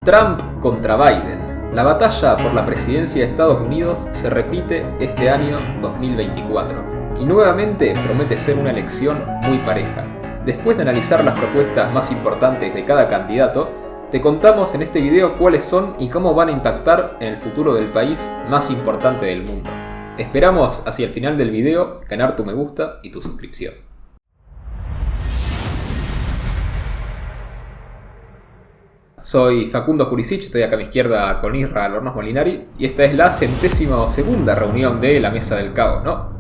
Trump contra Biden. La batalla por la presidencia de Estados Unidos se repite este año 2024 y nuevamente promete ser una elección muy pareja. Después de analizar las propuestas más importantes de cada candidato, te contamos en este video cuáles son y cómo van a impactar en el futuro del país más importante del mundo. Esperamos hacia el final del video ganar tu me gusta y tu suscripción. Soy Facundo Jurisic, estoy acá a mi izquierda con Isra Albornoz Molinari y esta es la 102ª reunión de la Mesa del Caos, ¿no?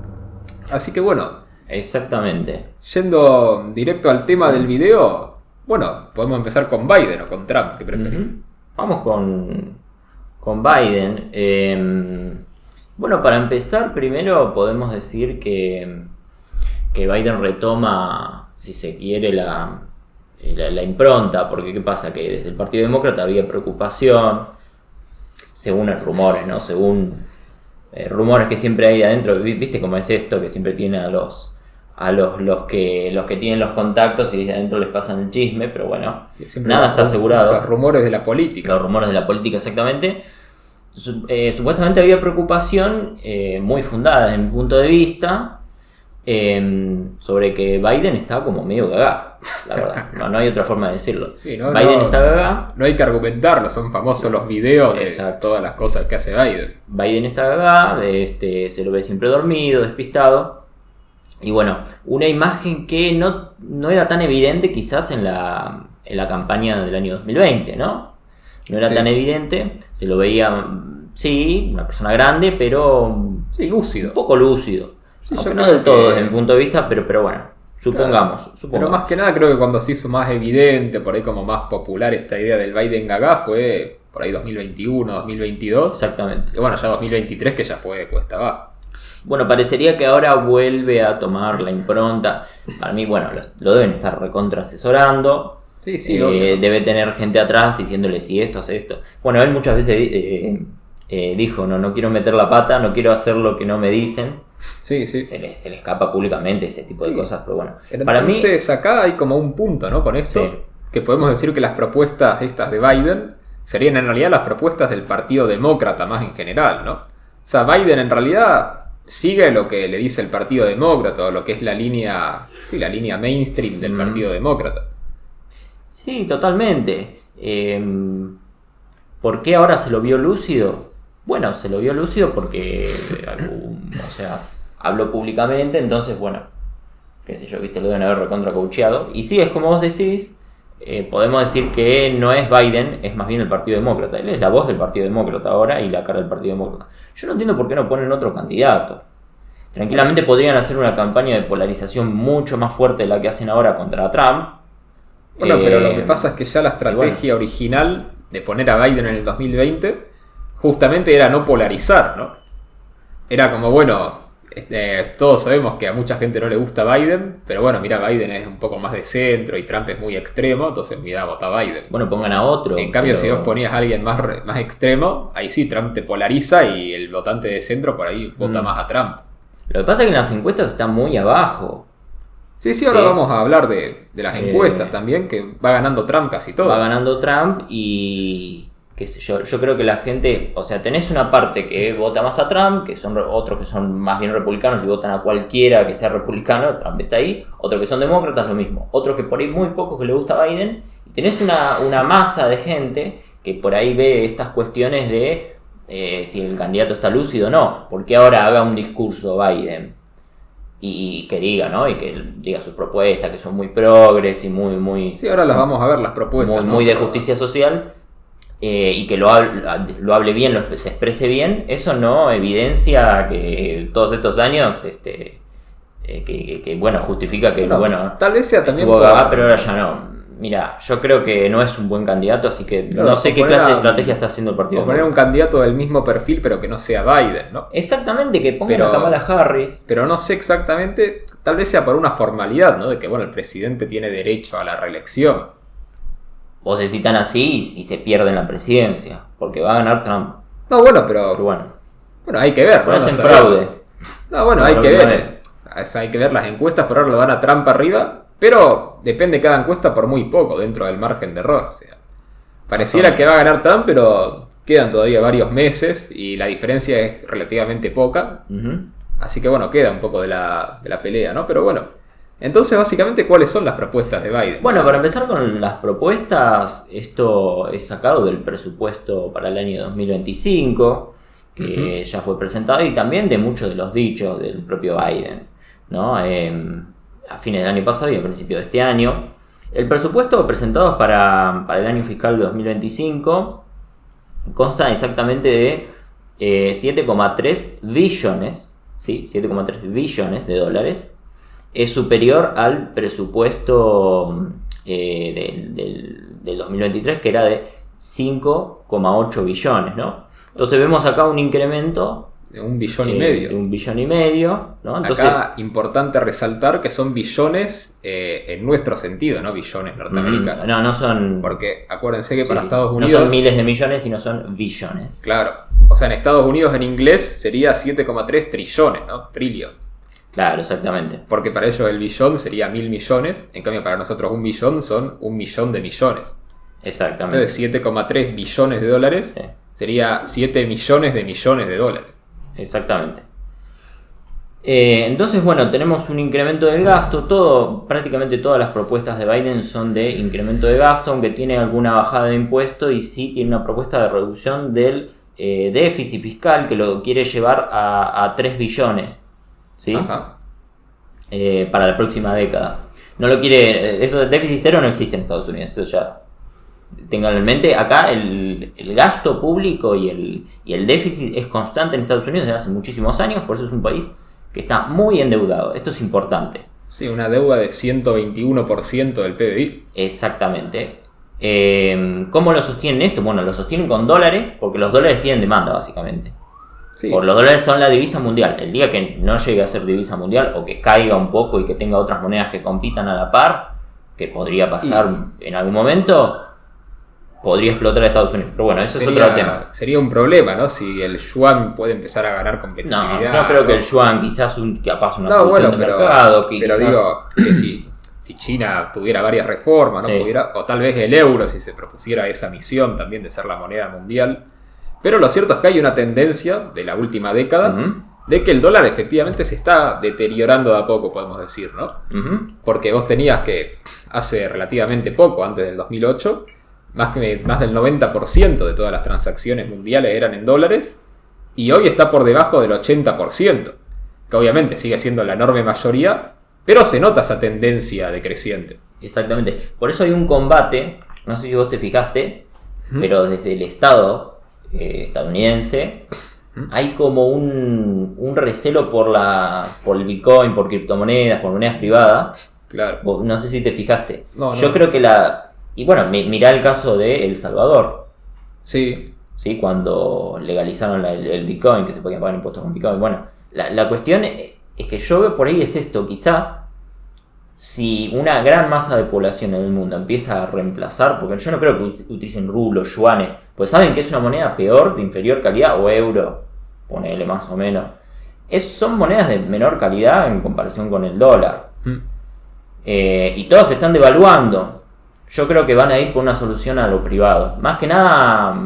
Así que bueno. Exactamente. Yendo directo al tema del video, bueno, podemos empezar con Biden o con Trump, ¿qué preferís? Vamos con Biden. Bueno, para empezar, primero podemos decir que Biden retoma, si se quiere, la impronta, porque ¿qué pasa? Que desde el Partido Demócrata había preocupación, según rumores, ¿no? Según rumores que siempre hay adentro, ¿viste cómo es esto? Que siempre tienen a los que tienen los contactos y desde adentro les pasan el chisme, pero bueno, nada está asegurado. Los rumores de la política. Los rumores de la política, exactamente. Supuestamente había preocupación muy fundada desde mi punto de vista sobre que Biden está como medio gagá, la verdad. No hay otra forma de decirlo. Sí, Biden está gagá. No hay que argumentarlo, son famosos los videos de todas las cosas que hace Biden. Biden está gagá, se lo ve siempre dormido, despistado. Y bueno, una imagen que no era tan evidente quizás en la campaña del año 2020, ¿no? No era tan evidente, se lo veía, sí, una persona grande, pero sí, lúcido. Un poco lúcido. Sí, yo no del todo desde mi punto de vista, pero bueno, supongamos. Pero más que nada creo que cuando se hizo más evidente, por ahí como más popular esta idea del Biden gaga fue por ahí 2021, 2022. Exactamente. Y bueno, ya 2023 que ya fue cuesta abajo. Bueno, parecería que ahora vuelve a tomar la impronta. Para mí, bueno, lo deben estar recontra asesorando. Sí, debe tener gente atrás diciéndole si esto, hace esto. Bueno, él muchas veces dijo, no quiero meter la pata, no quiero hacer lo que no me dicen. Sí. Se le escapa públicamente ese tipo de cosas, pero bueno. Entonces acá hay como un punto, ¿no? Con esto, que podemos decir que las propuestas estas de Biden serían en realidad las propuestas del Partido Demócrata más en general, ¿no? O sea, Biden en realidad sigue lo que le dice el Partido Demócrata, o lo que es la línea mainstream del Partido Demócrata. Sí, totalmente. ¿Por qué ahora se lo vio lúcido? Bueno, se lo vio lúcido porque, habló públicamente, entonces, bueno, qué sé yo, viste, lo deben haber recontra coacheado. Y sí, es como vos decís, podemos decir que no es Biden, es más bien el Partido Demócrata. Él es la voz del Partido Demócrata ahora y la cara del Partido Demócrata. Yo no entiendo por qué no ponen otro candidato. Tranquilamente podrían hacer una campaña de polarización mucho más fuerte de la que hacen ahora contra Trump. Bueno, pero lo que pasa es que ya la estrategia original de poner a Biden en el 2020 justamente era no polarizar, ¿no? Era como, bueno, todos sabemos que a mucha gente no le gusta Biden, pero bueno, mira, Biden es un poco más de centro y Trump es muy extremo, entonces mira, vota a Biden. Bueno, pongan a otro. En cambio, si vos ponías a alguien más extremo, ahí sí, Trump te polariza y el votante de centro por ahí vota más a Trump. Lo que pasa es que en las encuestas está muy abajo. Sí, ahora vamos a hablar de las encuestas también, que va ganando Trump casi todo. Va ganando Trump y qué sé yo creo que la gente, o sea, tenés una parte que vota más a Trump, que son otros que son más bien republicanos y votan a cualquiera que sea republicano, Trump está ahí, otros que son demócratas, lo mismo, otros que por ahí muy pocos que le gusta a Biden, y tenés una masa de gente que por ahí ve estas cuestiones de si el candidato está lúcido o no, porque ahora haga un discurso Biden y que diga, ¿no? Y que diga sus propuestas, que son muy progres y muy... Sí, ahora las vamos a ver, las propuestas. Muy de justicia social. Y que lo hable bien, se exprese bien, eso no evidencia que todos estos años que bueno, justifica que tal vez sea también pero ahora ya no. Mira, yo creo que no es un buen candidato, así que no sé qué clase de estrategia está haciendo el partido. O poner un candidato del mismo perfil, pero que no sea Biden, ¿no? Exactamente, que pongan a Kamala Harris. Pero no sé exactamente, tal vez sea por una formalidad, ¿no? De que, bueno, el presidente tiene derecho a la reelección. Vos decís tan así y se pierde en la presidencia, porque va a ganar Trump. No, bueno, pero bueno, hay que ver. No es en fraude. No, bueno, hay que ver. Hay que ver las encuestas, por ahora lo dan a Trump arriba, pero depende cada encuesta por muy poco, dentro del margen de error. O sea, Pareciera que va a ganar Trump, pero quedan todavía varios meses y la diferencia es relativamente poca. Así que bueno, queda un poco de la pelea, ¿no? Pero bueno, entonces básicamente, ¿cuáles son las propuestas de Biden? Bueno, para empezar con las propuestas, esto es sacado del presupuesto para el año 2025, que ya fue presentado, y también de muchos de los dichos del propio Biden, ¿no? A fines del año pasado y a principios de este año. El presupuesto presentado para el año fiscal 2025 consta exactamente de 7,3 billones, ¿sí? 7,3 billones de dólares. Es superior al presupuesto del 2023, que era de 5,8 billones, ¿no? Entonces vemos acá un incremento de 1,5 billones. De 1,5 billones, ¿no? Entonces, acá importante resaltar que son billones en nuestro sentido, no billones norteamericanos. No son... Porque acuérdense que para Estados Unidos... No son miles de millones, sino son billones. Claro. O sea, en Estados Unidos en inglés sería 7,3 trillones, ¿no? Trillions. Claro, exactamente. Porque para ellos el billón sería 1.000 millones. En cambio, para nosotros un billón son 1.000.000 de millones. Exactamente. Entonces 7,3 billones de dólares sería 7 millones de dólares. Exactamente. Entonces, bueno, tenemos un incremento del gasto. Prácticamente todas las propuestas de Biden son de incremento de gasto, aunque tiene alguna bajada de impuesto y sí tiene una propuesta de reducción del déficit fiscal, que lo quiere llevar a 3 billones, ¿sí? Para la próxima década. No lo quiere. Eso de déficit cero no existe en Estados Unidos. Eso ya. Ténganlo en mente, acá el gasto público y el déficit es constante en Estados Unidos desde hace muchísimos años, por eso es un país que está muy endeudado. Esto es importante. Sí, una deuda de 121% del PBI. Exactamente. ¿Cómo lo sostienen esto? Bueno, lo sostienen con dólares, porque los dólares tienen demanda, básicamente. Sí. Porque los dólares son la divisa mundial. El día que no llegue a ser divisa mundial, o que caiga un poco y que tenga otras monedas que compitan a la par, que podría pasar en algún momento, podría explotar a Estados Unidos. Pero bueno, eso es otro tema. Sería un problema, ¿no? Si el yuan puede empezar a ganar competitividad. No creo que el yuan, quizás capaz una solución de mercado. Pero quizás... digo que si China tuviera varias reformas, ¿no? O tal vez el euro, si se propusiera esa misión también de ser la moneda mundial. Pero lo cierto es que hay una tendencia de la última década de que el dólar efectivamente se está deteriorando de a poco, podemos decir, ¿no? Porque vos tenías que hace relativamente poco, antes del 2008... Más del 90% de todas las transacciones mundiales eran en dólares. Y hoy está por debajo del 80%. Que obviamente sigue siendo la enorme mayoría. Pero se nota esa tendencia decreciente. Exactamente. Por eso hay un combate. No sé si vos te fijaste. Pero desde el Estado estadounidense. Hay como un recelo por el Bitcoin, por criptomonedas, por monedas privadas. Claro. No sé si te fijaste. Yo creo que Y bueno, mirá el caso de El Salvador. Sí. ¿Sí? Cuando legalizaron el Bitcoin, que se podían pagar impuestos con Bitcoin. Bueno, la cuestión es que yo veo por ahí es esto. Quizás, si una gran masa de población en el mundo empieza a reemplazar, porque yo no creo que utilicen rublos, yuanes, pues saben que es una moneda peor, de inferior calidad, o euro, ponele más o menos. Son monedas de menor calidad en comparación con el dólar. Y todas se están devaluando. Yo creo que van a ir por una solución a lo privado. Más que nada,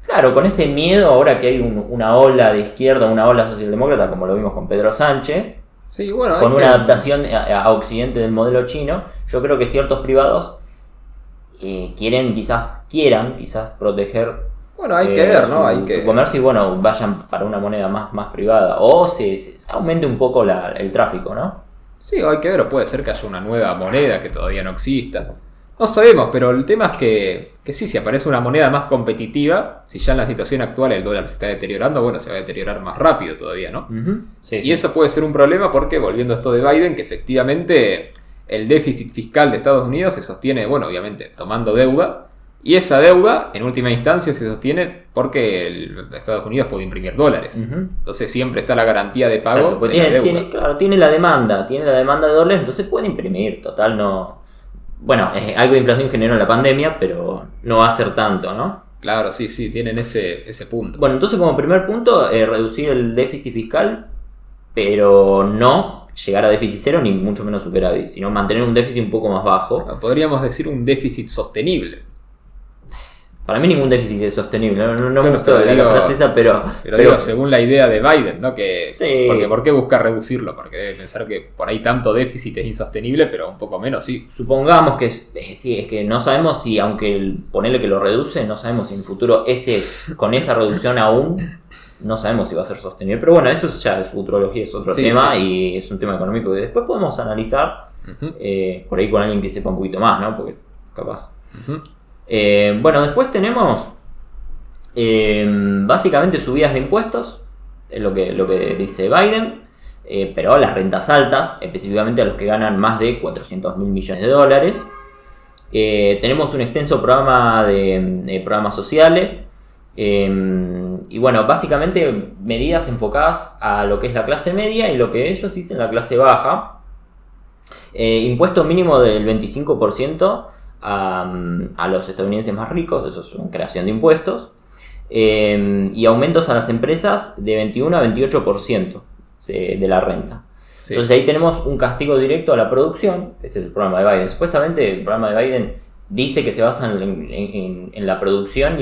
claro, con este miedo ahora que hay una ola de izquierda, una ola socialdemócrata, como lo vimos con Pedro Sánchez, sí, bueno, con una adaptación a Occidente del modelo chino, yo creo que ciertos privados quieran quizás proteger hay que ver, ¿no? su comercio y bueno, vayan para una moneda más privada. O se aumente un poco el tráfico, ¿no? Sí, hay que ver, o puede ser que haya una nueva moneda que todavía no exista. No sabemos, pero el tema es que sí, si aparece una moneda más competitiva, si ya en la situación actual el dólar se está deteriorando, bueno, se va a deteriorar más rápido todavía, ¿no? Y eso puede ser un problema porque, volviendo a esto de Biden, que efectivamente el déficit fiscal de Estados Unidos se sostiene, bueno, obviamente, tomando deuda, y esa deuda, en última instancia, se sostiene porque Estados Unidos puede imprimir dólares. Entonces siempre está la garantía de pago. Exacto, pues tiene la demanda de dólares, entonces puede imprimir, total no... Bueno, algo de inflación generó en la pandemia, pero no va a ser tanto, ¿no? Claro, sí, tienen ese punto. Bueno, entonces como primer punto, reducir el déficit fiscal, pero no llegar a déficit cero ni mucho menos superávit, sino mantener un déficit un poco más bajo. Podríamos decir un déficit sostenible. Para mí ningún déficit es sostenible. No me Claro, gustó pero la digo- frase esa, pero Digo, según la idea de Biden, ¿no? Que, Sí. porque ¿por qué busca reducirlo? Porque debe pensar que por ahí tanto déficit es insostenible, pero un poco menos sí. supongamos que sí, es que no sabemos si, aunque ponerle que lo reduce, no sabemos si en el futuro con esa reducción aún, no sabemos si va a ser sostenible. Pero bueno, eso ya es futurología, es otro Sí, tema sí. y es un tema económico que después podemos analizar Ujú, por ahí con alguien que sepa un poquito más, ¿no? Porque capaz. ujú. Bueno, después tenemos básicamente subidas de impuestos, es lo que dice Biden, pero a las rentas altas, específicamente a los que ganan más de 400 mil millones de dólares. Tenemos un extenso programa de programas sociales y bueno, básicamente medidas enfocadas a lo que es la clase media y lo que ellos dicen la clase baja. Impuesto mínimo del 25% a los estadounidenses más ricos, eso es una creación de impuestos. Y aumentos a las empresas de 21 a 28% de la renta. Sí. Entonces ahí tenemos un castigo directo a la producción. Este es el programa de Biden. Supuestamente el programa de Biden dice que se basa en la producción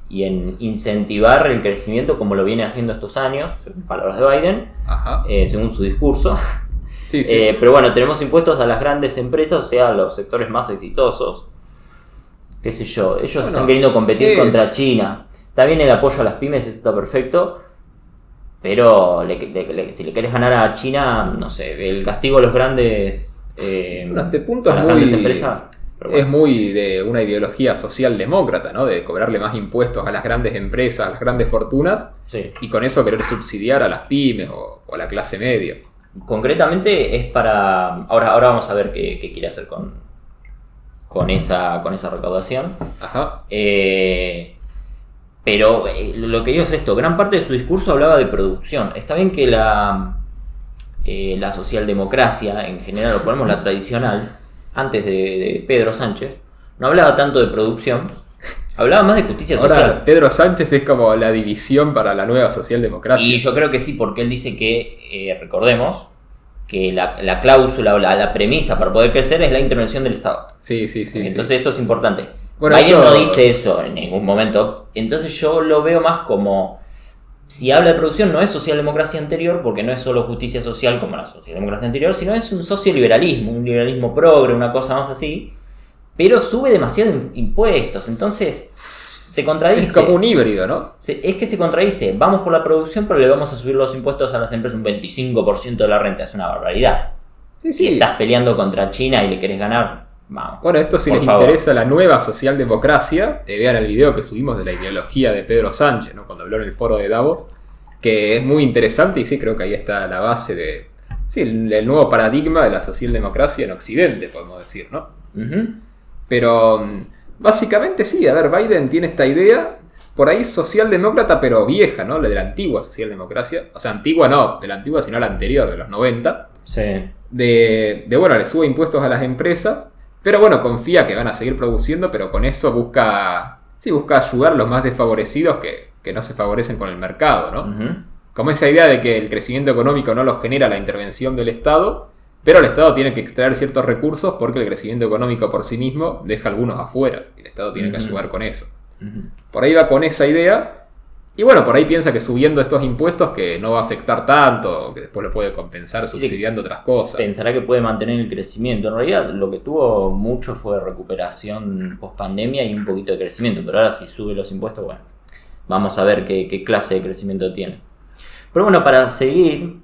y en incentivar el crecimiento como lo viene haciendo estos años, según palabras de Biden, Ajá. según su discurso. Sí, sí. Pero bueno, tenemos impuestos a las grandes empresas, o sea, a los sectores más exitosos. Qué sé yo, ellos Bueno, están queriendo competir es- contra China. Está bien el apoyo a las pymes, eso está perfecto. Pero si le querés ganar a China, no sé, el castigo a los grandes. Bueno, este punto a es las muy, grandes empresas. Pero bueno. es muy de una ideología socialdemócrata, ¿no? De cobrarle más impuestos a las grandes empresas, a las grandes fortunas, Sí. y con eso querer subsidiar a las pymes o a la clase media. Concretamente es para. Ahora vamos a ver qué quiere hacer con esa recaudación. Ajá. Pero lo que digo es esto, gran parte de su discurso hablaba de producción. Está bien que la socialdemocracia, en general, o ponemos la tradicional, antes de Pedro Sánchez, no hablaba tanto de producción, hablaba más de justicia Ahora, social. Pedro Sánchez es como la división para la nueva socialdemocracia. Y yo creo que sí, porque él dice que, recordemos, que la cláusula o la premisa para poder crecer es la intervención del Estado. Sí, sí, sí. Entonces esto es importante. Bueno, Biden esto- no dice eso en ningún momento. Entonces yo lo veo más como, si habla de producción, no es socialdemocracia anterior, porque no es solo justicia social como la socialdemocracia anterior, sino es un socioliberalismo, un liberalismo progre, una cosa más así. Pero sube demasiado impuestos, entonces se contradice. Es como un híbrido, ¿no? Es que se contradice. Vamos por la producción, pero le vamos a subir los impuestos a las empresas un 25% de la renta. Es una barbaridad. Sí, Si sí. estás peleando contra China y le querés ganar, vamos. Bueno, esto si Por les favor. interesa la nueva socialdemocracia, vean el video que subimos de la ideología de Pedro Sánchez, ¿no? Cuando habló en el foro de Davos, que es muy interesante y sí, creo que ahí está la base de sí, el nuevo paradigma de la socialdemocracia en Occidente, podemos decir, ¿no? Ujú. Pero básicamente sí, a ver, Biden tiene esta idea por ahí socialdemócrata, pero vieja, ¿no? La de la antigua socialdemocracia. O sea, antigua no, de la antigua, sino la anterior, de los 90. Sí. Bueno, le sube impuestos a las empresas, pero bueno, confía que van a seguir produciendo, pero con eso busca ayudar a los más desfavorecidos que no se favorecen con el mercado, ¿no? Ujú. Como esa idea de que el crecimiento económico no lo genera la intervención del Estado, pero el Estado tiene que extraer ciertos recursos porque el crecimiento económico por sí mismo deja algunos afuera, y el Estado tiene que Ujú. ayudar con eso. Ujú. Por ahí va con esa idea. Y bueno, por ahí piensa que subiendo estos impuestos que no va a afectar tanto, que después lo puede compensar subsidiando otras cosas. Pensará que puede mantener el crecimiento. En realidad lo que tuvo mucho fue recuperación post pandemia y un poquito de crecimiento. Pero ahora si sube los impuestos, bueno, vamos a ver qué clase de crecimiento tiene. Pero bueno, para seguir,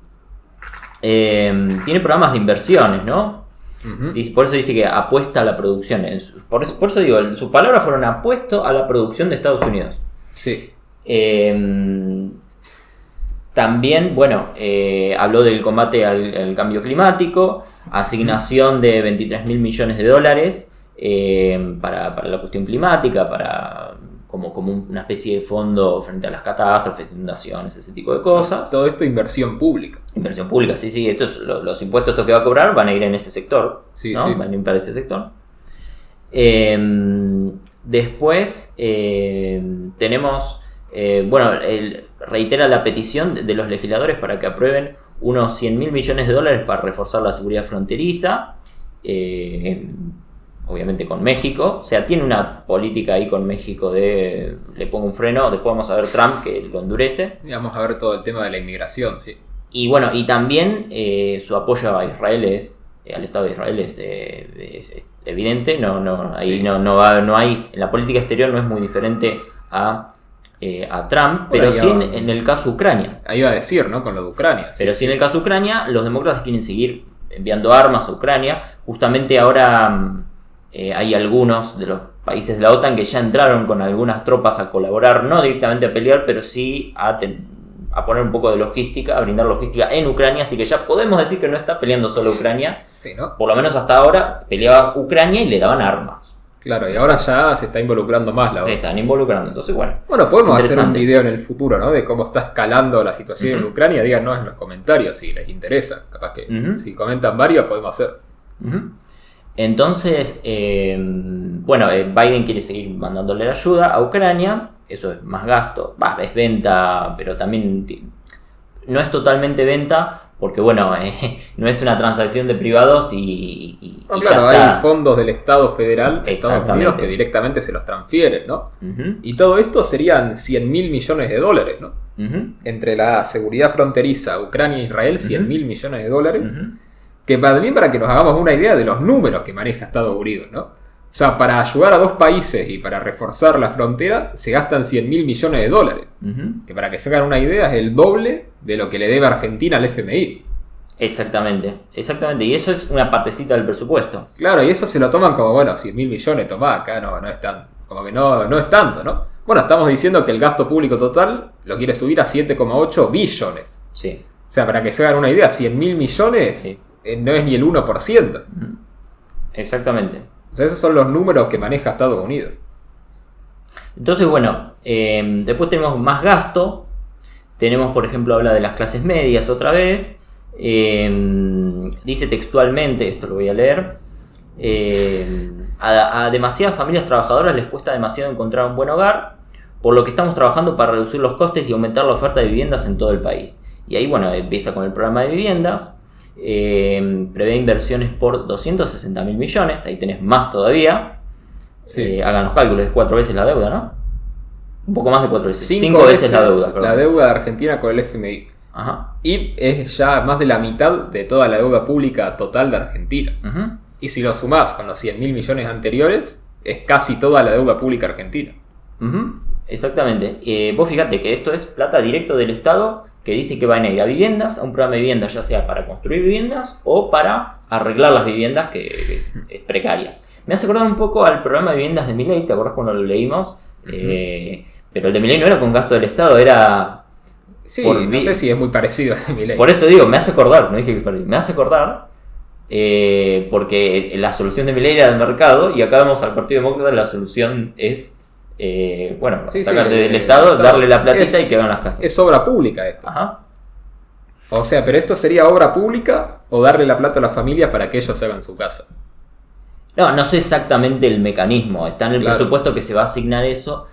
tiene programas de inversiones, ¿no? Ujú. Por eso dice que apuesta a la producción. Por eso digo, sus palabras fueron apuesto a la producción de Estados Unidos. Sí. También, bueno, habló del combate al cambio climático, asignación de 23 mil millones de dólares para la cuestión climática, como una especie de fondo frente a las catástrofes, inundaciones, ese tipo de cosas. Todo esto inversión pública. Inversión pública, sí, los impuestos estos que va a cobrar van a ir en ese sector, Sí, ¿no? sí. Van a ir para ese sector. Después tenemos, reitera la petición de los legisladores para que aprueben unos 100 mil millones de dólares para reforzar la seguridad fronteriza. obviamente con México, o sea, tiene una política ahí con México de le pongo un freno, después vamos a ver Trump que lo endurece. Y vamos a ver todo el tema de la inmigración, sí. Y bueno, y también su apoyo a Israel al Estado de Israel es evidente, ahí Sí. no hay, en la política exterior no es muy diferente a Trump, pero sí en el caso Ucrania. Ahí iba a decir, ¿no? Con lo de Ucrania. Pero sí en el caso Ucrania, los demócratas quieren seguir enviando armas a Ucrania. Justamente ahora hay algunos de los países de la OTAN que ya entraron con algunas tropas a colaborar, no directamente a pelear, pero sí a poner un poco de logística, a brindar logística en Ucrania, así que ya podemos decir que no está peleando solo Ucrania, Sí, ¿no? por lo menos hasta ahora peleaba Ucrania y le daban armas. Claro, y ahora ya se está involucrando más la Se OTAN. están involucrando, entonces bueno. Bueno, podemos hacer un Interesante. video en el futuro, ¿no? De cómo está escalando la situación en Ucrania. Díganos en los comentarios si les interesa. Capaz que si comentan varios podemos hacer. Ujú. Entonces, Biden quiere seguir mandándole la ayuda a Ucrania. Eso es más gasto, es venta, pero también no es totalmente venta porque, no es una transacción de privados y No, y claro, ya está. hay fondos del Estado federal de Estados Exactamente. Unidos que directamente se los transfieren, ¿no? Ujú, Y todo esto serían 100.000 millones de dólares, ¿no? ujú, Entre la seguridad fronteriza, Ucrania e Israel, 100.000 millones de dólares. ujú. Que también para que nos hagamos una idea de los números que maneja Estados Unidos, ¿no? O sea, para ayudar a dos países y para reforzar la frontera se gastan 100.000 millones de dólares. Ujú. Que para que se hagan una idea es el doble de lo que le debe Argentina al FMI. Exactamente. Y eso es una partecita del presupuesto. Claro, y eso se lo toman como, bueno, 100.000 millones, tomá, acá no es tan, como que no es tanto, ¿no? Bueno, estamos diciendo que el gasto público total lo quiere subir a 7,8 billones. Sí. O sea, para que se hagan una idea, 100.000 millones Sí. No es ni el 1%. Exactamente. O sea, esos son los números que maneja Estados Unidos. Entonces, después tenemos más gasto. Tenemos, por ejemplo, habla de las clases medias otra vez. Dice textualmente, esto lo voy a leer. A demasiadas familias trabajadoras les cuesta demasiado encontrar un buen hogar, por lo que estamos trabajando para reducir los costes y aumentar la oferta de viviendas en todo el país. Y ahí, empieza con el programa de viviendas. Prevé inversiones por 260.000 millones. Ahí tenés más todavía. Sí. Hagan los cálculos, es 4 veces la deuda, ¿no? Un poco más de 4 veces. 5 veces la deuda, perdón. la deuda de Argentina con el FMI. Ajá. Y es ya más de la mitad de toda la deuda pública total de Argentina. Ujú. Y si lo sumás con los 100.000 millones anteriores, es casi toda la deuda pública argentina. Ujú. Exactamente. Vos fíjate que esto es plata directo del Estado que dice que van a ir a viviendas, a un programa de viviendas, ya sea para construir viviendas o para arreglar las viviendas que es precarias. Me hace acordar un poco al programa de viviendas de Milei, ¿te acordás cuando lo leímos? Pero el de Milei no era con gasto del Estado, era... Sí, no sé si es muy parecido a Milei. Por eso digo, me hace acordar, no dije que me hace acordar, porque la solución de Milei era del mercado y acá vemos al Partido Demócrata, la solución es, sacar del Estado, darle la platita y que hagan las casas. Es obra pública esto. Ajá. O sea, pero esto sería obra pública o darle la plata a las familias para que ellos hagan su casa. No sé exactamente el mecanismo, está en el Claro. presupuesto que se va a asignar eso.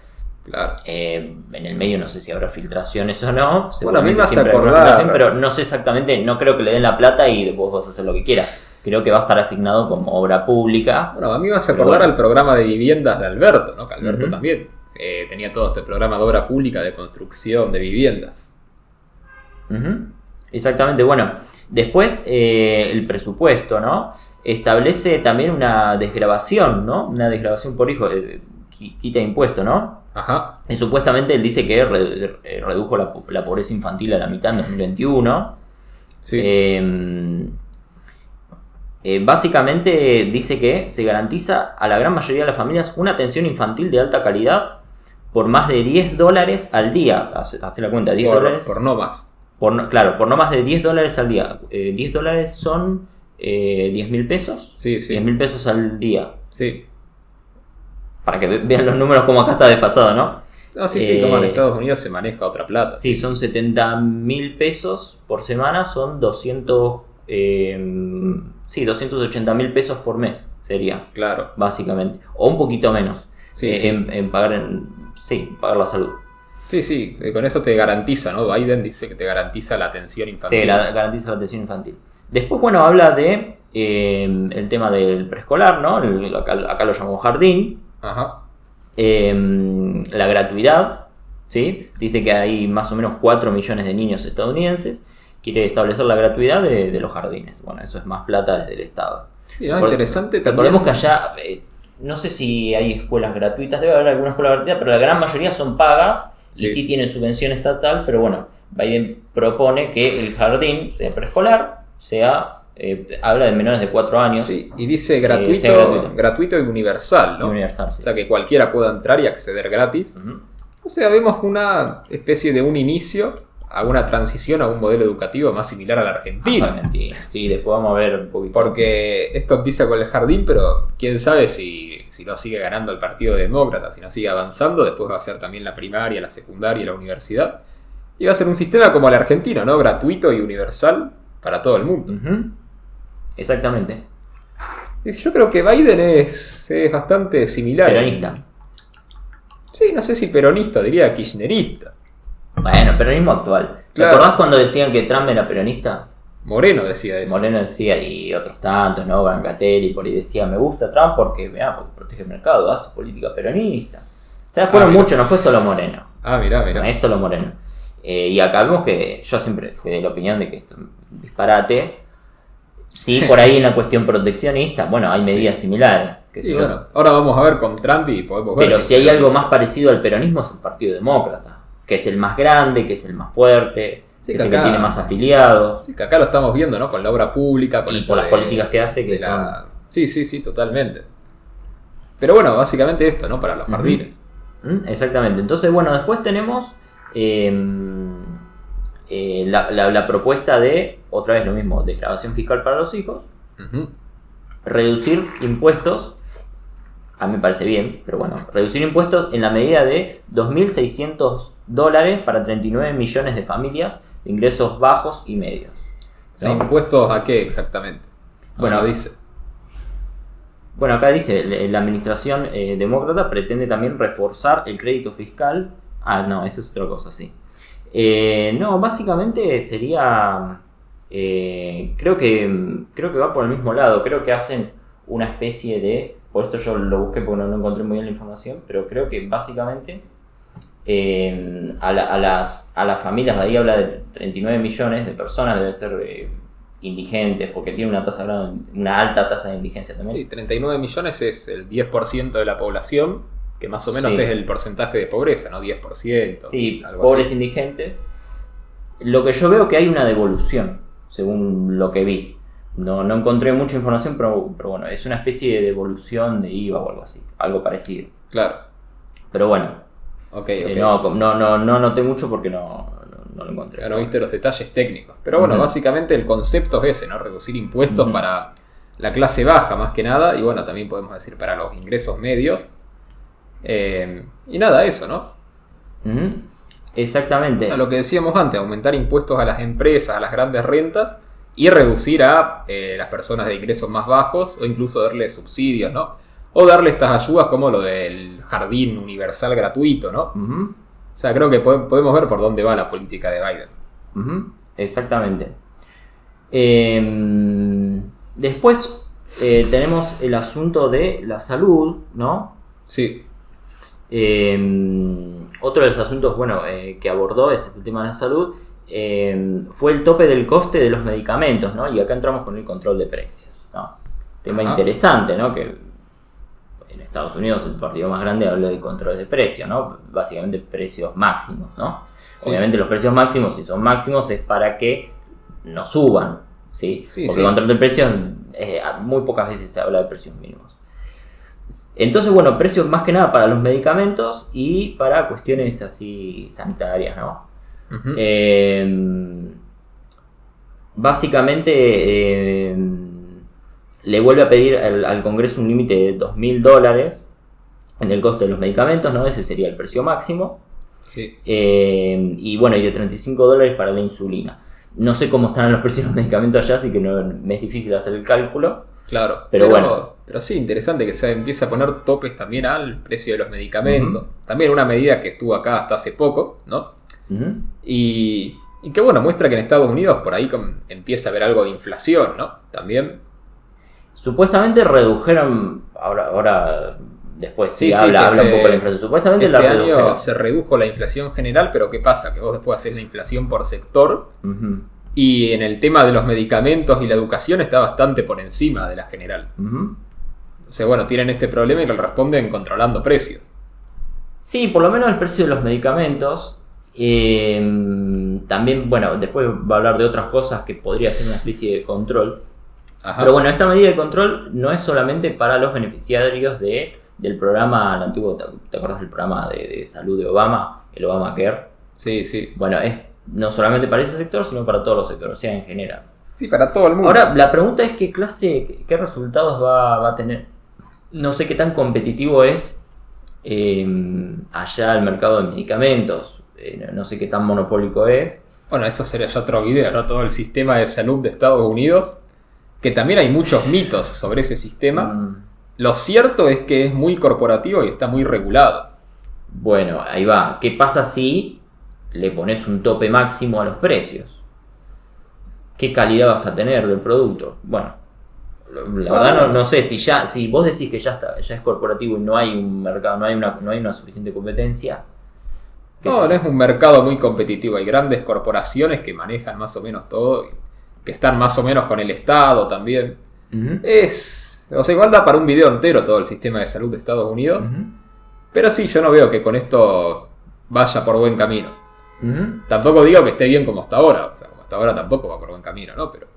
Claro. En el medio no sé si habrá filtraciones o no. Bueno, a mí Seguramente me hace siempre habrá acordar- filtración, pero no sé exactamente, no creo que le den la plata y vos vas a hacer lo que quieras. Creo que va a estar asignado como obra pública. Bueno, a mí me hace Pero acordar bueno. al programa de viviendas de Alberto, ¿no? Que Alberto Ujú. también tenía todo este programa de obra pública de construcción de viviendas. Ujú. Exactamente, después el presupuesto, ¿no? Establece también una desgravación, ¿no? Una desgravación por hijo, quita impuesto, ¿no? Ajá. Y supuestamente él dice que redujo la pobreza infantil a la mitad en 2021. Sí. Básicamente dice que se garantiza a la gran mayoría de las familias una atención infantil de alta calidad por más de $10 al día. Hace la cuenta, $10. por no más. Por no más de $10 al día. $10 son 10.000 pesos. Sí, sí. 10.000 pesos al día. Sí. Para que vean los números como acá está desfasado, ¿no? No, sí, como en Estados Unidos se maneja otra plata. Sí, son 70.000 pesos por semana, son 280.000 pesos por mes, sería, Claro. básicamente. O un poquito menos. Sí, sí. En pagar pagar la salud. Sí, con eso te garantiza, ¿no? Biden dice que te garantiza la atención infantil. Te garantiza la atención infantil. Después, habla de el tema del preescolar, ¿no? Acá lo llamó jardín. Ajá. La gratuidad, ¿sí? Dice que hay más o menos 4 millones de niños estadounidenses. Quiere establecer la gratuidad de los jardines. Bueno, eso es más plata desde el Estado. Sí, ¿no? Interesante también. Recordemos que allá, no sé si hay escuelas gratuitas, debe haber algunas escuelas gratuitas, pero la gran mayoría son pagas y sí tienen subvención estatal, pero bueno, Biden propone que el jardín, sea preescolar, habla de menores de 4 años. Sí, y dice gratuito y universal, ¿no? Universal, sí. O sea, que cualquiera pueda entrar y acceder gratis. Uh-huh. O sea, vemos una especie de un inicio a una transición a un modelo educativo más similar a la Argentina. Sí, después vamos a ver un poquito. Porque esto empieza con el jardín, pero quién sabe si no sigue ganando el Partido Demócrata, si no sigue avanzando, después va a ser también la primaria, la secundaria y la universidad. Y va a ser un sistema como el argentino, ¿no? Gratuito y universal para todo el mundo. Uh-huh. Exactamente. Y yo creo que Biden es bastante similar. Peronista. Sí, no sé si peronista, diría kirchnerista. Bueno, peronismo actual. ¿Te acordás cuando decían que Trump era peronista? Moreno decía eso. Moreno decía, y otros tantos, ¿no? Brancatelli, por ahí decía, me gusta Trump porque protege el mercado, hace política peronista. O sea, fueron muchos, no fue solo Moreno. Mirá. No es solo Moreno. Y acá vemos que yo siempre fui de la opinión de que esto es un disparate. Sí, por ahí en la cuestión proteccionista, bueno, hay medidas similares. Sí, bueno, ahora vamos a ver con Trump y podemos ver. Pero si hay algo más parecido al peronismo es el Partido Demócrata, que es el más grande, que es el más fuerte, que es el que tiene más afiliados. Sí, que acá lo estamos viendo, ¿no? Con la obra pública, con las políticas que hace, que son... Sí, totalmente. Pero bueno, básicamente esto, ¿no? Para los jardines. Exactamente. Entonces, bueno, después tenemos la propuesta de, otra vez lo mismo, desgravación fiscal para los hijos, reducir impuestos. A mí me parece bien, pero bueno, reducir impuestos en la medida de $2.600 para 39 millones de familias de ingresos bajos y medios. ¿No? ¿Impuestos a qué exactamente? Bueno, dice. Bueno, acá dice, la administración demócrata pretende también reforzar el crédito fiscal. No, eso es otra cosa, sí. No, básicamente sería... creo que va por el mismo lado. Creo que hacen una especie de... Por esto yo lo busqué porque no encontré muy bien la información, pero creo que básicamente a las familias, de ahí habla de 39 millones de personas, deben ser indigentes, porque tiene una alta tasa de indigencia también. Sí, 39 millones es el 10% de la población, que más o menos es el porcentaje de pobreza, ¿no? 10%. Sí, pobres así. Indigentes. Lo que yo veo que hay una devolución, según lo que vi. No encontré mucha información, pero bueno, es una especie de devolución de IVA o algo así, algo parecido. Claro. Pero bueno, okay. No noté mucho porque no lo encontré. No viste los detalles técnicos. Pero bueno, básicamente el concepto es ese, ¿no? Reducir impuestos para la clase baja más que nada, y bueno, también podemos decir para los ingresos medios. Y nada, eso, ¿no? Exactamente. O sea, lo que decíamos antes, aumentar impuestos a las empresas, a las grandes rentas, y reducir a las personas de ingresos más bajos, o incluso darle subsidios, ¿no? O darle estas ayudas como lo del jardín universal gratuito, ¿no? O sea, creo que podemos ver por dónde va la política de Biden. Exactamente. Después tenemos el asunto de la salud, ¿no? Sí. Otro de los asuntos, bueno, que abordó es el tema de la salud. Fue el tope del coste de los medicamentos, ¿no? Y acá entramos con el control de precios, ¿no? Tema interesante, ¿no? Que en Estados Unidos el partido más grande habla de control de precios, ¿no? Básicamente precios máximos, ¿no? Sí. Obviamente los precios máximos, si son máximos, es para que no suban, ¿sí? Porque el control de precios, muy pocas veces se habla de precios mínimos. Entonces, bueno, precios más que nada para los medicamentos y para cuestiones así sanitarias, ¿no? Básicamente le vuelve a pedir al Congreso un límite de $2.000 en el coste de los medicamentos, ¿no? Ese sería el precio máximo. Sí. Y bueno, y de $35 para la insulina. No sé cómo están los precios de los medicamentos allá, así que me es difícil hacer el cálculo. Claro, pero bueno. Pero sí, interesante que se empiece a poner topes también al precio de los medicamentos. También una medida que estuvo acá hasta hace poco, ¿no? Y que bueno, muestra que en Estados Unidos por ahí empieza a haber algo de inflación, ¿no? También. Supuestamente redujeron, ahora después Sí, habla un poco de la inflación. que Supuestamente este la año redujeron. se redujo la inflación general, pero ¿qué pasa? Que vos después haces la inflación por sector Ujú, y en el tema de los medicamentos y la educación está bastante por encima de la general. ujú. O sea, bueno, tienen este problema y lo responden controlando precios. Sí, por lo menos el precio de los medicamentos. También, bueno, después va a hablar de otras cosas que podría ser una especie de control. Ajá. Pero bueno, esta medida de control no es solamente para los beneficiarios del programa, el antiguo, ¿te acuerdas del programa de salud de Obama? El Obamacare. Sí, sí. Bueno, es no solamente para ese sector, sino para todos los sectores, o sea, en general. Sí, para todo el mundo. Ahora, la pregunta es qué resultados va a tener. No sé qué tan competitivo es allá el mercado de medicamentos. No sé qué tan monopólico es. Bueno, eso sería ya otro video, ¿no? Todo el sistema de salud de Estados Unidos, que también hay muchos mitos sobre ese sistema. Lo cierto es que es muy corporativo y está muy regulado. Bueno, ahí va. ¿Qué pasa si le pones un tope máximo a los precios? ¿Qué calidad vas a tener del producto? Bueno, la verdad no sé, si vos decís que ya es corporativo y no hay un mercado, no hay una suficiente competencia. No es un mercado muy competitivo. Hay grandes corporaciones que manejan más o menos todo, que están más o menos con el Estado también. Uh-huh. O sea, igual da para un video entero todo el sistema de salud de Estados Unidos. Uh-huh. Pero sí, yo no veo que con esto vaya por buen camino. Uh-huh. Tampoco digo que esté bien como hasta ahora. O sea, como hasta ahora tampoco va por buen camino, ¿no? Pero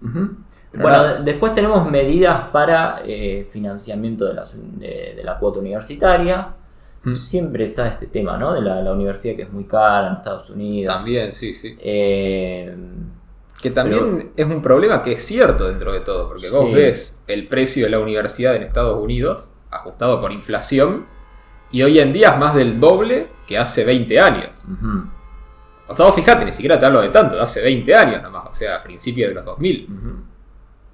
Bueno, nada. después tenemos medidas para financiamiento de la cuota universitaria. Siempre está este tema, ¿no? De la universidad, que es muy cara en Estados Unidos. También, sí, sí. Que también es un problema que es cierto dentro de todo, porque vos ves el precio de la universidad en Estados Unidos, ajustado por inflación, y hoy en día es más del doble que hace 20 años. Uh-huh. O sea, vos fijate, ni siquiera te hablo de tanto, de hace 20 años nomás, o sea, a principios de los 2000. Uh-huh.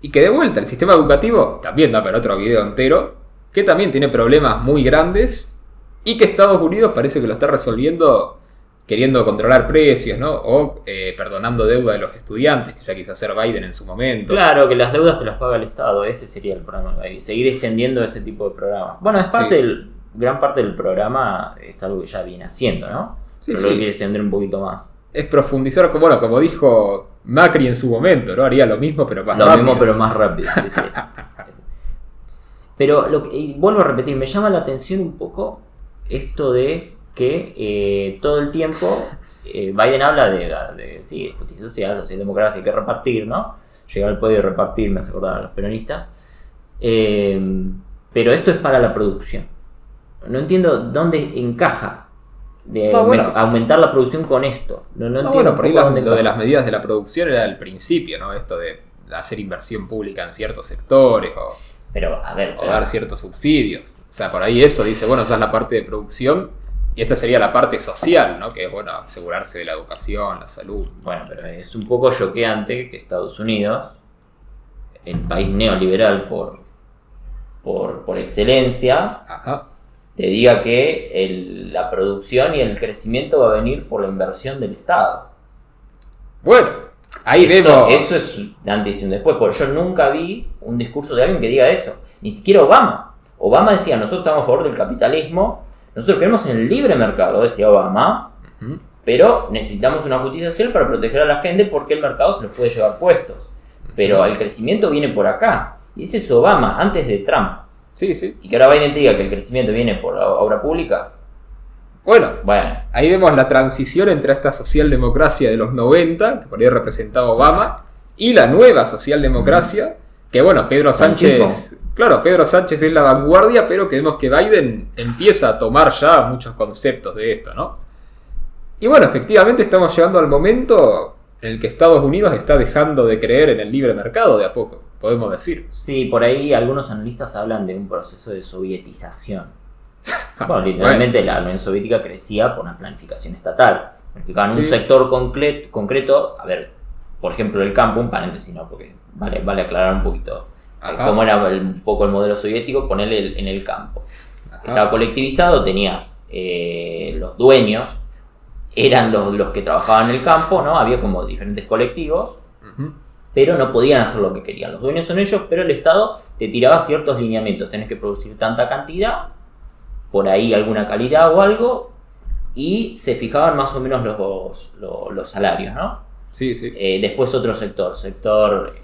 Y que de vuelta, el sistema educativo también da para otro video entero, que también tiene problemas muy grandes, y que Estados Unidos parece que lo está resolviendo queriendo controlar precios, ¿no? O perdonando deuda de los estudiantes, que ya quiso hacer Biden en su momento. Claro, que las deudas te las paga el Estado, ese sería el programa, y seguir extendiendo ese tipo de programas. Bueno, es gran parte del programa es algo que ya viene haciendo, ¿no? Sí, pero lo quiere extender un poquito más. Es profundizar, bueno, como dijo Macri en su momento, ¿no? Haría lo mismo, pero más rápido. Lo mismo, pero más rápido, sí. Pero vuelvo a repetir, me llama la atención un poco esto de que todo el tiempo Biden habla de justicia social, socialdemocracia, hay que repartir, ¿no? Llegar al poder y repartir, me hace acordar a los peronistas. Pero esto es para la producción. No entiendo dónde encaja aumentar la producción con esto. No entiendo bueno, por ahí lo de las medidas de la producción era el principio, ¿no? Esto de hacer inversión pública en ciertos sectores o dar ciertos subsidios. O sea, por ahí eso dice, bueno, esa es la parte de producción y esta sería la parte social, ¿no? Que es, bueno, asegurarse de la educación, la salud. Bueno, pero es un poco choqueante que Estados Unidos, el país neoliberal por excelencia, ajá, te diga que la producción y el crecimiento va a venir por la inversión del Estado. Bueno, ahí vemos. Eso es antes y un después, porque yo nunca vi un discurso de alguien que diga eso. Ni siquiera Obama. Obama decía, nosotros estamos a favor del capitalismo, nosotros creemos en el libre mercado, decía Obama, pero necesitamos una justicia social para proteger a la gente porque el mercado se los puede llevar puestos. Pero el crecimiento viene por acá. Y ese es Obama, antes de Trump. Sí, sí. Y que ahora Biden te diga que el crecimiento viene por la obra pública. Bueno, ahí vemos la transición entre esta socialdemocracia de los 90, que por ahí representaba Obama, y la nueva socialdemocracia, que bueno, Pedro Sánchez es la vanguardia, pero que vemos que Biden empieza a tomar ya muchos conceptos de esto, ¿no? Y bueno, efectivamente estamos llegando al momento en el que Estados Unidos está dejando de creer en el libre mercado de a poco, podemos decir. Sí, por ahí algunos analistas hablan de un proceso de sovietización. Bueno, literalmente la Unión Soviética crecía por una planificación estatal. En un sector concreto, a ver, por ejemplo el campo, un paréntesis, ¿no? Porque vale aclarar un poquito cómo era un poco el modelo soviético, ponerle en el campo. Ajá. Estaba colectivizado, tenías los dueños, eran los que trabajaban en el campo, ¿no? Había como diferentes colectivos. Uh-huh. pero no podían hacer lo que querían. Los dueños son ellos, pero el Estado te tiraba ciertos lineamientos. Tenés que producir tanta cantidad, por ahí alguna calidad o algo, y se fijaban más o menos los salarios, ¿no? Sí, sí. Después otro sector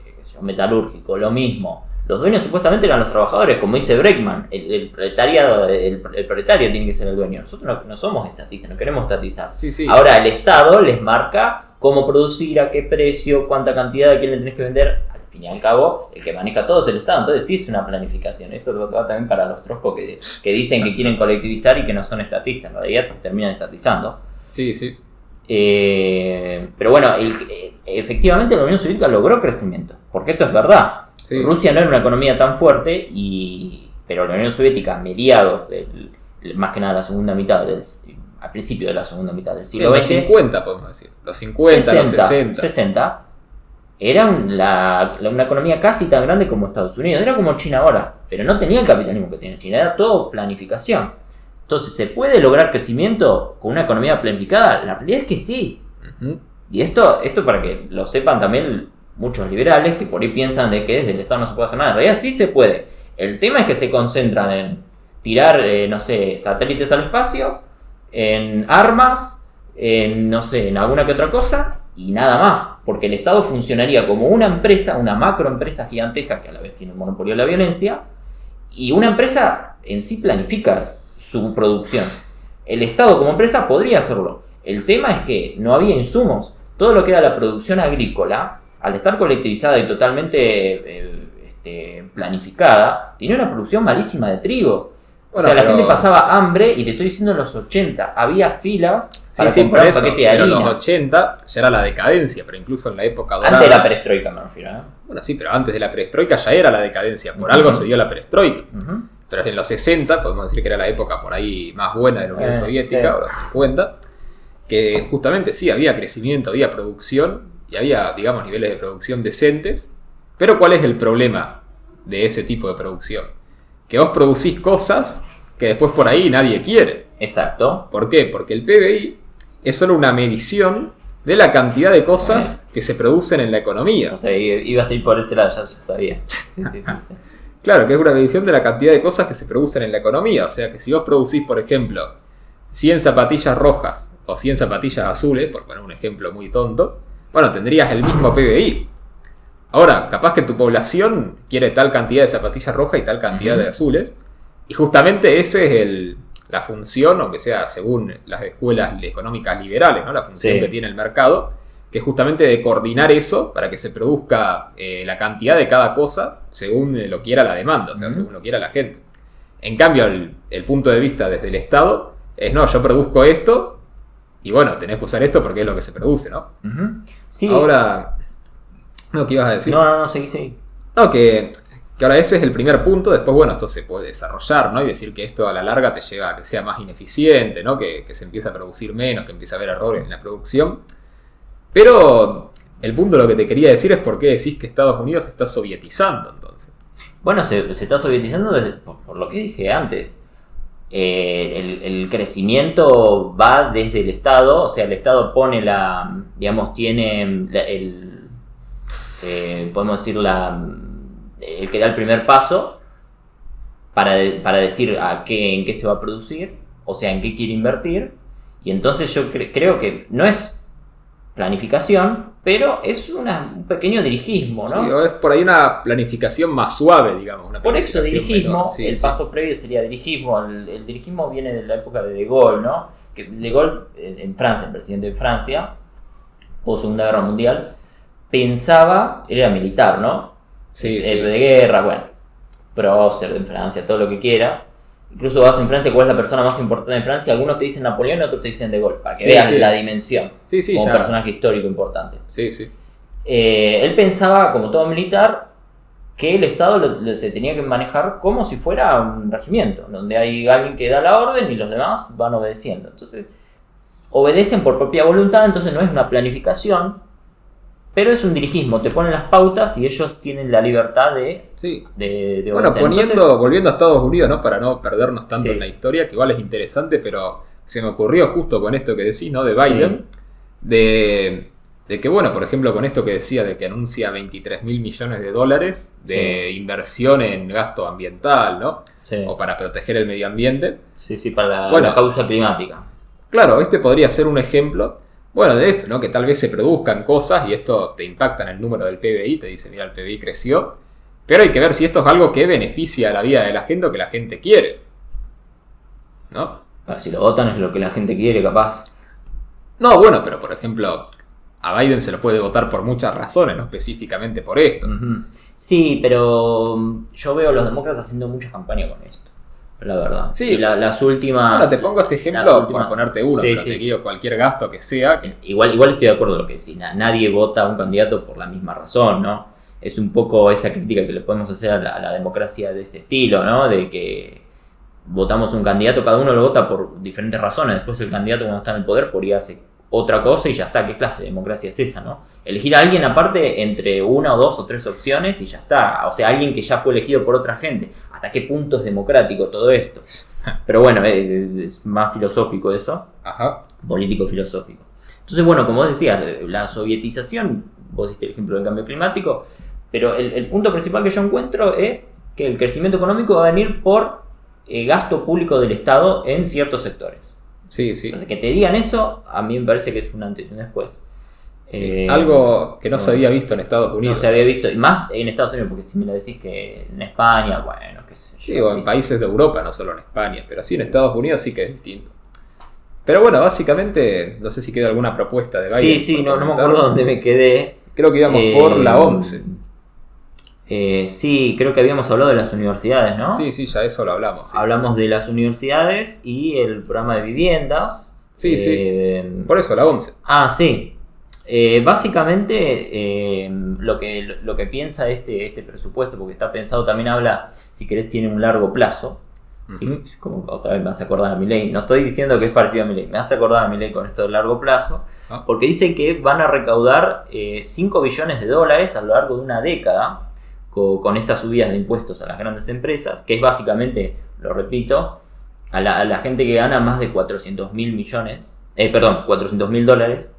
qué sé yo, metalúrgico, lo mismo. Los dueños supuestamente eran los trabajadores, como dice Breckman, el proletario tiene que ser el dueño. Nosotros no somos estatistas, no queremos estatizar. Sí, sí. Ahora el Estado les marca cómo producir, a qué precio, cuánta cantidad, a quién le tenés que vender. Al fin y al cabo, el que maneja todo es el Estado, entonces sí es una planificación. Esto va también para los troscos que dicen que quieren colectivizar y que no son estatistas, en realidad terminan estatizando. Sí, sí. Pero bueno, efectivamente la Unión Soviética logró crecimiento, porque esto es verdad. Sí. Rusia no era una economía tan fuerte, pero la Unión Soviética, a mediados, más que nada la segunda mitad, al principio de la segunda mitad del siglo XX... Los 50, podemos decir. Los 50, los 60. Era una economía casi tan grande como Estados Unidos. Era como China ahora, pero no tenía el capitalismo que tiene China, era todo planificación. Entonces, ¿se puede lograr crecimiento con una economía planificada? La realidad es que sí. Uh-huh. Y esto para que lo sepan también muchos liberales que por ahí piensan de que desde el Estado no se puede hacer nada. En realidad sí se puede. El tema es que se concentran en tirar, satélites al espacio, en armas, en alguna que otra cosa y nada más. Porque el Estado funcionaría como una empresa, una macroempresa gigantesca que a la vez tiene un monopolio de la violencia, y una empresa en sí planifica su producción. El Estado como empresa podría hacerlo. El tema es que no había insumos. Todo lo que era la producción agrícola, al estar colectivizada y totalmente planificada, tenía una producción malísima de trigo. Bueno, la gente pasaba hambre, y te estoy diciendo en los 80, había filas para comprar un paquete de harina. Pero en los 80 ya era la decadencia, pero incluso en la época dorada... Antes de la perestroika me refiero, ¿eh? Bueno, sí, pero antes de la perestroika ya era la decadencia, por algo se dio la perestroika. Uh-huh. Pero en los 60, podemos decir que era la época por ahí más buena de la Unión Soviética, o los 50, que justamente sí, había crecimiento, había producción, y había, digamos, niveles de producción decentes. Pero ¿cuál es el problema de ese tipo de producción? Que vos producís cosas que después por ahí nadie quiere. Exacto. ¿Por qué? Porque el PBI es solo una medición de la cantidad de cosas que se producen en la economía. O sea, ibas a ir por ese lado, ya sabía. Sí. Claro, que es una medición de la cantidad de cosas que se producen en la economía. O sea, que si vos producís, por ejemplo, 100 zapatillas rojas o 100 zapatillas azules, por poner un ejemplo muy tonto, bueno, tendrías el mismo PBI. Ahora, capaz que tu población quiere tal cantidad de zapatillas rojas y tal cantidad de azules, y justamente esa es la función, aunque sea según las escuelas económicas liberales, ¿no? La función que tiene el mercado, que es justamente de coordinar eso para que se produzca la cantidad de cada cosa según lo quiera la demanda, o sea, según lo quiera la gente. En cambio, el punto de vista desde el Estado es, no, yo produzco esto, y bueno, tenés que usar esto porque es lo que se produce, ¿no? Sí. Ahora... No, ¿qué ibas a decir? No, seguí. No, que ahora ese es el primer punto. Después, bueno, esto se puede desarrollar, ¿no? Y decir que esto a la larga te lleva a que sea más ineficiente, ¿no? Que se empiece a producir menos, que empiece a haber errores en la producción. Pero el punto de lo que te quería decir es por qué decís que Estados Unidos se está sovietizando, entonces. Bueno, se está sovietizando por lo que dije antes. El crecimiento va desde el Estado, o sea, el Estado pone podemos decir el que da el primer paso para decir en qué se va a producir, o sea, en qué quiere invertir, y entonces yo creo que no es planificación, pero es un pequeño dirigismo, ¿no? Sí, o es por ahí una planificación más suave, digamos. Una por eso dirigismo, menor. Sí. Paso previo sería dirigismo. El dirigismo viene de la época de Gaulle, ¿no? Que De Gaulle, en Francia, el presidente de Francia, post Segunda Guerra Mundial, pensaba, era militar, ¿no? Sí. De guerra, bueno, prócer de Francia, todo lo que quieras. Incluso vas en Francia, ¿cuál es la persona más importante en Francia? Algunos te dicen Napoleón y otros te dicen De Gaulle, para que vean la dimensión. Como un personaje histórico importante. Sí. Él pensaba, como todo militar, que el Estado se tenía que manejar como si fuera un regimiento, donde hay alguien que da la orden y los demás van obedeciendo. Entonces, obedecen por propia voluntad, entonces no es una planificación, pero es un dirigismo, te ponen las pautas y ellos tienen la libertad de obedecer. Bueno, volviendo a Estados Unidos, ¿no? Para no perdernos tanto en la historia, que igual es interesante, pero se me ocurrió justo con esto que decís, ¿no? De Biden, de de que, bueno, por ejemplo, con esto que decía de que anuncia 23.000 millones de dólares de inversión en gasto ambiental, ¿no? Sí. O para proteger el medio ambiente. Sí, para Bueno, la causa climática. Claro, este podría ser un ejemplo, bueno, de esto, ¿no? Que tal vez se produzcan cosas y esto te impacta en el número del PBI, te dice, mira, el PBI creció, pero hay que ver si esto es algo que beneficia a la vida de la gente o que la gente quiere, ¿no? Si lo votan es lo que la gente quiere, capaz. No, bueno, pero por ejemplo, a Biden se lo puede votar por muchas razones, no específicamente por esto. Uh-huh. Sí, pero yo veo a los demócratas haciendo mucha campaña con esto, la verdad. Sí. Y las últimas... Bueno, te pongo este ejemplo por ponerte uno, Sí, pero sí. te digo cualquier gasto que sea. Igual estoy de acuerdo con lo que decís. Nadie vota a un candidato por la misma razón, ¿no? Es un poco esa crítica que le podemos hacer a la democracia de este estilo, ¿no? De que votamos un candidato, cada uno lo vota por diferentes razones. Después el candidato cuando está en el poder por ahí hace otra cosa y ya está. ¿Qué clase de democracia es esa, no? Elegir a alguien aparte entre una o dos o tres opciones y ya está. O sea, alguien que ya fue elegido por otra gente. ¿Hasta qué punto es democrático todo esto? Pero bueno, es más filosófico eso. Ajá. Político-filosófico. Entonces, bueno, como vos decías, la sovietización, vos diste el ejemplo del cambio climático, pero el punto principal que yo encuentro es que el crecimiento económico va a venir por gasto público del Estado en ciertos sectores. Sí, sí. Entonces, que te digan eso, a mí me parece que es un antes y un después. Algo que no se había visto en Estados Unidos. No se había visto, y más en Estados Unidos, porque si me lo decís que en España, bueno, qué sé yo. Digo, en países de Europa, no solo en España, pero sí en Estados Unidos sí que es distinto. Pero bueno, básicamente, no sé si queda alguna propuesta de Biden. Sí, no me acuerdo dónde me quedé. Creo que íbamos por la 11. Sí, creo que habíamos hablado de las universidades, ¿no? Sí, ya eso lo hablamos. Sí. Hablamos de las universidades y el programa de viviendas. Sí. Por eso la 11. Sí. Básicamente, lo que piensa este presupuesto, porque está pensado, también habla, si querés, tiene un largo plazo. ¿Sí? Como otra vez me hace acordar a Milei. No estoy diciendo que es parecido a Milei, me hace acordar a Milei con esto de largo plazo, porque dice que van a recaudar 5 billones de dólares a lo largo de una década con estas subidas de impuestos a las grandes empresas, que es básicamente, lo repito, a la gente que gana más de 400 mil dólares.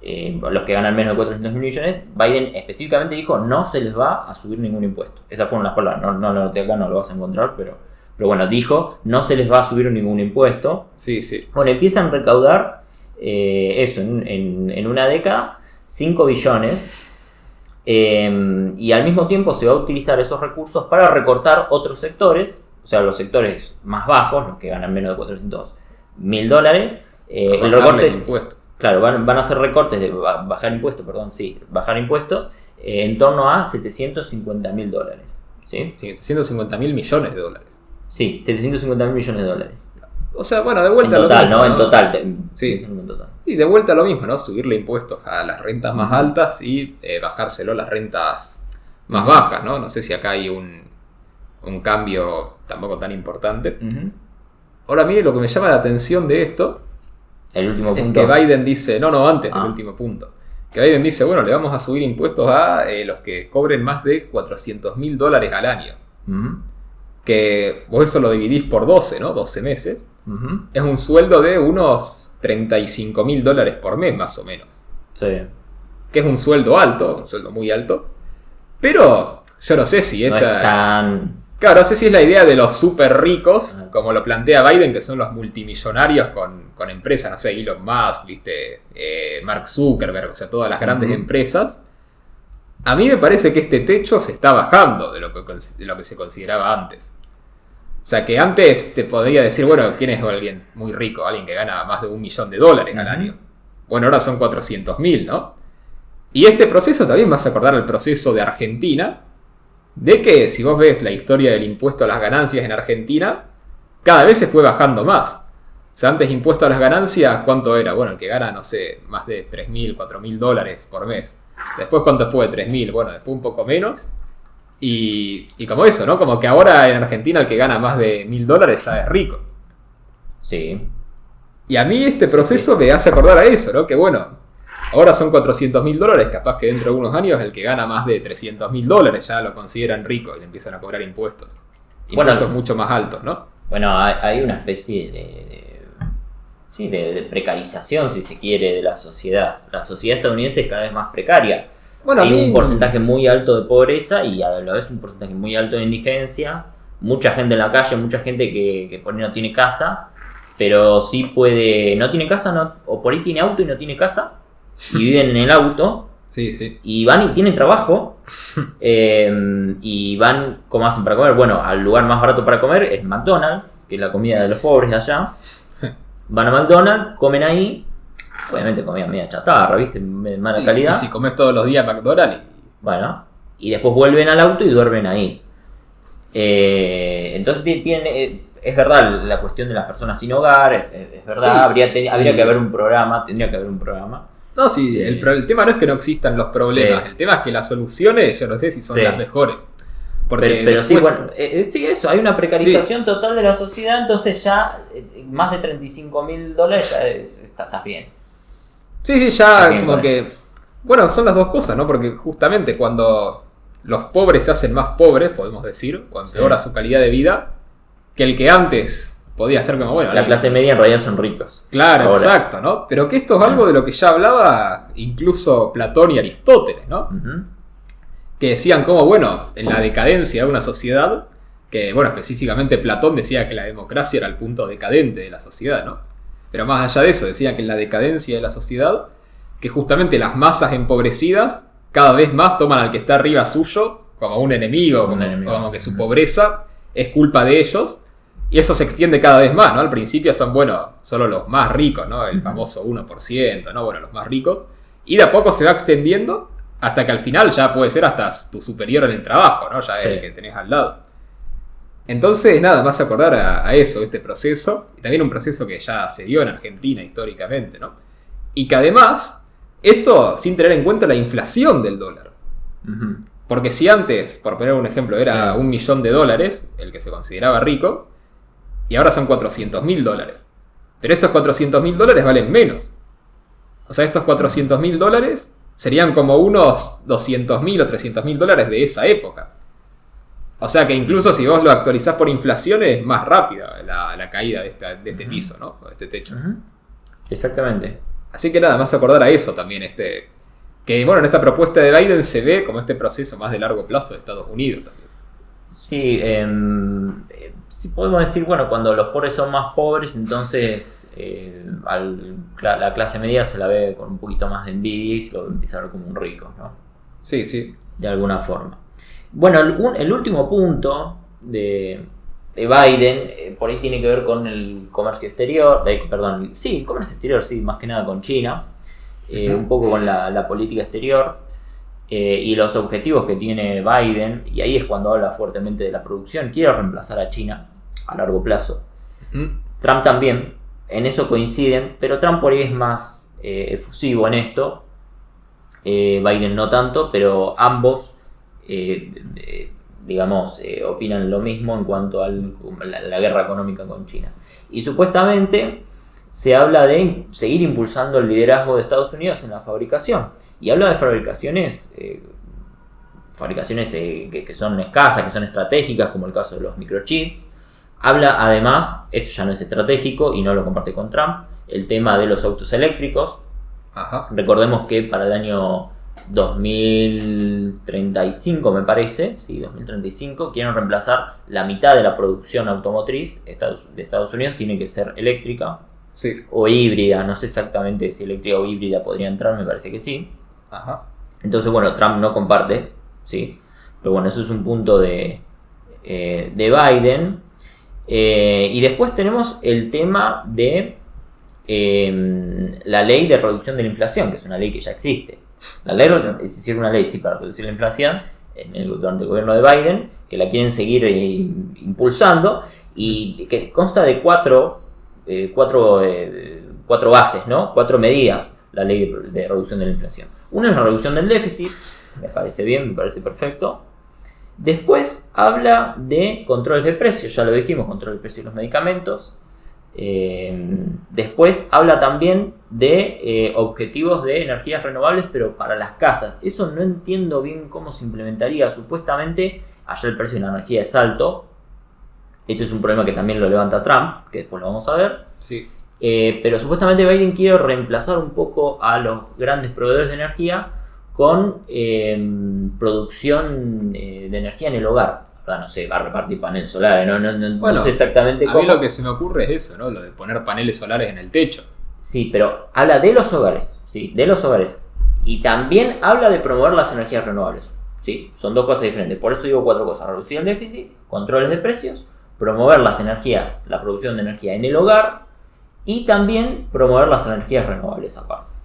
Los que ganan menos de 400 mil millones, Biden específicamente dijo no se les va a subir ningún impuesto. Esas fueron las palabras, no lo noté acá, no lo vas a encontrar, pero bueno, dijo no se les va a subir ningún impuesto. Sí. Bueno, empiezan a recaudar eso en una década, 5 billones, y al mismo tiempo se va a utilizar esos recursos para recortar otros sectores, o sea, los sectores más bajos, los que ganan menos de 400 mil dólares. El recorte es, claro, van a hacer recortes de bajar impuestos en torno a 750 mil dólares. ¿Sí? 750 mil millones de dólares. Sí, 750 mil millones de dólares. O sea, bueno, de vuelta en total, lo mismo. En total. Sí. En total. Sí, de vuelta lo mismo, ¿no? Subirle impuestos a las rentas más altas y bajárselo a las rentas más bajas, ¿no? No sé si acá hay un cambio tampoco tan importante. Ahora, a mí lo que me llama la atención de esto el último es punto. que Biden dice, antes del último punto, que Biden dice, bueno, le vamos a subir impuestos a los que cobren más de 400 mil dólares al año. Que vos eso lo dividís por 12, ¿no? 12 meses. Es un sueldo de unos 35 mil dólares por mes, más o menos. Sí. Que es un sueldo alto, un sueldo muy alto. Pero yo no sé si esta... No es tan... Claro, no sé si es la idea de los súper ricos, como lo plantea Biden, que son los multimillonarios con empresas, no sé, Elon Musk, ¿viste? Mark Zuckerberg, o sea, todas las grandes empresas. A mí me parece que este techo se está bajando de lo que se consideraba antes. O sea, que antes te podría decir, bueno, ¿quién es alguien muy rico? Alguien que gana más de $1 millón al año. Bueno, ahora son 400 mil, ¿no? Y este proceso también vas a acordar el proceso de Argentina, de que si vos ves la historia del impuesto a las ganancias en Argentina, cada vez se fue bajando más. O sea, antes impuesto a las ganancias, ¿cuánto era? Bueno, el que gana, no sé, más de 3.000, 4.000 dólares por mes. Después, ¿cuánto fue? 3.000. Bueno, después un poco menos. Y como eso, ¿no? Como que ahora en Argentina el que gana más de 1.000 dólares ya es rico. Sí. Y a mí este proceso me hace acordar a eso, ¿no? Que bueno, ahora son 400 mil dólares, capaz que dentro de unos años el que gana más de 300 mil dólares ya lo consideran rico y le empiezan a cobrar impuestos. Impuestos mucho más altos, ¿no? Bueno, hay una especie de precarización, si se quiere, de la sociedad. La sociedad estadounidense es cada vez más precaria. Bueno, hay un porcentaje muy alto de pobreza y a la vez un porcentaje muy alto de indigencia. Mucha gente en la calle, mucha gente que por ahí no tiene casa, pero sí puede, no tiene casa, o por ahí tiene auto y no tiene casa, y viven en el auto. Sí, sí. Y van y tienen trabajo, y van, ¿cómo hacen para comer? Bueno, al lugar más barato para comer es McDonald's, que es la comida de los pobres de allá. Van a McDonald's, comen ahí, obviamente comida media chatarra, ¿viste? De mala calidad. Y si comes todos los días McDonald's. Bueno, y después vuelven al auto y duermen ahí. Entonces es verdad la cuestión de las personas sin hogar, es verdad, Sí. habría que haber un programa, tendría que haber un programa. No, sí, el tema no es que no existan los problemas, Sí. el tema es que las soluciones, yo no sé si son Sí. las mejores. Porque Pero sí, después- bueno, sí, eso, hay una precarización total de la sociedad, entonces ya más de $35.000 ya estás bien. Sí, ya Bien, como bueno. que... Bueno, son las dos cosas, ¿no? Porque justamente cuando los pobres se hacen más pobres, podemos decir, o empeora su calidad de vida, que el que antes podía ser como, bueno... La clase media en realidad son ricos. Claro, Ahora. exacto, ¿no? Pero que esto es algo de lo que ya hablaba incluso Platón y Aristóteles, ¿no? Ujú. Que decían como, bueno, en la decadencia de una sociedad, que, bueno, específicamente Platón decía que la democracia era el punto decadente de la sociedad, ¿no? Pero más allá de eso, decían que en la decadencia de la sociedad, que justamente las masas empobrecidas cada vez más toman al que está arriba suyo como un enemigo, como que su pobreza es culpa de ellos, y eso se extiende cada vez más, ¿no? Al principio son, bueno, solo los más ricos, ¿no? El famoso 1%, ¿no? Bueno, los más ricos, y de a poco se va extendiendo hasta que al final ya puede ser hasta tu superior en el trabajo, ¿no? Ya es el que tenés al lado. Entonces, nada, más acordar a eso, este proceso, y también un proceso que ya se dio en Argentina históricamente, ¿no? Y que además, esto sin tener en cuenta la inflación del dólar. Ujú. Porque si antes, por poner un ejemplo, era Sí. $1 millón, el que se consideraba rico, y ahora son $400.000. Pero estos $400.000 valen menos. O sea, estos $400.000 serían como unos $200.000 o $300.000 de esa época. O sea que incluso si vos lo actualizás por inflación es más rápida la caída de este piso, ¿no? O de este techo. Ujú. Exactamente. Así que nada, más acordar a eso también, que bueno, en esta propuesta de Biden se ve como este proceso más de largo plazo de Estados Unidos también. Sí, sí podemos decir, bueno, cuando los pobres son más pobres, entonces la clase media se la ve con un poquito más de envidia y se lo empieza a ver como un rico, ¿no? Sí, sí. De alguna forma. Bueno, el último punto de Biden, por ahí tiene que ver con el comercio exterior, el comercio exterior, sí, más que nada con China, un poco con la política exterior. Y los objetivos que tiene Biden, y ahí es cuando habla fuertemente de la producción, quiere reemplazar a China a largo plazo. Trump también, en eso coinciden, pero Trump por ahí es más efusivo en esto, Biden no tanto, pero ambos, opinan lo mismo en cuanto a la guerra económica con China. Y supuestamente se habla de seguir impulsando el liderazgo de Estados Unidos en la fabricación. Y habla de fabricaciones que son escasas, que son estratégicas, como el caso de los microchips. Habla además, esto ya no es estratégico y no lo comparte con Trump, el tema de los autos eléctricos. Ajá. Recordemos que para el año 2035, me parece, sí, 2035, quieren reemplazar la mitad de la producción automotriz de Estados Unidos, tiene que ser eléctrica. Sí. O híbrida, no sé exactamente si eléctrica o híbrida podría entrar, me parece que sí. Ajá. Entonces, bueno, Trump no comparte, sí. Pero bueno, eso es un punto de Biden. Y después tenemos el tema de la ley de reducción de la inflación, que es una ley que ya existe. La ley es decir, una ley sí para reducir la inflación durante el gobierno de Biden, que la quieren seguir impulsando y que consta de cuatro bases, ¿no? 4 medidas, la ley de reducción de la inflación. Una es la reducción del déficit, me parece bien, me parece perfecto. Después habla de controles de precios, ya lo dijimos, control de precios de los medicamentos. Después habla también de objetivos de energías renovables, pero para las casas. Eso no entiendo bien cómo se implementaría. Supuestamente, allá el precio de la energía es alto. Esto es un problema que también lo levanta Trump, que después lo vamos a ver. Sí. Pero supuestamente Biden quiere reemplazar un poco a los grandes proveedores de energía con producción de energía en el hogar. Ahora no sé, va a repartir paneles solares, no sé exactamente cómo. A mí lo que se me ocurre es eso, ¿no? Lo de poner paneles solares en el techo. Sí, pero habla de los hogares, sí, de los hogares. Y también habla de promover las energías renovables. Sí, son dos cosas diferentes. Por eso digo 4 cosas: reducir el déficit, controles de precios, promover las energías, la producción de energía en el hogar y también promover las energías renovables aparte.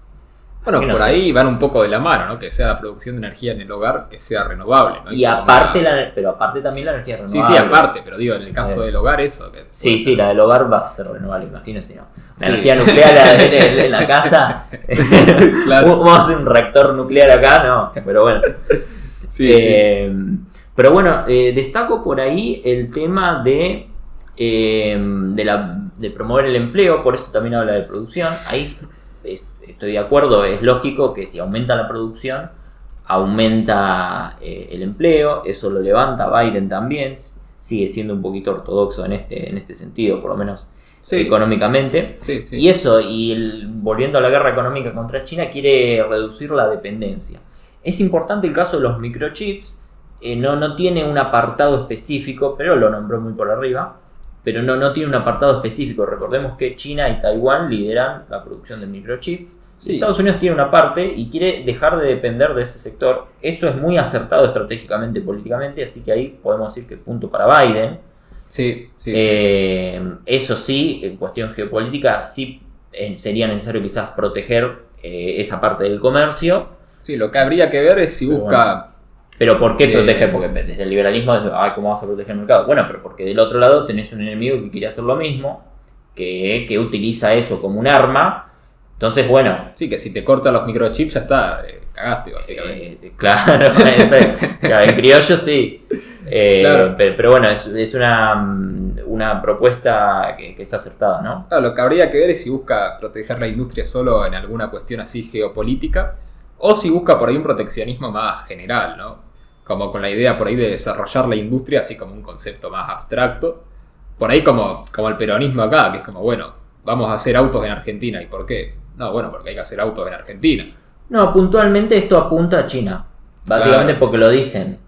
Bueno, por ahí van un poco de la mano, ¿no? Que sea la producción de energía en el hogar, que sea renovable, ¿no? Y aparte, pero aparte también la energía renovable. Sí, aparte, pero digo, en el caso del hogar eso. Que sí, la del hogar va a ser renovable, imagino, si no. La energía nuclear en la casa. Claro. Vamos a hacer un reactor nuclear acá, no, pero bueno. Sí. Pero bueno, destaco por ahí el tema de promover el empleo, por eso también habla de producción. Ahí estoy de acuerdo, es lógico que si aumenta la producción, aumenta el empleo, eso lo levanta Biden también, sigue siendo un poquito ortodoxo en este sentido, por lo menos económicamente. Sí. Y eso, volviendo a la guerra económica contra China, quiere reducir la dependencia. Es importante el caso de los microchips, no tiene un apartado específico, pero lo nombró muy por arriba. Pero no tiene un apartado específico. Recordemos que China y Taiwán lideran la producción de microchips. Sí. Estados Unidos tiene una parte y quiere dejar de depender de ese sector. Eso es muy acertado estratégicamente, políticamente, así que ahí podemos decir que punto para Biden. Sí. Eso sí, en cuestión geopolítica, sí sería necesario quizás proteger esa parte del comercio. Sí, lo que habría que ver es si busca... ¿Pero por qué proteger? Porque desde el liberalismo, ¿cómo vas a proteger el mercado? Bueno, pero porque del otro lado tenés un enemigo que quiere hacer lo mismo, que utiliza eso como un arma. Entonces, bueno... Sí, que si te cortan los microchips ya está, cagaste básicamente. Claro, en criollo sí. Claro. Pero bueno, es una propuesta que es acertada, ¿no? Claro, lo que habría que ver es si busca proteger la industria solo en alguna cuestión así geopolítica, o si busca por ahí un proteccionismo más general, ¿no? Como con la idea por ahí de desarrollar la industria así como un concepto más abstracto. Por ahí como el peronismo acá, que es como, bueno, vamos a hacer autos en Argentina. ¿Y por qué? No, bueno, porque hay que hacer autos en Argentina. No, puntualmente esto apunta a China. Básicamente porque lo dicen.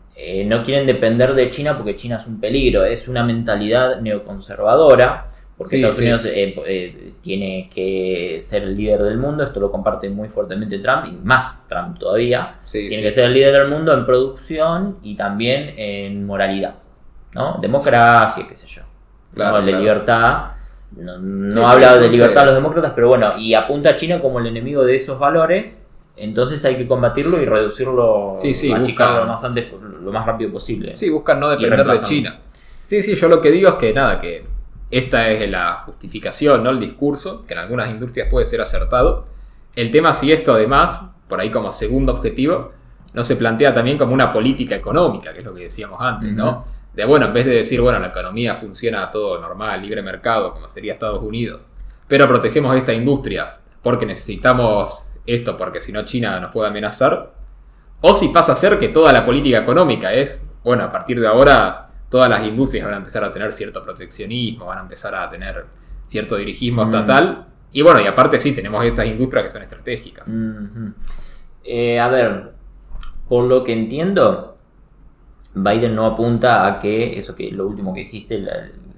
No quieren depender de China porque China es un peligro. Es una mentalidad neoconservadora. Porque Estados Unidos tiene que ser el líder del mundo. Esto lo comparte muy fuertemente Trump, y más Trump todavía. Tiene que ser el líder del mundo en producción y también en moralidad, ¿no? Democracia, qué sé yo. Claro, ¿no? De libertad. No habla de libertad los demócratas, pero bueno, y apunta a China como el enemigo de esos valores. Entonces hay que combatirlo y reducirlo, achicarlo lo más rápido posible. Sí, buscan no depender de China. Sí, yo lo que digo es que esta es la justificación, ¿no? El discurso, que en algunas industrias puede ser acertado. El tema es si esto además, por ahí como segundo objetivo, no se plantea también como una política económica, que es lo que decíamos antes, ¿no? De bueno, en vez de decir, bueno, la economía funciona todo normal, libre mercado, como sería Estados Unidos, pero protegemos esta industria porque necesitamos esto, porque si no China nos puede amenazar. O si pasa a ser que toda la política económica es, bueno, a partir de ahora todas las industrias van a empezar a tener cierto proteccionismo, van a empezar a tener cierto dirigismo estatal. Y bueno, y aparte sí, tenemos estas industrias que son estratégicas. A ver, por lo que entiendo, Biden no apunta a que lo último que dijiste,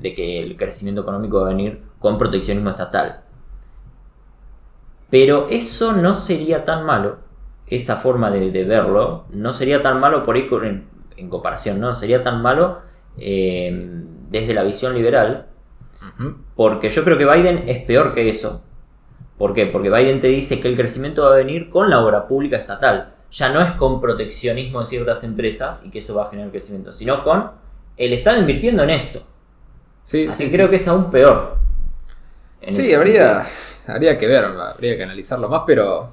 de que el crecimiento económico va a venir con proteccionismo estatal. Pero eso no sería tan malo, esa forma de verlo, no sería tan malo por ahí en comparación, no sería tan malo desde la visión liberal, porque yo creo que Biden es peor que eso. ¿Por qué? Porque Biden te dice que el crecimiento va a venir con la obra pública estatal, ya no es con proteccionismo de ciertas empresas y que eso va a generar crecimiento, sino con el Estado invirtiendo en esto. Así que creo que es aún peor. Sí, habría que ver, habría que analizarlo más, pero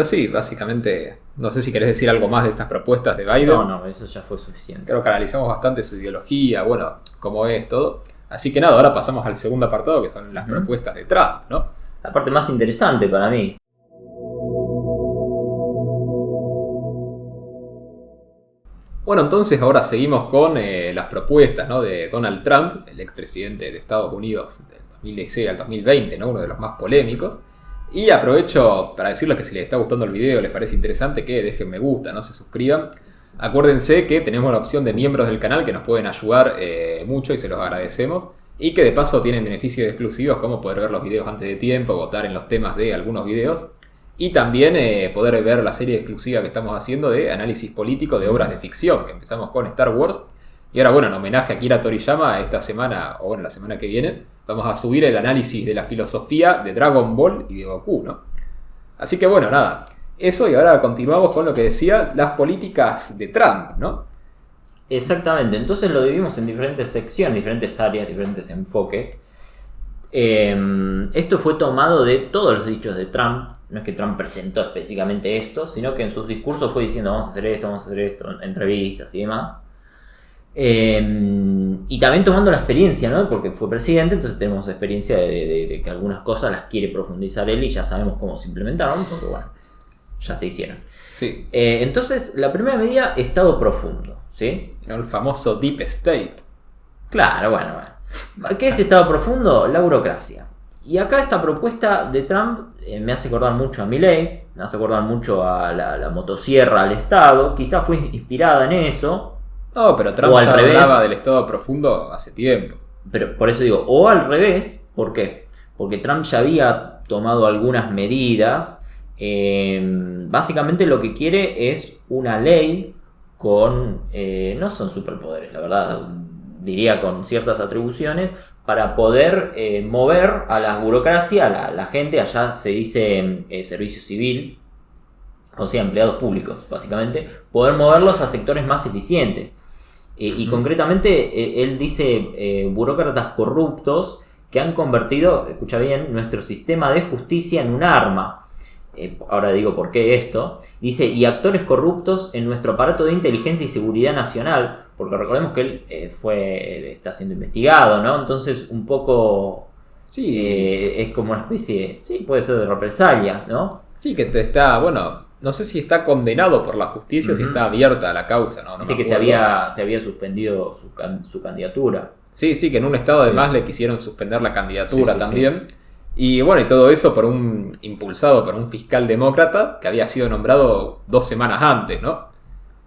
sí, básicamente, no sé si querés decir algo más de estas propuestas de Biden. No, eso ya fue suficiente. Creo que analizamos bastante su ideología, bueno, cómo es todo. Así que nada, ahora pasamos al segundo apartado, que son las propuestas de Trump, ¿no? La parte más interesante para mí. Bueno, entonces ahora seguimos con las propuestas, ¿no? De Donald Trump, el expresidente de Estados Unidos del 2016 al 2020, ¿no? Uno de los más polémicos. Y aprovecho para decirles que si les está gustando el video, les parece interesante, que dejen me gusta, no se suscriban. Acuérdense que tenemos la opción de miembros del canal que nos pueden ayudar mucho y se los agradecemos. Y que de paso tienen beneficios exclusivos como poder ver los videos antes de tiempo, votar en los temas de algunos videos. Y también poder ver la serie exclusiva que estamos haciendo de análisis político de obras de ficción, que empezamos con Star Wars. Y ahora, bueno, en homenaje a Akira Toriyama, esta semana, o bueno, la semana que viene, vamos a subir el análisis de la filosofía de Dragon Ball y de Goku, ¿no? Así que bueno, nada, eso, y ahora continuamos con lo que decía las políticas de Trump, ¿no? Exactamente, entonces lo dividimos en diferentes secciones, diferentes áreas, diferentes enfoques. Esto fue tomado de todos los dichos de Trump. No es que Trump presentó específicamente esto, sino que en sus discursos fue diciendo vamos a hacer esto, entrevistas y demás. Y también tomando la experiencia, ¿no? Porque fue presidente, entonces tenemos experiencia de que algunas cosas las quiere profundizar él y ya sabemos cómo se implementaron, porque bueno, ya se hicieron. Sí. Entonces, la primera medida, Estado profundo, ¿sí? El famoso Deep State. Claro, bueno. ¿Qué es Estado profundo? La burocracia. Y acá esta propuesta de Trump me hace acordar mucho a Milei, me hace acordar mucho a la motosierra al Estado, quizás fue inspirada en eso. No, pero Trump ya hablaba del Estado profundo hace tiempo. Pero por eso digo, o al revés, ¿por qué? Porque Trump ya había tomado algunas medidas. Básicamente lo que quiere es una ley con, no son superpoderes, la verdad, diría con ciertas atribuciones, para poder mover a la burocracia, la gente, allá se dice servicio civil, o sea, empleados públicos, básicamente, poder moverlos a sectores más eficientes. Y concretamente, él dice burócratas corruptos que han convertido, escucha bien, nuestro sistema de justicia en un arma. Ahora digo por qué esto. Dice, y actores corruptos en nuestro aparato de inteligencia y seguridad nacional, porque recordemos que él está siendo investigado, ¿no? Entonces un poco es como una especie de, sí, puede ser de represalia, ¿no? Sí, que está, bueno, no sé si está condenado por la justicia o si está abierta a la causa, ¿no? Viste que se había suspendido su candidatura. Sí, que en un estado además le quisieron suspender la candidatura también. Sí. Y bueno, y todo eso impulsado por un fiscal demócrata que había sido nombrado 2 semanas antes, ¿no?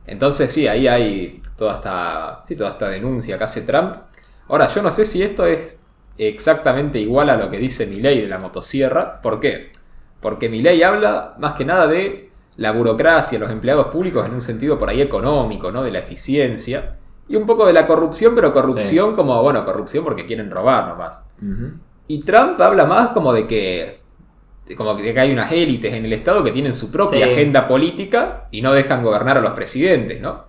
Entonces sí, ahí hay toda esta denuncia que hace Trump. Ahora, yo no sé si esto es exactamente igual a lo que dice Milei de la motosierra. ¿Por qué? Porque Milei habla más que nada de la burocracia, los empleados públicos en un sentido por ahí económico, ¿no? De la eficiencia. Y un poco de la corrupción, pero corrupción como, bueno, corrupción porque quieren robar nomás. Y Trump habla más como de que hay unas élites en el Estado que tienen su propia agenda política y no dejan gobernar a los presidentes, ¿no?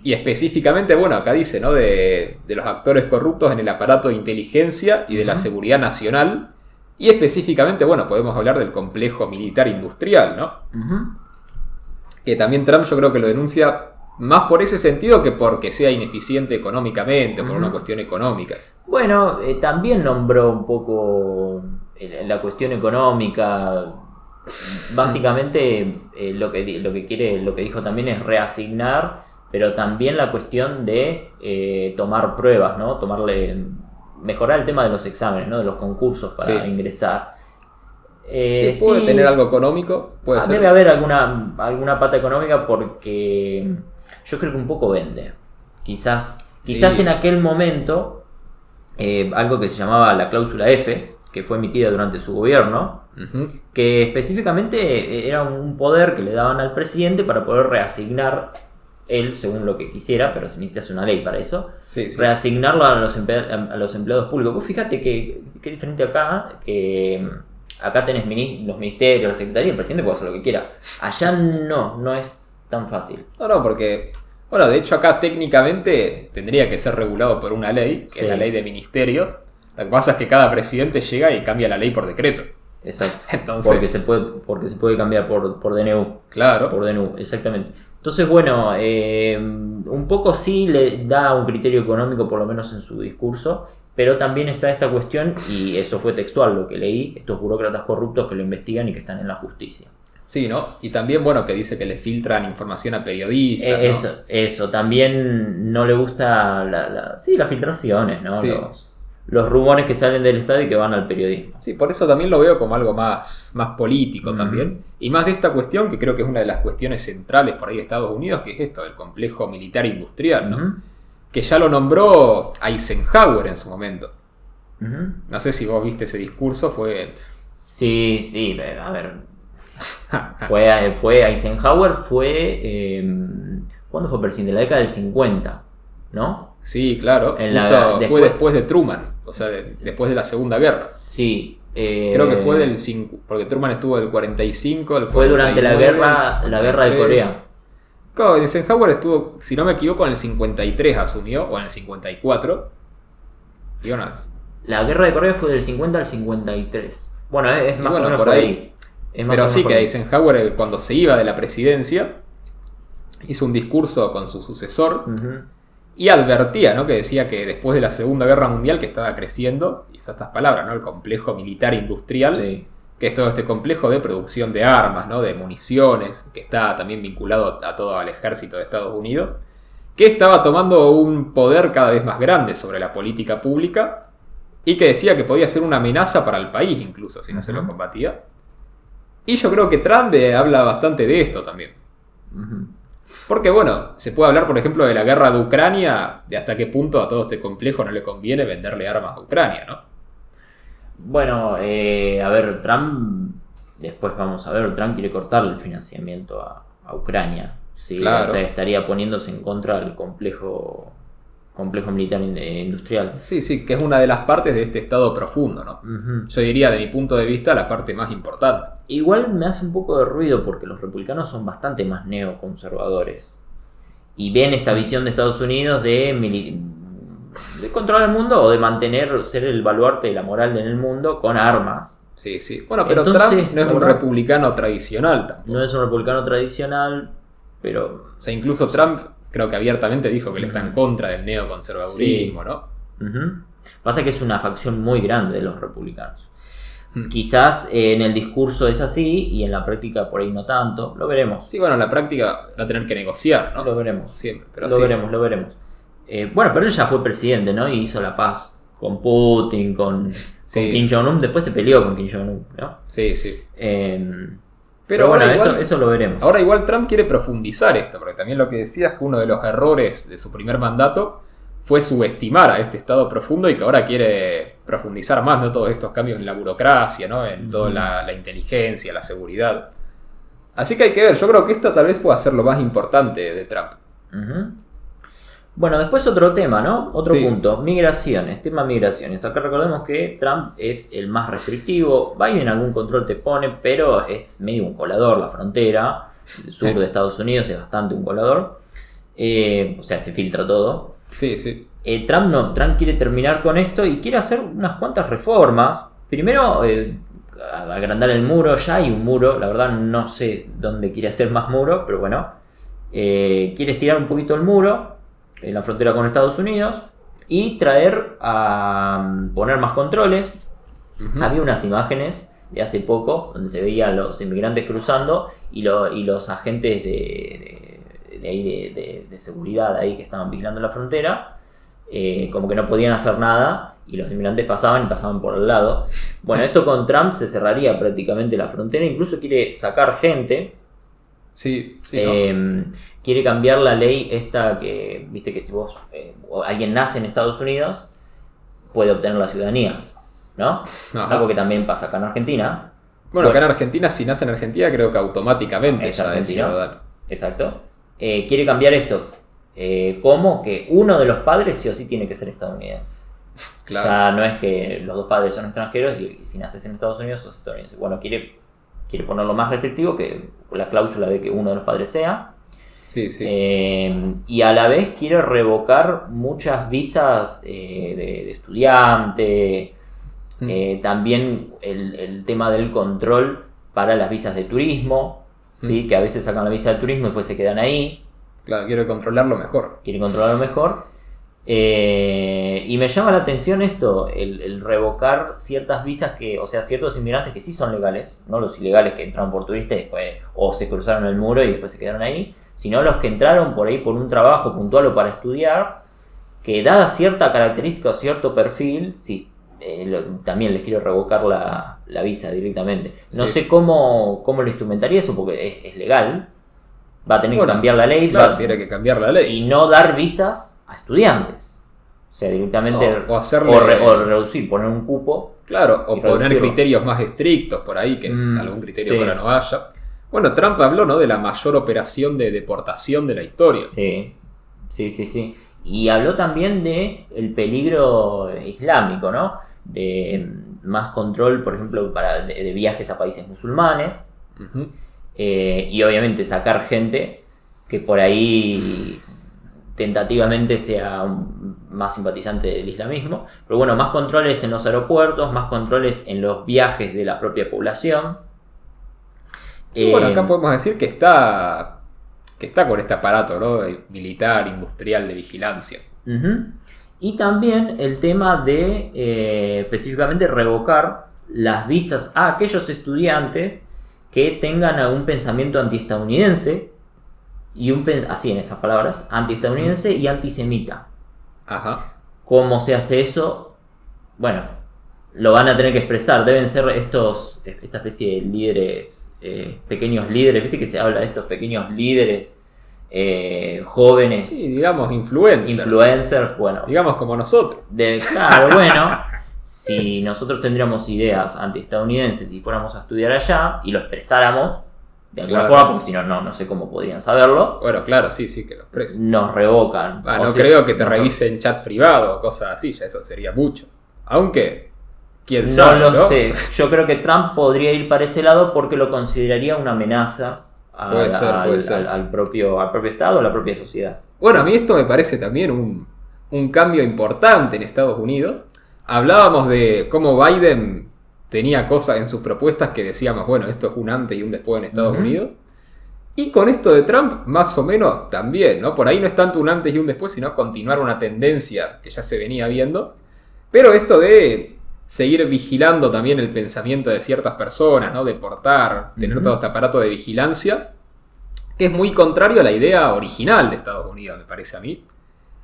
Y específicamente, bueno, acá dice, ¿no? De los actores corruptos en el aparato de inteligencia y de la seguridad nacional. Y específicamente, bueno, podemos hablar del complejo militar industrial, ¿no? Que también Trump yo creo que lo denuncia más por ese sentido que porque sea ineficiente económicamente, por una cuestión económica. Bueno, también nombró un poco la cuestión económica. Básicamente lo que quiere, lo que dijo también es reasignar, pero también la cuestión de tomar pruebas, ¿no? Mejorar el tema de los exámenes, ¿no? De los concursos para ingresar. Puede tener algo económico, puede ser. Debe haber alguna pata económica porque yo creo que un poco vende. Quizás en aquel momento algo que se llamaba la cláusula F, que fue emitida durante su gobierno, que específicamente era un poder que le daban al presidente para poder reasignar él según lo que quisiera, pero se necesita una ley para eso, reasignarlo a los empleados públicos. Vos fíjate que diferente acá, que acá tenés los ministerios, la secretaría, el presidente puede hacer lo que quiera. Allá no es tan fácil. No, porque, bueno, de hecho acá técnicamente tendría que ser regulado por una ley, que es la ley de ministerios. Lo que pasa es que cada presidente llega y cambia la ley por decreto. Exacto. Entonces, porque se puede cambiar por DNU. Claro. Por DNU, exactamente. Entonces, bueno, un poco sí le da un criterio económico, por lo menos en su discurso, pero también está esta cuestión, y eso fue textual lo que leí, estos burócratas corruptos que lo investigan y que están en la justicia. Sí, ¿no? Y también, bueno, que dice que le filtran información a periodistas, ¿no? Eso, también no le gusta las filtraciones, ¿no? Sí. los rumores que salen del estadio y que van al periodismo. Sí, por eso también lo veo como algo más político también. Y más de esta cuestión, que creo que es una de las cuestiones centrales por ahí de Estados Unidos, que es esto del complejo militar industrial, ¿no? Que ya lo nombró Eisenhower en su momento. No sé si vos viste ese discurso, fue... Sí, a ver. fue Eisenhower, ¿cuándo fue presidente? En la década del 50, ¿no? Sí, claro. Fue después de Truman, o sea, después de la Segunda Guerra. Sí. Creo que fue del 5, porque Truman estuvo del 45 al 49. Fue durante la guerra de Corea. Claro, Eisenhower estuvo, si no me equivoco, en el 53 asumió, o en el 54. Digo nada. La guerra de Corea fue del 50 al 53. Bueno, es más o menos por ahí. Pero sí que Eisenhower, cuando se iba de la presidencia, hizo un discurso con su sucesor y advertía, ¿no? Que decía que después de la Segunda Guerra Mundial, que estaba creciendo, y estas palabras, ¿no? El complejo militar industrial, que es todo este complejo de producción de armas, ¿no? De municiones, que está también vinculado a todo el ejército de Estados Unidos, que estaba tomando un poder cada vez más grande sobre la política pública y que decía que podía ser una amenaza para el país incluso si no se lo combatía. Y yo creo que Trump habla bastante de esto también. Porque bueno, se puede hablar por ejemplo de la guerra de Ucrania, de hasta qué punto a todo este complejo no le conviene venderle armas a Ucrania, ¿no? Bueno, a ver, Trump, después vamos a ver, Trump quiere cortarle el financiamiento a Ucrania. Sí, claro. O sea, estaría poniéndose en contra del complejo militar industrial. Sí, que es una de las partes de este estado profundo, ¿no? Yo diría, de mi punto de vista, la parte más importante. Igual me hace un poco de ruido porque los republicanos son bastante más neoconservadores y ven esta visión de Estados Unidos de controlar el mundo o de ser el baluarte de la moral en el mundo con armas. Sí. Bueno, pero entonces, Trump no es un republicano tradicional tampoco. No es un republicano tradicional, pero... O sea, incluso Trump creo que abiertamente dijo que él está en contra del neoconservadurismo, ¿no? Pasa que es una facción muy grande de los republicanos. Quizás en el discurso es así y en la práctica por ahí no tanto. Lo veremos. Sí, bueno, en la práctica va a tener que negociar, ¿no? Lo veremos. Siempre, pero lo veremos. Bueno, pero él ya fue presidente, ¿no? Y hizo la paz con Putin, con Kim Jong-un. Después se peleó con Kim Jong-un, ¿no? Sí. Pero bueno, eso lo veremos. Ahora igual Trump quiere profundizar esto, porque también lo que decía es que uno de los errores de su primer mandato fue subestimar a este estado profundo y que ahora quiere profundizar más, ¿no? Todos estos cambios en la burocracia, ¿no? En toda la inteligencia, la seguridad. Así que hay que ver, yo creo que esto tal vez pueda ser lo más importante de Trump. Bueno, después otro tema, ¿no? Otro punto, migraciones, tema migraciones. Acá recordemos que Trump es el más restrictivo, Biden algún control te pone, pero es medio un colador la frontera, el sur de Estados Unidos es bastante un colador, o sea, se filtra todo. Sí. Trump quiere terminar con esto y quiere hacer unas cuantas reformas. Primero, agrandar el muro, ya hay un muro, la verdad no sé dónde quiere hacer más muro, pero bueno, quiere estirar un poquito el muro en la frontera con Estados Unidos y traer a poner más controles. Había unas imágenes de hace poco donde se veían los inmigrantes cruzando y los agentes de seguridad ahí que estaban vigilando la frontera, como que no podían hacer nada y los inmigrantes pasaban por al lado. Bueno, esto con Trump se cerraría prácticamente la frontera, incluso quiere sacar gente. Sí. Quiere cambiar la ley esta que, viste que si vos alguien nace en Estados Unidos puede obtener la ciudadanía, ¿no? Algo que también pasa acá en Argentina. Bueno, acá en Argentina, si nace en Argentina, creo que automáticamente ya es ciudadano. Exacto. Quiere cambiar esto. ¿Cómo? Que uno de los padres sí o sí tiene que ser estadounidense. Claro. Ya no es que los dos padres son extranjeros y si naces en Estados Unidos sos estadounidense. Bueno, quiere ponerlo más restrictivo, que la cláusula de que uno de los padres sea. Sí. Y a la vez quiere revocar muchas visas de estudiante. También el tema del control para las visas de turismo. ¿Sí? Que a veces sacan la visa de turismo y después se quedan ahí. Claro, quiere controlarlo mejor. Y me llama la atención esto, el revocar ciertas visas ciertos inmigrantes que sí son legales, no los ilegales que entraron por turistas después, o se cruzaron el muro y después se quedaron ahí, sino los que entraron por ahí por un trabajo puntual o para estudiar, que dada cierta característica o cierto perfil, si, también les quiero revocar la visa directamente. No sé cómo lo instrumentaría eso, porque es legal. Va a tener que cambiar la ley. Claro, tiene que cambiar la ley. Y no dar visas a estudiantes. O sea, directamente o reducir, poner un cupo. Claro, o poner criterios más estrictos por ahí, que algún criterio ahora no haya. Bueno, Trump habló, ¿no?, de la mayor operación de deportación de la historia. Sí. Y habló también de el peligro islámico, ¿no? De más control, por ejemplo, de viajes a países musulmanes. Uh-huh. Y obviamente sacar gente que por ahí tentativamente sea más simpatizante del islamismo, pero bueno, más controles en los aeropuertos, más controles en los viajes de la propia población. Sí, bueno, acá podemos decir que está con este aparato, ¿no?, militar, industrial, de vigilancia. Uh-huh. Y también el tema de específicamente revocar las visas a aquellos estudiantes que tengan algún pensamiento antiestadounidense y así en esas palabras, antiestadounidense y antisemita. Ajá. ¿Cómo se hace eso? Bueno, lo van a tener que expresar. Deben ser esta especie de líderes, pequeños líderes. ¿Viste que se habla de estos pequeños líderes jóvenes? Sí, digamos influencers. Bueno. Digamos como nosotros. Claro, bueno. Si nosotros tendríamos ideas antiestadounidenses y fuéramos a estudiar allá y lo expresáramos de alguna forma, porque si no, no sé cómo podrían saberlo. Bueno, claro, sí, que lo expresen. Nos revocan. No creo que te revisen chat privado o cosas así, ya eso sería mucho. Aunque, quién sabe, ¿no? No lo sé. Yo creo que Trump podría ir para ese lado porque lo consideraría una amenaza puede ser. Al propio Estado, a la propia sociedad. Bueno, a mí esto me parece también un cambio importante en Estados Unidos. Hablábamos de cómo Biden tenía cosas en sus propuestas que decíamos, bueno, esto es un antes y un después en Estados Unidos. Y con esto de Trump, más o menos también, ¿no? Por ahí no es tanto un antes y un después, sino continuar una tendencia que ya se venía viendo. Pero esto de seguir vigilando también el pensamiento de ciertas personas, ¿no? Deportar, tener todo este aparato de vigilancia, que es muy contrario a la idea original de Estados Unidos, me parece a mí.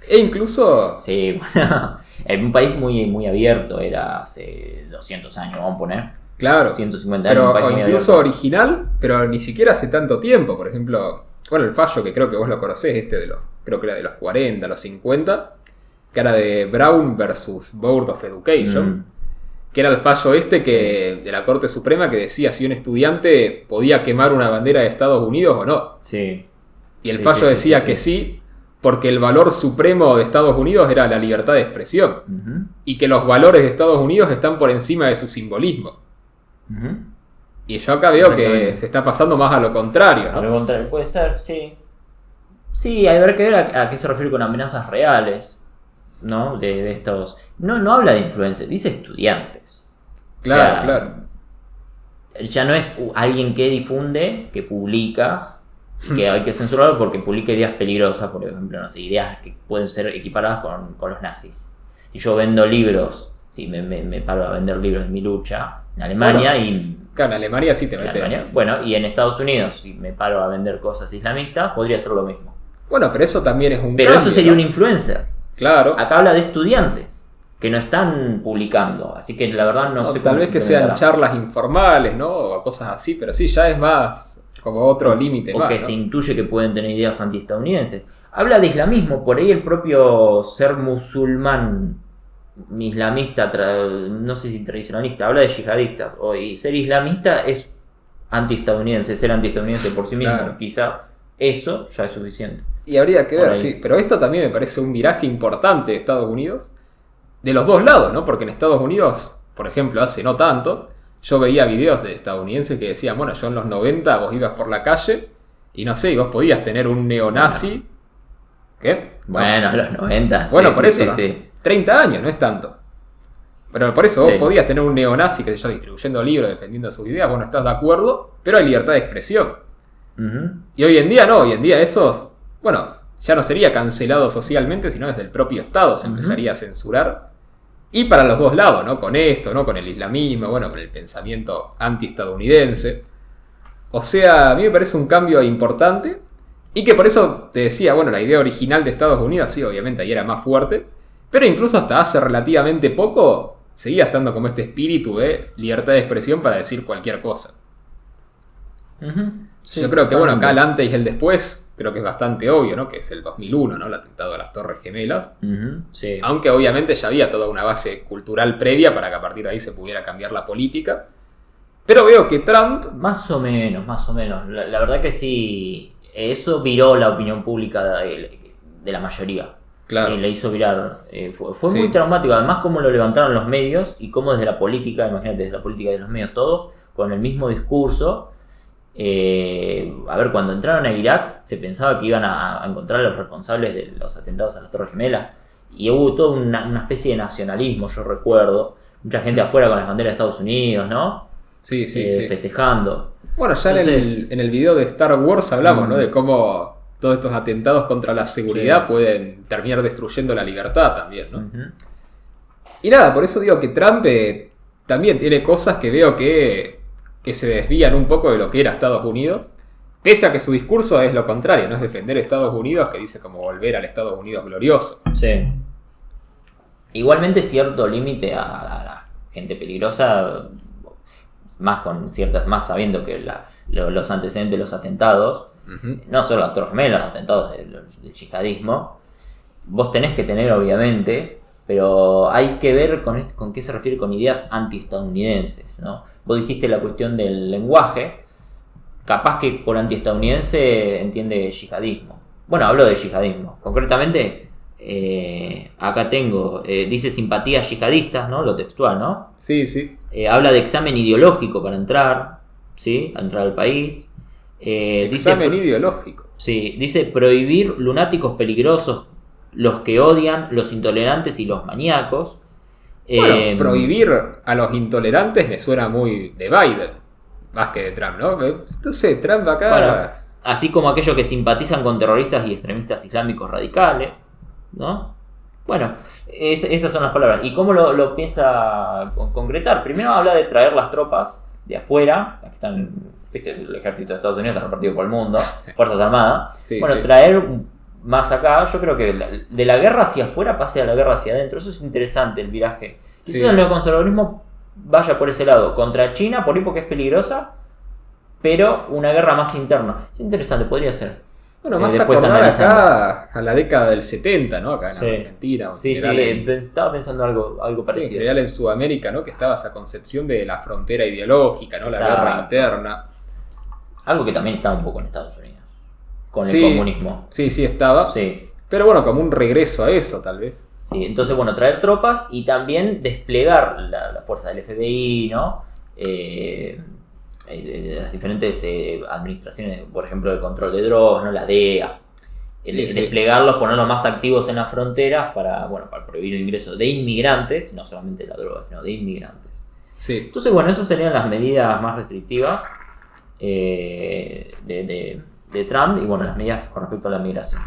E incluso... Sí, bueno, en un país muy, muy abierto, era hace 200 años, vamos a poner. Claro, 150 años. Pero, o incluso original, pero ni siquiera hace tanto tiempo. Por ejemplo, bueno, el fallo que creo que vos lo conocés, creo que era de los 40, los 50, que era de Brown versus Board of Education, que era el fallo de la Corte Suprema que decía si un estudiante podía quemar una bandera de Estados Unidos o no. Sí. Y el fallo decía que sí, porque el valor supremo de Estados Unidos era la libertad de expresión. Uh-huh. Y que los valores de Estados Unidos están por encima de su simbolismo. Uh-huh. Y yo acá veo que se está pasando más a lo contrario, ¿no? A lo contrario, puede ser, sí. Sí, hay que ver a qué se refiere con amenazas reales, ¿no? De estos... No habla de influencers, dice estudiantes. Claro, claro. Ya no es alguien que difunde, que publica... que hay que censurarlo porque publica ideas peligrosas, por ejemplo, no sé, ideas que pueden ser equiparadas con los nazis. Si yo vendo libros, me paro a vender libros de mi lucha en Alemania Claro, en Alemania sí te metes. Bueno, y en Estados Unidos, si me paro a vender cosas islamistas, podría ser lo mismo. Bueno, pero eso también es un Pero cambio, eso sería, ¿no?, un influencer. Claro. Acá habla de estudiantes que no están publicando, así que la verdad no sé. Tal vez que sean charlas informales, ¿no? O cosas así, pero sí, ya es más... como otro límite más, que ¿no? se intuye que pueden tener ideas antiestadounidenses. Habla de islamismo, por ahí el propio ser musulmán, islamista, no sé si tradicionalista, habla de yihadistas. Y ser islamista es antiestadounidense, ser antiestadounidense por sí mismo, claro. Quizás eso ya es suficiente. Y habría que ver, sí. Pero esto también me parece un viraje importante de Estados Unidos, de los dos lados, ¿no? Porque en Estados Unidos, por ejemplo, hace no tanto... Yo veía videos de estadounidenses que decían, bueno, yo en los 90 vos ibas por la calle y no sé, y vos podías tener un neonazi. ¿Qué? Bueno, los 90. Bueno, sí, por sí, eso, sí, ¿no? sí. 30 años, no es tanto. Pero por eso vos podías tener un neonazi, que sé yo, distribuyendo libros, defendiendo sus ideas, bueno, estás de acuerdo, pero hay libertad de expresión. Uh-huh. Y hoy en día no, hoy en día esos, bueno, ya no sería cancelado socialmente, sino desde el propio Estado se empezaría a censurar. Y para los dos lados, ¿no? Con esto, ¿no? Con el islamismo, bueno, con el pensamiento antiestadounidense. O sea, a mí me parece un cambio importante Y que por eso te decía, bueno, la idea original de Estados Unidos, sí, obviamente ahí era más fuerte, pero incluso hasta hace relativamente poco seguía estando como este espíritu de libertad de expresión para decir cualquier cosa. Sí, yo creo que, bueno, acá el totalmente. antes y el después, creo que es bastante obvio, ¿no? Que es el 2001, ¿no? El atentado a las Torres Gemelas. Sí. Aunque obviamente ya había toda una base cultural previa para que a partir de ahí se pudiera cambiar la política. Pero veo que Trump... Más o menos, más o menos. La verdad que sí, eso viró la opinión pública de la mayoría. Claro. Le hizo virar. Fue Sí. muy traumático, además cómo lo levantaron los medios y cómo desde la política, imagínate, desde la política y de los medios todos, con el mismo discurso. A ver, cuando entraron a Irak se pensaba que iban a encontrar a los responsables de los atentados a las Torres Gemelas y hubo toda una especie de nacionalismo, yo recuerdo. Mucha gente afuera con las banderas de Estados Unidos, ¿no? Sí, sí. Festejando. Bueno, ya Entonces, en el video de Star Wars hablamos, ¿no? De cómo todos estos atentados contra la seguridad pueden terminar destruyendo la libertad también, ¿no? Y nada, por eso digo que Trump también tiene cosas que veo que se desvían un poco de lo que era Estados Unidos, pese a que su discurso es lo contrario, no es defender Estados Unidos, que dice como volver al Estados Unidos glorioso. sí. Igualmente cierto límite a la gente peligrosa, más con ciertas, más sabiendo que los antecedentes de los atentados, no solo las Torres Gemelas, los atentados del yihadismo, vos tenés que tener obviamente, pero hay que ver con qué se refiere con ideas antiestadounidenses, ¿no? Vos dijiste la cuestión del lenguaje, capaz que por antiestadounidense entiende yihadismo. Bueno, hablo de yihadismo, concretamente. Acá tengo, dice simpatías yihadistas, ¿no? Lo textual, ¿no? Sí, sí. Habla de examen ideológico para entrar, ¿sí? A entrar al país. Examen ideológico. Sí, dice prohibir lunáticos peligrosos, los que odian, los intolerantes y los maníacos. Bueno, prohibir a los intolerantes me suena muy de Biden, más que de Trump, ¿no? Entonces Trump acá... Bueno, así como aquellos que simpatizan con terroristas y extremistas islámicos radicales, ¿no? Bueno, esas son las palabras. ¿Y cómo lo piensa concretar? Primero habla de traer las tropas de afuera, las que están, viste, el ejército de Estados Unidos está repartido por el mundo, Fuerzas Armadas. Sí, bueno, sí. traer más acá, yo creo que de la guerra hacia afuera pase a la guerra hacia adentro. Eso es interesante, el viraje. Quizás el neoconservadurismo vaya por ese lado, contra China, por ahí porque es peligrosa, pero una guerra más interna. Es interesante, podría ser. Bueno, más después acordar analizando. acá a la década del 70, ¿no? Acá en Sí. Argentina. O Sí, en general estaba pensando algo sí, en parecido. general en Sudamérica, ¿no? Que estaba esa concepción de la frontera ideológica, ¿no? La Exacto. guerra interna. Algo que también estaba un poco en Estados Unidos, con el Sí. comunismo. Sí, sí estaba. Sí, Pero bueno, como un regreso a eso, tal vez. sí. Entonces, bueno, traer tropas y también desplegar la fuerza del FBI, ¿no? De las diferentes administraciones, por ejemplo, de control de drogas, ¿no? La DEA. Sí, sí. Desplegarlos, ponerlos más activos en las fronteras para prohibir el ingreso de inmigrantes, no solamente de la droga, sino de inmigrantes. Sí. Entonces, bueno, esas serían las medidas más restrictivas de Trump y, bueno, las medidas con respecto a la migración.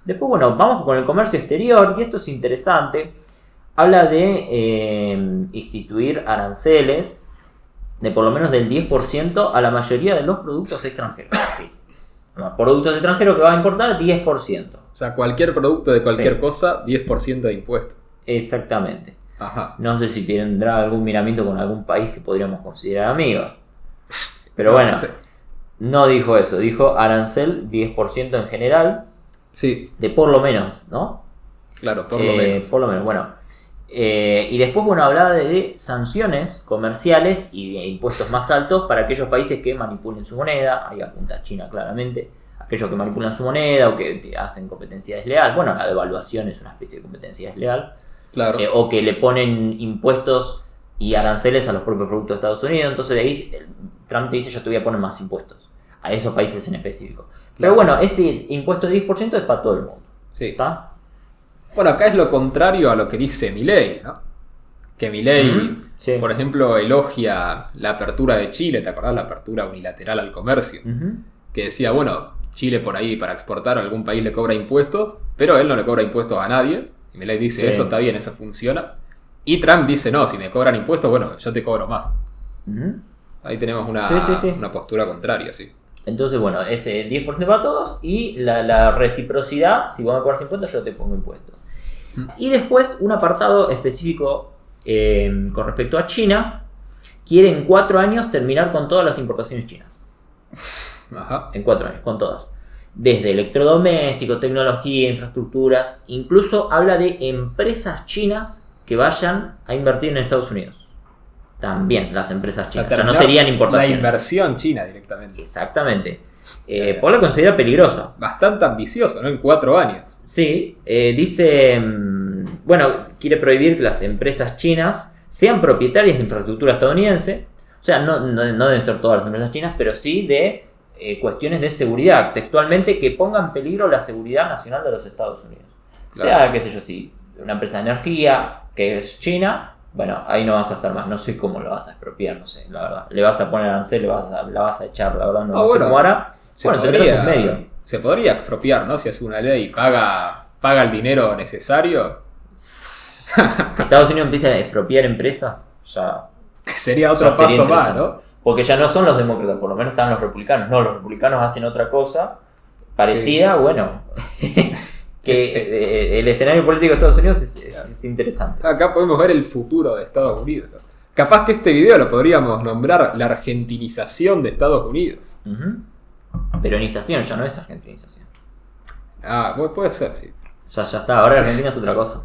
Después, bueno, vamos con el comercio exterior, y esto es interesante. Habla de instituir aranceles de por lo menos del 10% a la mayoría de los productos extranjeros. Sí. Productos extranjeros que va a importar 10%. O sea, cualquier producto de cualquier Sí. cosa, 10% de impuesto. Exactamente. Ajá. No sé si tendrá algún miramiento con algún país que podríamos considerar amigo. Pero No, bueno, no sé. no dijo eso. Dijo arancel 10% en general, Sí, de por lo menos, ¿no? claro, por lo menos. Por lo menos, bueno. Y después, bueno, hablaba de sanciones comerciales y de impuestos más altos para aquellos países que manipulen su moneda. Ahí apunta a China claramente. Aquellos que manipulan su moneda o que hacen competencia desleal. Bueno, la devaluación es una especie de competencia desleal. Claro. O que le ponen impuestos y aranceles a los propios productos de Estados Unidos. Entonces de ahí Trump te dice: yo te voy a poner más impuestos a esos países en específico. Pero Claro. bueno, ese impuesto de 10% es para todo el mundo. Sí. ¿Está? Bueno, acá es lo contrario a lo que dice Milei, ¿no? Que Milei, Sí. por ejemplo, elogia la apertura de Chile, ¿te acordás? La apertura unilateral al comercio. Que decía, bueno, Chile por ahí para exportar a algún país le cobra impuestos, pero él no le cobra impuestos a nadie. Y Milei dice, Sí. eso está bien, eso funciona. Y Trump dice, no, si me cobran impuestos, bueno, yo te cobro más. Ahí tenemos Sí. una postura contraria, sí. Entonces, bueno, ese 10% para todos y la reciprocidad, si vos me cobras impuestos, yo te pongo impuestos. Y después un apartado específico con respecto a China, quiere en 4 años terminar con todas las importaciones chinas. Ajá. En 4 años, con todas. Desde electrodomésticos, tecnología, infraestructuras, incluso habla de empresas chinas que vayan a invertir en Estados Unidos. También las empresas chinas, ya no serían importaciones. La inversión china directamente. Exactamente. Paul la considera peligrosa. Bastante ambicioso, ¿no? En 4 años. Sí, dice, bueno, quiere prohibir que las empresas chinas sean propietarias de infraestructura estadounidense. O sea, no deben ser todas las empresas chinas, pero sí de cuestiones de seguridad, textualmente, que pongan en peligro la seguridad nacional de los Estados Unidos. Claro. O sea, qué sé yo, si una empresa de energía que es china, bueno, ahí no vas a estar más. No sé cómo lo vas a expropiar, no sé, la verdad. Le vas a poner arancel, la vas a echar, la verdad, no sé cómo hará. Bueno, tendrás un medio. Se podría expropiar, ¿no? Si hace una ley y paga el dinero necesario. Estados Unidos empieza a expropiar empresas, ya... Sería otro paso más, ¿no? Porque ya no son los demócratas, por lo menos están los republicanos. No, los republicanos hacen otra cosa parecida, sí. Bueno... que el escenario político de Estados Unidos es interesante. Acá podemos ver el futuro de Estados Unidos, ¿no? Capaz que este video lo podríamos nombrar la argentinización de Estados Unidos. Peronización ya no es argentinización. Ah, puede ser, sí. Ya está, ahora Argentina es otra cosa.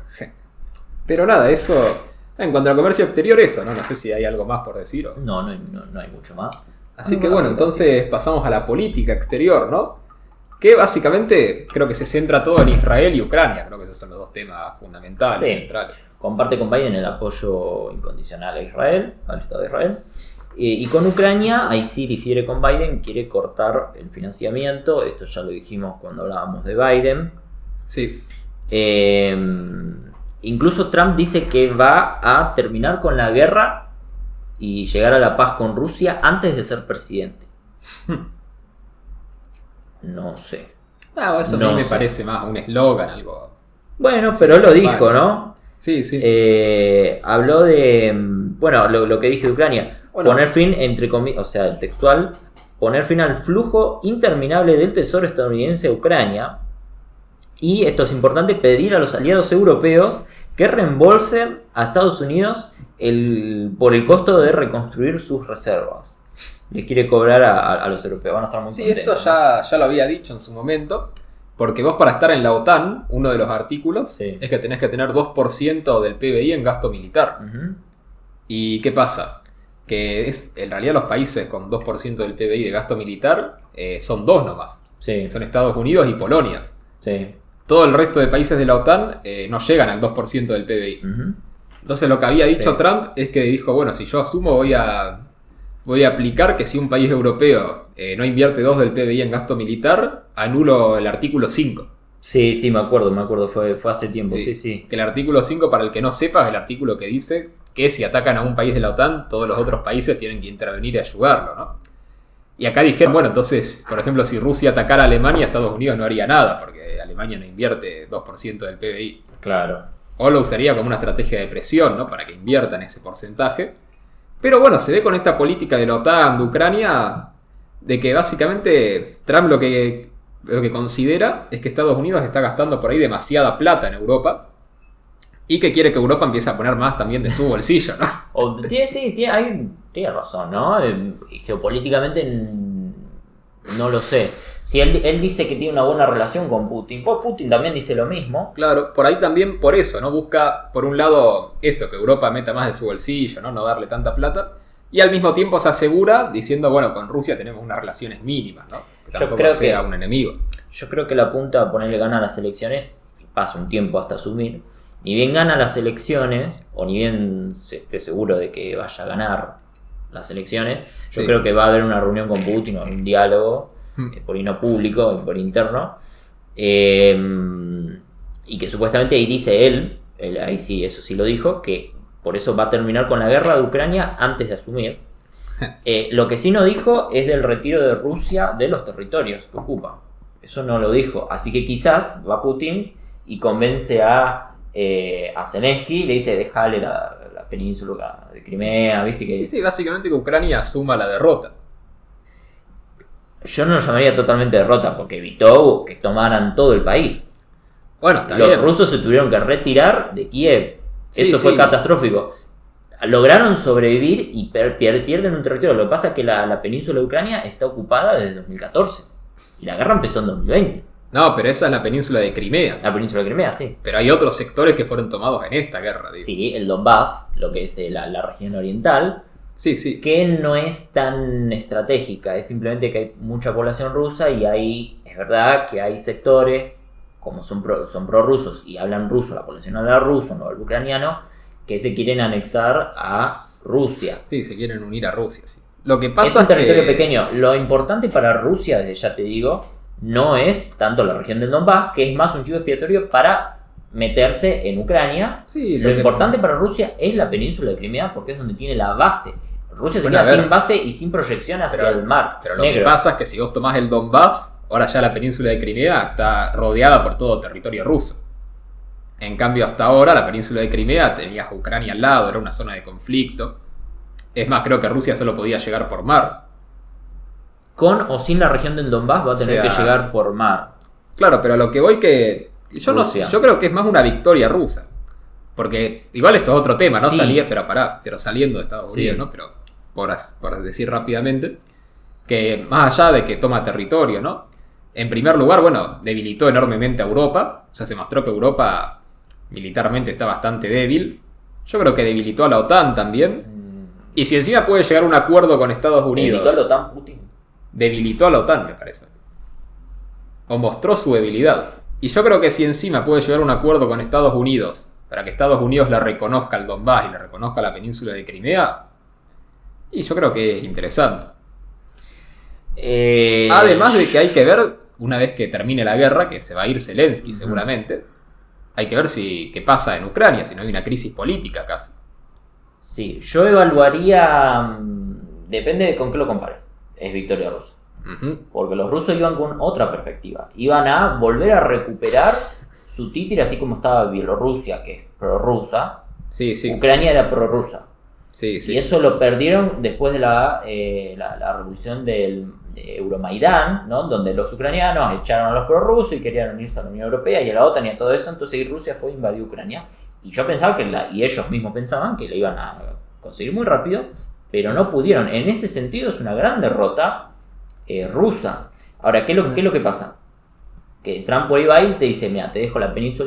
Pero nada, eso... En cuanto al comercio exterior, eso, ¿no? No sé si hay algo más por decir. No hay mucho más. Así que bueno, entonces pasamos a la política exterior, ¿no? Que básicamente creo que se centra todo en Israel y Ucrania. Creo que esos son los dos temas fundamentales, sí. Centrales. Comparte con Biden el apoyo incondicional a Israel, al Estado de Israel. Y con Ucrania, ahí sí difiere con Biden, quiere cortar el financiamiento. Esto ya lo dijimos cuando hablábamos de Biden. Sí. Incluso Trump dice que va a terminar con la guerra y llegar a la paz con Rusia antes de ser presidente. No sé. No, eso a mí me parece más un eslogan, algo... Bueno, pero lo dijo, ¿no? Sí, sí. Habló de... Bueno, lo que dije de Ucrania. Bueno, poner fin, entre comillas, o sea, el textual, poner fin al flujo interminable del tesoro estadounidense a Ucrania. Y, esto es importante, pedir a los aliados europeos que reembolsen a Estados Unidos por el costo de reconstruir sus reservas. Les quiere cobrar a los europeos, van a estar muy contentos. Sí, esto ya lo había dicho en su momento, porque vos para estar en la OTAN, uno de los artículos es que tenés que tener 2% del PBI en gasto militar. ¿Y qué pasa? Que en realidad los países con 2% del PBI de gasto militar son 2 nomás. Sí. Son Estados Unidos y Polonia. Sí. Todo el resto de países de la OTAN no llegan al 2% del PBI. Entonces lo que había dicho Trump es que dijo, bueno, si yo asumo voy a aplicar que si un país europeo no invierte 2 del PBI en gasto militar, anulo el artículo 5. Sí, me acuerdo, fue hace tiempo, sí. Que el artículo 5, para el que no sepa, es el artículo que dice que si atacan a un país de la OTAN, todos los otros países tienen que intervenir y ayudarlo, ¿no? Y acá dijeron, bueno, entonces, por ejemplo, si Rusia atacara a Alemania, Estados Unidos no haría nada, porque Alemania no invierte 2% del PBI. Claro. O lo usaría como una estrategia de presión, ¿no? Para que inviertan ese porcentaje. Pero bueno, se ve con esta política de la OTAN, de Ucrania, de que básicamente Trump lo que considera es que Estados Unidos está gastando por ahí demasiada plata en Europa y que quiere que Europa empiece a poner más también de su bolsillo, ¿no? Tiene razón, ¿no? Geopolíticamente no lo sé. Si él dice que tiene una buena relación con Putin, pues Putin también dice lo mismo. Claro, por ahí también por eso, ¿no? Busca, por un lado, esto, que Europa meta más de su bolsillo, ¿no? No darle tanta plata. Y al mismo tiempo se asegura diciendo, bueno, con Rusia tenemos unas relaciones mínimas, ¿no? Que tampoco sea un enemigo. Yo creo que la apunta a ponerle gana a las elecciones, y pasa un tiempo hasta asumir. Ni bien gana las elecciones, o ni bien se esté seguro de que vaya a ganar las elecciones, yo creo que va a haber una reunión con Putin o un diálogo, por ahí no público, por interno, y que supuestamente ahí dice él, ahí sí, eso sí lo dijo, que por eso va a terminar con la guerra de Ucrania antes de asumir. Lo que sí no dijo es del retiro de Rusia de los territorios que ocupa. Eso no lo dijo. Así que quizás va Putin y convence a Zelensky y le dice, dejale la península de Crimea, ¿viste? Que... Sí, básicamente que Ucrania asuma la derrota. Yo no lo llamaría totalmente derrota, porque evitó que tomaran todo el país. Bueno, está Los bien. rusos se tuvieron que retirar de Kiev. Sí, Eso fue sí. catastrófico. Lograron sobrevivir y pierden un territorio. Lo que pasa es que la península de Ucrania está ocupada desde 2014. Y la guerra empezó en 2020. No, pero esa es la península de Crimea. La península de Crimea, sí. Pero hay otros sectores que fueron tomados en esta guerra, digo. Sí, el Donbass, lo que es la región oriental, Sí, sí. que no es tan estratégica. Es simplemente que hay mucha población rusa y es verdad que hay sectores, como son prorrusos y hablan ruso, la población habla ruso, no habla ucraniano, que se quieren anexar a Rusia. Sí, se quieren unir a Rusia, sí. Lo que Es pasa un es que... territorio pequeño. Lo importante para Rusia, desde ya te digo, no es tanto la región del Donbass, que es más un chivo expiatorio para meterse en Ucrania. Sí, Lo importante para Rusia es la península de Crimea, porque es donde tiene la base. Rusia se Bueno, queda a ver. sin base y sin proyección hacia el mar Pero lo Negro. que pasa es que si vos tomás el Donbass, ahora ya la península de Crimea está rodeada por todo territorio ruso. En cambio, hasta ahora la península de Crimea tenías a Ucrania al lado, era una zona de conflicto. Es más, creo que Rusia solo podía llegar por mar. Con o sin la región del Donbass va a tener O sea, que llegar por mar. Claro, pero a lo que voy que... Yo no sé, Rusia. yo creo que es más una victoria rusa. Porque igual esto es otro tema, ¿no? Sí. Pero saliendo de Estados Sí. Unidos, ¿no? Pero por decir rápidamente, que más allá de que toma territorio, ¿no? En primer lugar, bueno, debilitó enormemente a Europa. O sea, se mostró que Europa militarmente está bastante débil. Yo creo que debilitó a la OTAN también. Y si encima puede llegar a un acuerdo con Estados Unidos... ¿Debilitó a la OTAN Putin? Debilitó a la OTAN, me parece. O mostró su debilidad. Y yo creo que si encima puede llegar a un acuerdo con Estados Unidos para que Estados Unidos le reconozca el Donbass y le reconozca la península de Crimea, y yo creo que es interesante. Además de que hay que ver, una vez que termine la guerra, que se va a ir Zelensky seguramente, hay que ver qué pasa en Ucrania, si no hay una crisis política acaso. Sí, yo evaluaría... Depende de con qué lo compares. Es victoria rusa. Ujú. Porque los rusos iban con otra perspectiva. Iban a volver a recuperar su títere, así como estaba Bielorrusia, que es prorrusa. Sí, sí. Ucrania era prorrusa. Sí, sí. Y eso lo perdieron después de la revolución de Euromaidán, ¿no? Donde los ucranianos echaron a los prorrusos y querían unirse a la Unión Europea y a la OTAN y a todo eso. Entonces Rusia fue a invadir Ucrania. Y yo pensaba y ellos mismos pensaban que la iban a conseguir muy rápido, pero no pudieron. En ese sentido es una gran derrota rusa. Ahora, ¿qué es lo que pasa? Que Trump por ahí va y te dice, mira, te dejo la península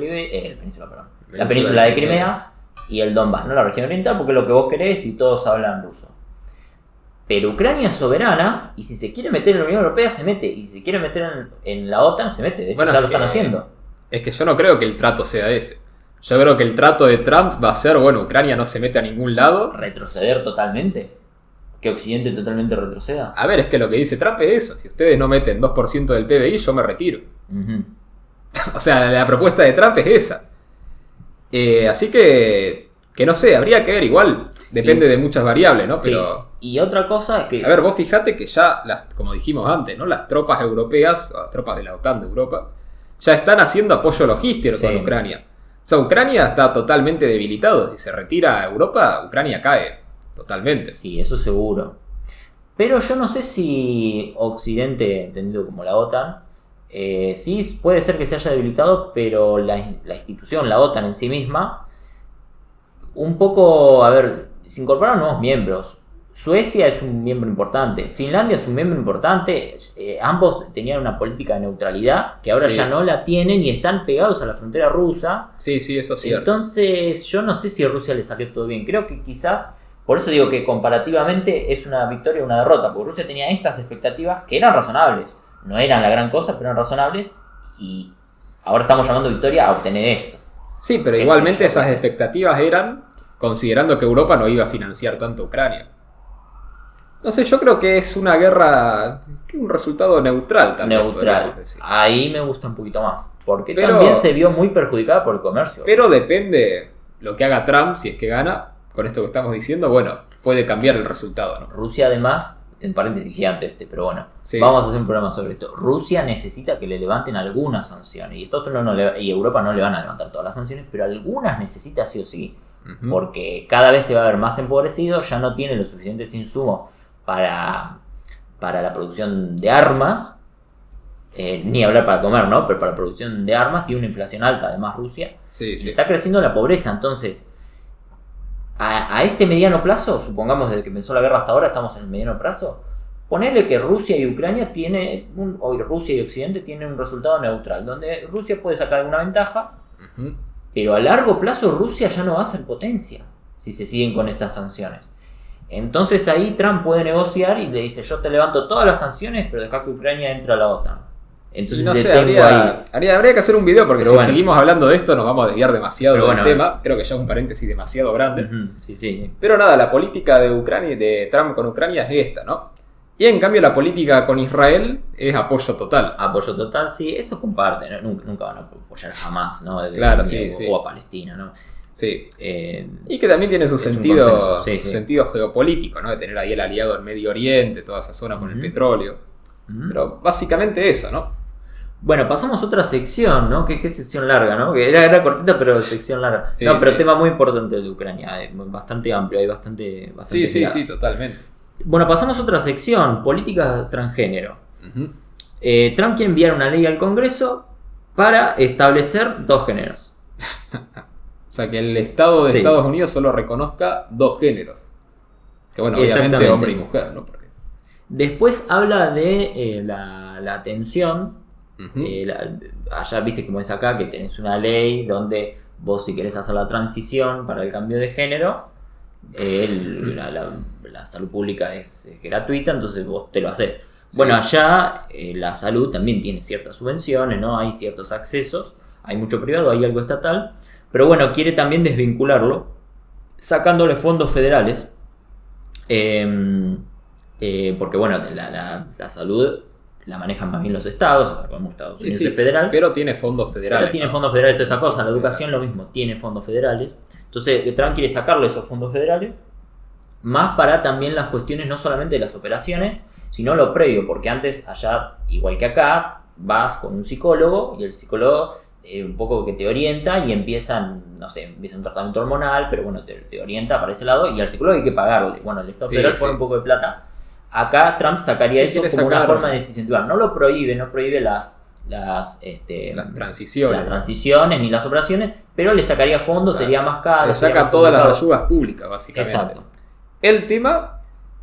de Crimea y el Donbass, ¿no? La región oriental, porque es lo que vos querés y todos hablan ruso. Pero Ucrania es soberana y si se quiere meter en la Unión Europea se mete, y si se quiere meter en la OTAN se mete. De hecho, Bueno, ya lo están haciendo. Es que yo no creo que el trato sea ese. Yo creo que el trato de Trump va a ser, bueno, Ucrania no se mete a ningún lado. Retroceder totalmente. Que Occidente totalmente retroceda. A ver, es que lo que dice Trump es eso. Si ustedes no meten 2% del PBI, yo me retiro. Ujú. O sea, la propuesta de Trump es esa. Así que no sé, habría que ver igual. Depende de muchas variables, ¿no? Sí. Pero, Y otra cosa es que... a ver, vos fijate que ya, como dijimos antes, ¿no? Las tropas europeas, o las tropas de la OTAN de Europa, ya están haciendo apoyo logístico con Ucrania. O sea, Ucrania está totalmente debilitado. Si se retira a Europa, Ucrania cae totalmente. Sí, eso seguro. Pero yo no sé si Occidente, entendido como la OTAN, sí puede ser que se haya debilitado, pero la institución, la OTAN en sí misma, un poco, a ver, se incorporaron nuevos miembros. Suecia es un miembro importante, Finlandia es un miembro importante, ambos tenían una política de neutralidad que ahora Sí. ya no la tienen y están pegados a la frontera rusa. Sí, sí, eso es cierto. Entonces, yo no sé si a Rusia le salió todo bien. Creo que quizás, por eso digo que comparativamente es una victoria o una derrota, porque Rusia tenía estas expectativas que eran razonables. No eran la gran cosa, pero eran razonables. Y ahora estamos llamando victoria a obtener esto. Sí, pero Qué igualmente sé yo. esas expectativas eran considerando que Europa no iba a financiar tanto a Ucrania. No sé, yo creo que es una guerra, que un resultado neutral también. Neutral. podríamos decir. Ahí me gusta un poquito más. Porque Pero- también se vio muy perjudicada por el comercio. Pero depende lo que haga Trump, si es que gana, con esto que estamos diciendo, bueno, puede cambiar el resultado, ¿no? Rusia además, en paréntesis gigante pero bueno, Sí. vamos a hacer un programa sobre esto. Rusia necesita que le levanten algunas sanciones y Estados Unidos y Europa no le van a levantar todas las sanciones, pero algunas necesita sí o sí, Ujú. porque cada vez se va a ver más empobrecido, ya no tiene los suficientes insumos para la producción de armas, ni hablar para comer, ¿no? Pero para la producción de armas tiene una inflación alta, además Rusia. Sí. Está creciendo la pobreza, entonces a este mediano plazo, supongamos desde que empezó la guerra hasta ahora estamos en el mediano plazo, ponerle que Rusia y Ucrania hoy Rusia y Occidente tienen un resultado neutral, donde Rusia puede sacar alguna ventaja, pero a largo plazo Rusia ya no va a ser potencia si se siguen con estas sanciones. Entonces ahí Trump puede negociar y le dice: yo te levanto todas las sanciones, pero deja que Ucrania entre a la OTAN. Entonces no sé, habría que hacer un video, porque si seguimos hablando de esto nos vamos a desviar demasiado del tema. Creo que ya es un paréntesis demasiado grande. Sí. Pero nada, la política de Trump con Ucrania es esta, ¿no? Y en cambio la política con Israel es apoyo total. Apoyo total, sí, eso comparte, ¿no? Nunca van a apoyar jamás, ¿no? Claro, o a Palestina, ¿no? Sí. Y que también tiene su sentido geopolítico, ¿no? De tener ahí el aliado en Medio Oriente, toda esa zona con el petróleo. Pero básicamente eso, ¿no? Bueno, pasamos a otra sección, ¿no? Que es sección larga, ¿no? Que era cortita, pero sección larga. Pero tema muy importante de Ucrania, bastante amplio, hay bastante Sí, totalmente. Bueno, pasamos a otra sección, política transgénero. Trump quiere enviar una ley al Congreso para establecer 2 géneros. O sea, que el Estado de Estados Unidos solo reconozca 2 géneros. Que bueno, obviamente hombre y mujer, ¿no? Porque... Después habla de la atención. Allá viste como es acá, que tenés una ley donde vos, si querés hacer la transición para el cambio de género, la salud pública es gratuita, entonces vos te lo haces. Bueno, allá la salud también tiene ciertas subvenciones, ¿no? Hay ciertos accesos, hay mucho privado, hay algo estatal, pero bueno, quiere también desvincularlo, sacándole fondos federales, porque bueno, la salud la manejan más bien los estados, como Estados Unidos es federal. Pero tiene fondos federales. Pero tiene fondos federales toda esta cosa. La educación lo mismo, tiene fondos federales. Entonces Trump quiere sacarle esos fondos federales, más para también las cuestiones no solamente de las operaciones, sino lo previo, porque antes allá, igual que acá, vas con un psicólogo y el psicólogo un poco que te orienta y empieza un tratamiento hormonal, pero bueno, te orienta para ese lado y al psicólogo hay que pagarle. Bueno, el Estado federal pone un poco de plata. Acá Trump sacaría eso como una forma de desincentivar. No lo prohíbe, no prohíbe las transiciones ni las operaciones, pero le sacaría fondos, sería más caro. Le saca todas las ayudas públicas, básicamente. Exacto. El tema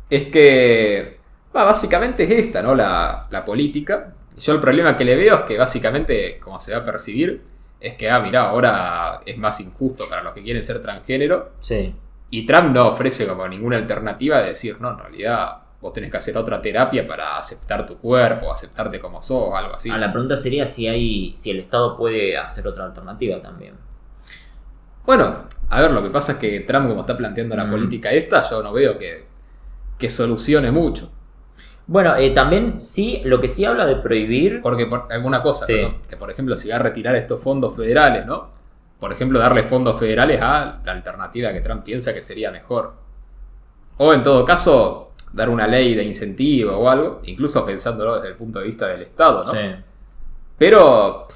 es que básicamente es esta, ¿no? La política. Yo el problema que le veo es que básicamente, como se va a percibir, es que mirá, ahora es más injusto para los que quieren ser transgénero. Sí. Y Trump no ofrece como ninguna alternativa de decir, no, en realidad vos tenés que hacer otra terapia para aceptar tu cuerpo, aceptarte como sos, algo así. La pregunta sería si el Estado puede hacer otra alternativa también. Bueno, a ver, lo que pasa es que Trump, como está planteando la política esta, yo no veo que solucione mucho. Bueno, también sí, lo que sí habla de prohibir... Porque alguna cosa, ¿no? Que por ejemplo, si va a retirar estos fondos federales, ¿no? Por ejemplo, darle fondos federales a la alternativa que Trump piensa que sería mejor. O en todo caso, dar una ley de incentivo o algo, incluso pensándolo desde el punto de vista del Estado, ¿no? Sí. Pero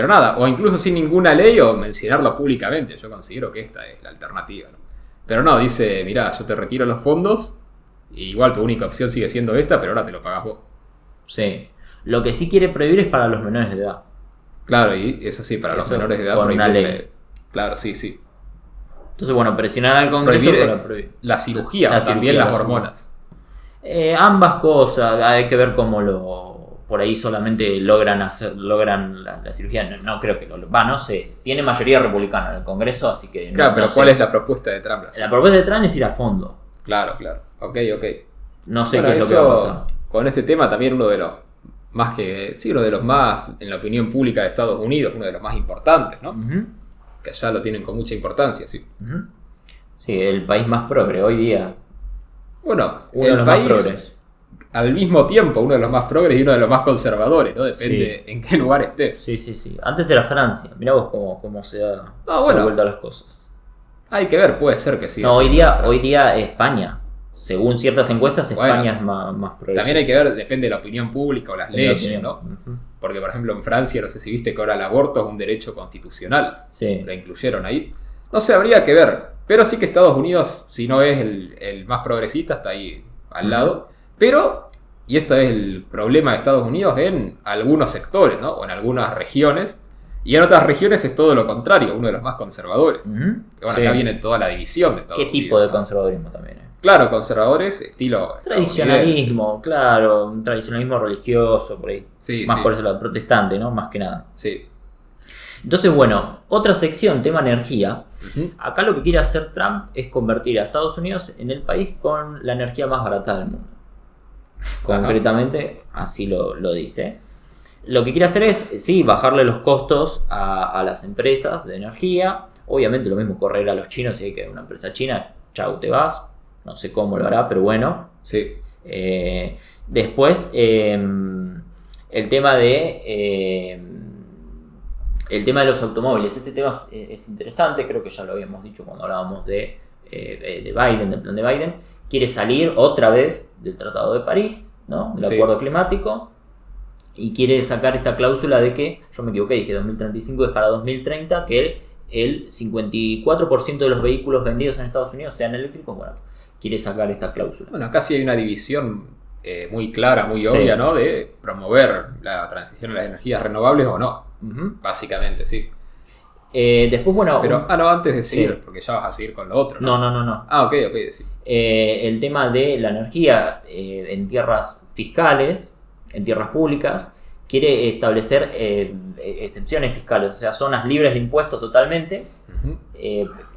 nada, o incluso sin ninguna ley o mencionarlo públicamente. Yo considero que esta es la alternativa, ¿no? Pero no, dice, mirá, yo te retiro los fondos, y igual tu única opción sigue siendo esta, pero ahora te lo pagás vos. Sí. Lo que sí quiere prohibir es para los menores de edad. Claro, y eso sí, para los menores de edad con una ley. Claro, sí. Entonces, bueno, presionar al Congreso para prohibir. La cirugía, también las hormonas. Ambas cosas, hay que ver cómo por ahí solamente logran la cirugía. No creo que no sé. Tiene mayoría republicana en el Congreso, así que claro, pero ¿cuál es la propuesta de Trump? La propuesta de Trump es ir a fondo. Claro. Ok. No sé qué es lo que va a pasar. Con ese tema también uno de los más, en la opinión pública de Estados Unidos, uno de los más importantes, ¿no? Que allá lo tienen con mucha importancia, sí. Sí, el país más progre hoy día. Bueno, el país, al mismo tiempo, uno de los más progres y uno de los más conservadores, ¿no? Depende en qué lugar estés. Sí. Antes era Francia. Mirá vos cómo se han vuelto las cosas. Hay que ver, puede ser que sí. No, hoy día España. Según ciertas encuestas, España es más progresista. También hay que ver, depende de la opinión pública o las leyes, ¿no? Porque, por ejemplo, en Francia, no sé si viste que ahora el aborto es un derecho constitucional. Sí. Lo incluyeron ahí. No sé, habría que ver. Pero sí que Estados Unidos, si no es el más progresista, está ahí al lado. Pero Y esto es el problema de Estados Unidos en algunos sectores, ¿no? O en algunas regiones. Y en otras regiones es todo lo contrario, uno de los más conservadores. Ujú. Que bueno, Sí. acá viene toda la división de Estados ¿Qué Unidos. tipo de ¿no? conservadurismo también? Claro, conservadores, estilo Tradicionalismo, claro, un tradicionalismo religioso, por ahí. Sí, Más sí. por eso lado protestante, ¿no? Más que nada. Sí. Entonces, bueno, otra sección, tema energía. Ujú. Acá lo que quiere hacer Trump es convertir a Estados Unidos en el país con la energía más barata del mundo. Concretamente, así lo dice. Lo que quiere hacer es, sí, bajarle los costos a las empresas de energía. Obviamente lo mismo correr a los chinos, si hay que una empresa china, chau, te vas. No sé cómo lo hará, pero bueno. Sí. Después, el tema de los automóviles. Este tema es interesante, creo que ya lo habíamos dicho cuando hablábamos de Biden, del plan de Biden. Quiere salir otra vez del Tratado de París, ¿no? Del Sí. acuerdo climático. Y quiere sacar esta cláusula de que, yo me equivoqué, dije 2035 es para 2030, que el 54% de los vehículos vendidos en Estados Unidos sean eléctricos. Bueno, quiere sacar esta cláusula. Bueno, acá sí hay una división muy clara, muy obvia, Sí. ¿no? De promover la transición a las energías renovables o no. Ujú. Básicamente, sí. Después, bueno... Pero, no, antes de seguir, Sí. porque ya vas a seguir con lo otro, No, ¿no? no. Ah, ok, sí. El tema de la energía en tierras fiscales, en tierras públicas, quiere establecer excepciones fiscales, o sea, zonas libres de impuestos totalmente, Ujú.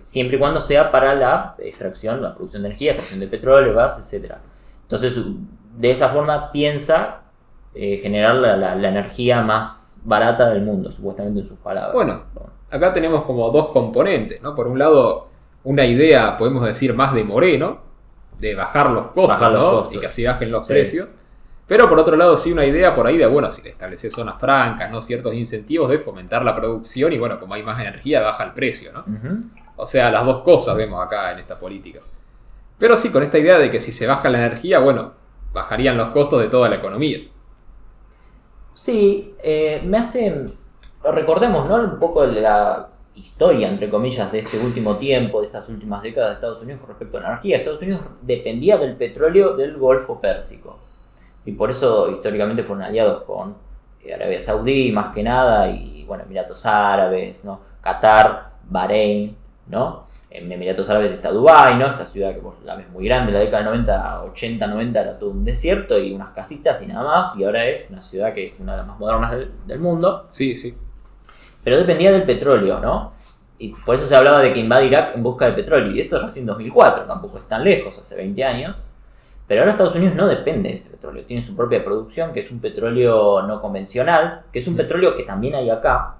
siempre y cuando sea para la extracción, la producción de energía, extracción de petróleo, gas, etc. Entonces, de esa forma piensa generar la energía más barata del mundo, supuestamente en sus palabras. Bueno, acá tenemos como dos componentes, ¿no? Por un lado, una idea, podemos decir, más de Moreno, de bajar los costos, Bajar los ¿no? costos. Y que así bajen los Sí. precios. Pero por otro lado, sí una idea por ahí de, bueno, si le estableces zonas francas, ¿no? Ciertos incentivos de fomentar la producción y, bueno, como hay más energía, baja el precio, ¿no? Ujú. O sea, las dos cosas vemos acá en esta política. Pero sí, con esta idea de que si se baja la energía, bueno, bajarían los costos de toda la economía. Sí, me hace... Recordemos, ¿no? Un poco de la historia, entre comillas, de este último tiempo, de estas últimas décadas de Estados Unidos con respecto a la energía. Estados Unidos dependía del petróleo del Golfo Pérsico. Sí, por eso históricamente fueron aliados con Arabia Saudí, más que nada, y bueno, Emiratos Árabes, ¿no? Qatar, Bahrein, ¿no? En Emiratos Árabes está Dubái, ¿no? Esta ciudad que vos la ves muy grande, en la década del 90, 80, 90 era todo un desierto y unas casitas y nada más, y ahora es una ciudad que es una de las más modernas del mundo, Sí, sí. pero dependía del petróleo, ¿no? Y por eso se hablaba de que invade Irak en busca de petróleo, y esto es recién 2004, tampoco es tan lejos, hace 20 años. Pero ahora Estados Unidos no depende de ese petróleo, tiene su propia producción, que es un petróleo no convencional, que es un petróleo que también hay acá.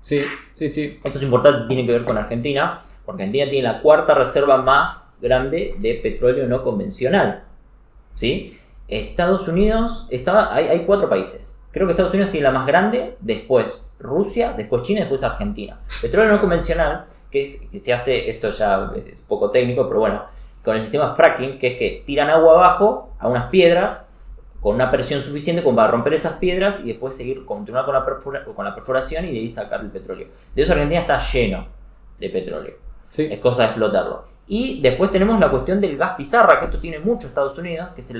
Sí. Esto es importante, tiene que ver con Argentina, porque Argentina tiene la cuarta reserva más grande de petróleo no convencional. ¿Sí? Estados Unidos, hay 4 países. Creo que Estados Unidos tiene la más grande, después Rusia, después China, después Argentina. Petróleo no convencional, que se hace, esto ya es poco técnico, pero bueno, con el sistema fracking, que es que tiran agua abajo a unas piedras con una presión suficiente como para romper esas piedras y después continuar con la perforación y de ahí sacar el petróleo. De eso Argentina está lleno de petróleo. Sí. Es cosa de explotarlo. Y después tenemos la cuestión del gas pizarra, que esto tiene mucho Estados Unidos, que es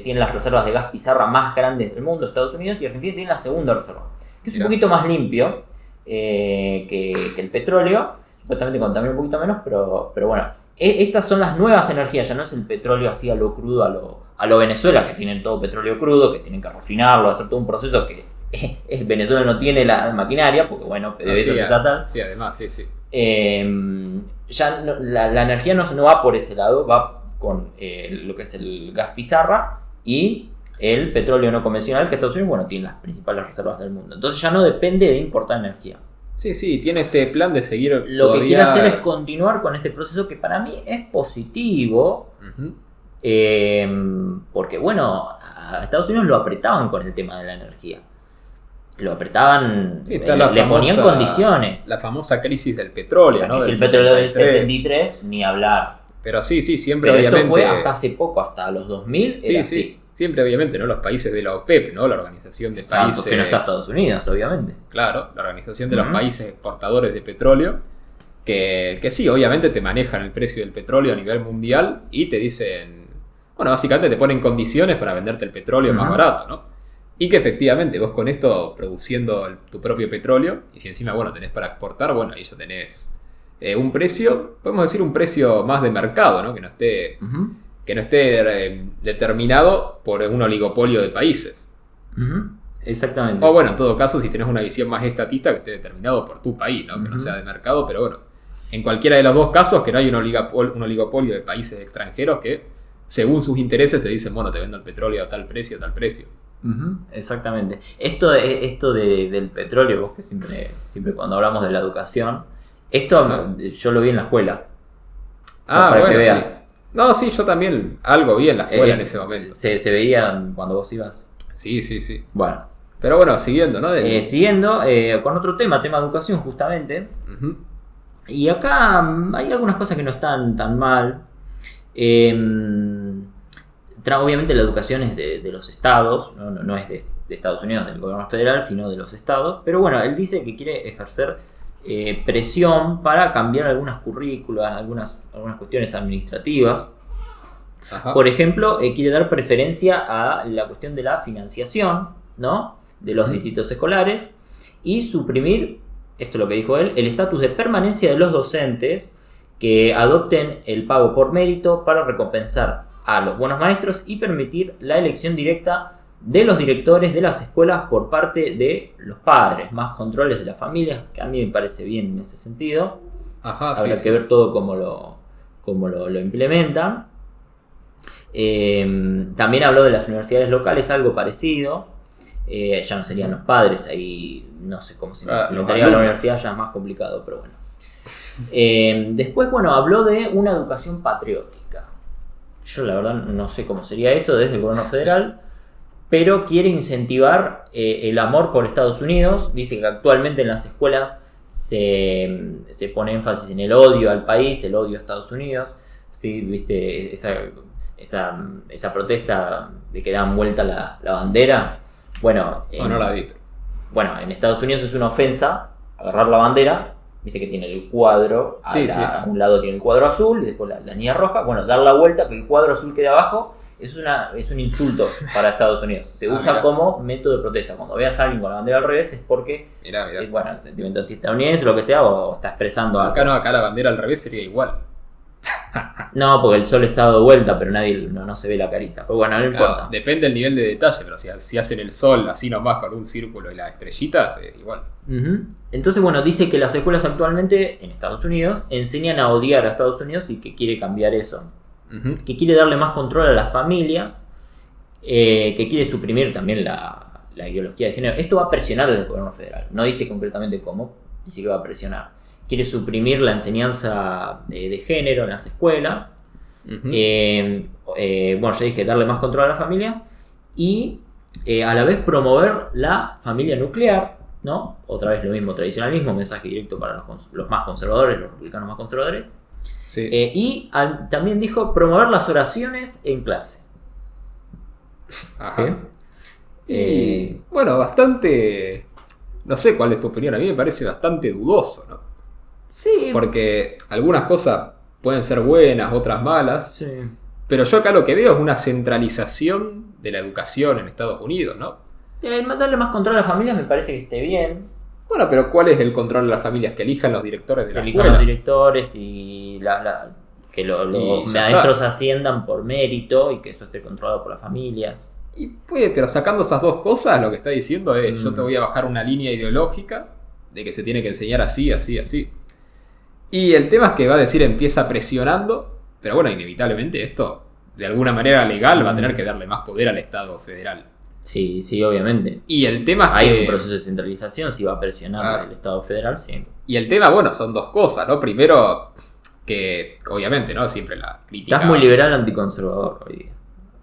tiene las reservas de gas pizarra más grandes del mundo, Estados Unidos, y Argentina tiene la segunda reserva, que es un poquito más limpio que el petróleo, supuestamente contamina un poquito menos, pero bueno. Estas son las nuevas energías, ya no es el petróleo así a lo crudo, a lo Venezuela, que tienen todo petróleo crudo, que tienen que refinarlo, hacer todo un proceso que Venezuela no tiene la maquinaria, porque bueno, de eso se trata. Sí, además, sí. Ya la energía no va por ese lado, va con lo que es el gas pizarra y el petróleo no convencional, que Estados Unidos, bueno, tiene las principales reservas del mundo. Entonces ya no depende de importar energía. Sí, tiene este plan de seguir Lo todavía... que quiere hacer es continuar con este proceso que para mí es positivo, Ujú. porque bueno, a Estados Unidos lo apretaban con el tema de la energía. Lo apretaban, Sí, está le ponían condiciones. La famosa crisis del petróleo, ¿no? Si Del el petróleo del 73. 73, ni hablar. Pero sí, siempre Pero obviamente... esto fue hasta hace poco, hasta los 2000, era así. Sí. Siempre obviamente, ¿no? Los países de la OPEP, ¿no? La Organización de Exacto, Países... que no está Estados Unidos, obviamente. Claro, la Organización de los Ujú. Países Exportadores de Petróleo, que sí, obviamente te manejan el precio del petróleo a nivel mundial y te dicen, bueno, básicamente te ponen condiciones para venderte el petróleo más barato, ¿no? Y que efectivamente vos con esto produciendo tu propio petróleo, y si encima, bueno, tenés para exportar, bueno, ahí ya tenés un precio, podemos decir un precio más de mercado, ¿no? Que no esté, determinado por un oligopolio de países. Exactamente. O bueno, en todo caso, si tenés una visión más estatista, que esté determinado por tu país, ¿no? Que no sea de mercado, pero bueno, en cualquiera de los dos casos, que no hay un oligopolio de países extranjeros que, según sus intereses, te dicen, bueno, te vendo el petróleo a tal precio, a tal precio. Exactamente. Esto del petróleo, vos que siempre cuando hablamos de la educación, esto yo lo vi en la escuela. Para bueno, que veas. Sí. No, sí, yo también algo vi en la escuela en ese momento. ¿Se veía cuando vos ibas? Sí. Bueno. Pero bueno, siguiendo, ¿no? Siguiendo con otro tema de educación justamente. Y acá hay algunas cosas que no están tan mal. Obviamente la educación es de los estados, no es de Estados Unidos, del gobierno federal, sino de los estados. Pero bueno, él dice que quiere ejercer presión para cambiar algunas currículas, algunas cuestiones administrativas. Por ejemplo, quiere dar preferencia a la cuestión de la financiación, ¿no? De los distritos escolares y suprimir, esto es lo que dijo él, el estatus de permanencia de los docentes que adopten el pago por mérito para recompensar a los buenos maestros y permitir la elección directa de los directores de las escuelas por parte de los padres, más controles de las familias, que a mí me parece bien en ese sentido. Habrá que ver todo cómo lo implementan. También habló de las universidades locales, algo parecido. Ya no serían los padres, ahí no sé cómo se implementaría la universidad, ya es más complicado, pero bueno. Después, bueno, habló de una educación patriótica. Yo la verdad no sé cómo sería eso desde el gobierno federal, pero quiere incentivar el amor por Estados Unidos. Dice que actualmente en las escuelas se pone énfasis en el odio al país, el odio a Estados Unidos. Sí, viste esa protesta de que dan vuelta la bandera. Bueno, no la vi. Bueno, en Estados Unidos es una ofensa agarrar la bandera. Viste que tiene el cuadro, a un lado tiene el cuadro azul y después la línea roja. Bueno, dar la vuelta, que el cuadro azul quede abajo, es un insulto para Estados Unidos. Se usa como método de protesta. Cuando veas a alguien con la bandera al revés es porque, mirá. Bueno, el sentimiento antiestadounidense o lo que sea, o está expresando algo. Acá la bandera al revés sería igual. No, porque el sol está dado vuelta, pero nadie no se ve la carita. Pero bueno, no importa. Depende del nivel de detalle, pero si hacen el sol así nomás con un círculo y las estrellitas, es igual. Entonces, bueno, dice que las escuelas actualmente en Estados Unidos enseñan a odiar a Estados Unidos y que quiere cambiar eso. Que quiere darle más control a las familias, que quiere suprimir también la ideología de género. Esto va a presionar desde el gobierno federal. No dice concretamente cómo, dice que va a presionar. Quiere suprimir la enseñanza de género en las escuelas. Bueno, ya dije, darle más control a las familias y a la vez promover la familia nuclear, ¿no? Otra vez lo mismo, tradicionalismo, mensaje directo para los más conservadores, los republicanos más conservadores. Sí. Y también dijo promover las oraciones en clase. Ajá. ¿Sí? Bueno, bastante... No sé cuál es tu opinión, a mí me parece bastante dudoso, ¿no? Sí. Porque algunas cosas pueden ser buenas, otras malas. Sí. Pero yo acá lo que veo es una centralización de la educación en Estados Unidos, ¿no? Darle más control a las familias me parece que esté bien. Bueno, pero ¿cuál es el control de las familias? Que elijan los directores de la escuela. Que elijan los directores y que los maestros asciendan por mérito y que eso esté controlado por las familias. Y puede, pero sacando esas dos cosas, lo que está diciendo es yo te voy a bajar una línea ideológica de que se tiene que enseñar así, así, así. Y el tema es que va a decir empieza presionando, pero bueno, inevitablemente esto de alguna manera legal va a tener que darle más poder al Estado federal. Sí, obviamente. Y el tema es hay que... un proceso de centralización, si va a presionar al Estado federal, sí. Y el tema, bueno, son dos cosas, ¿no? Primero, que obviamente, ¿no? Siempre la crítica... Estás muy liberal anticonservador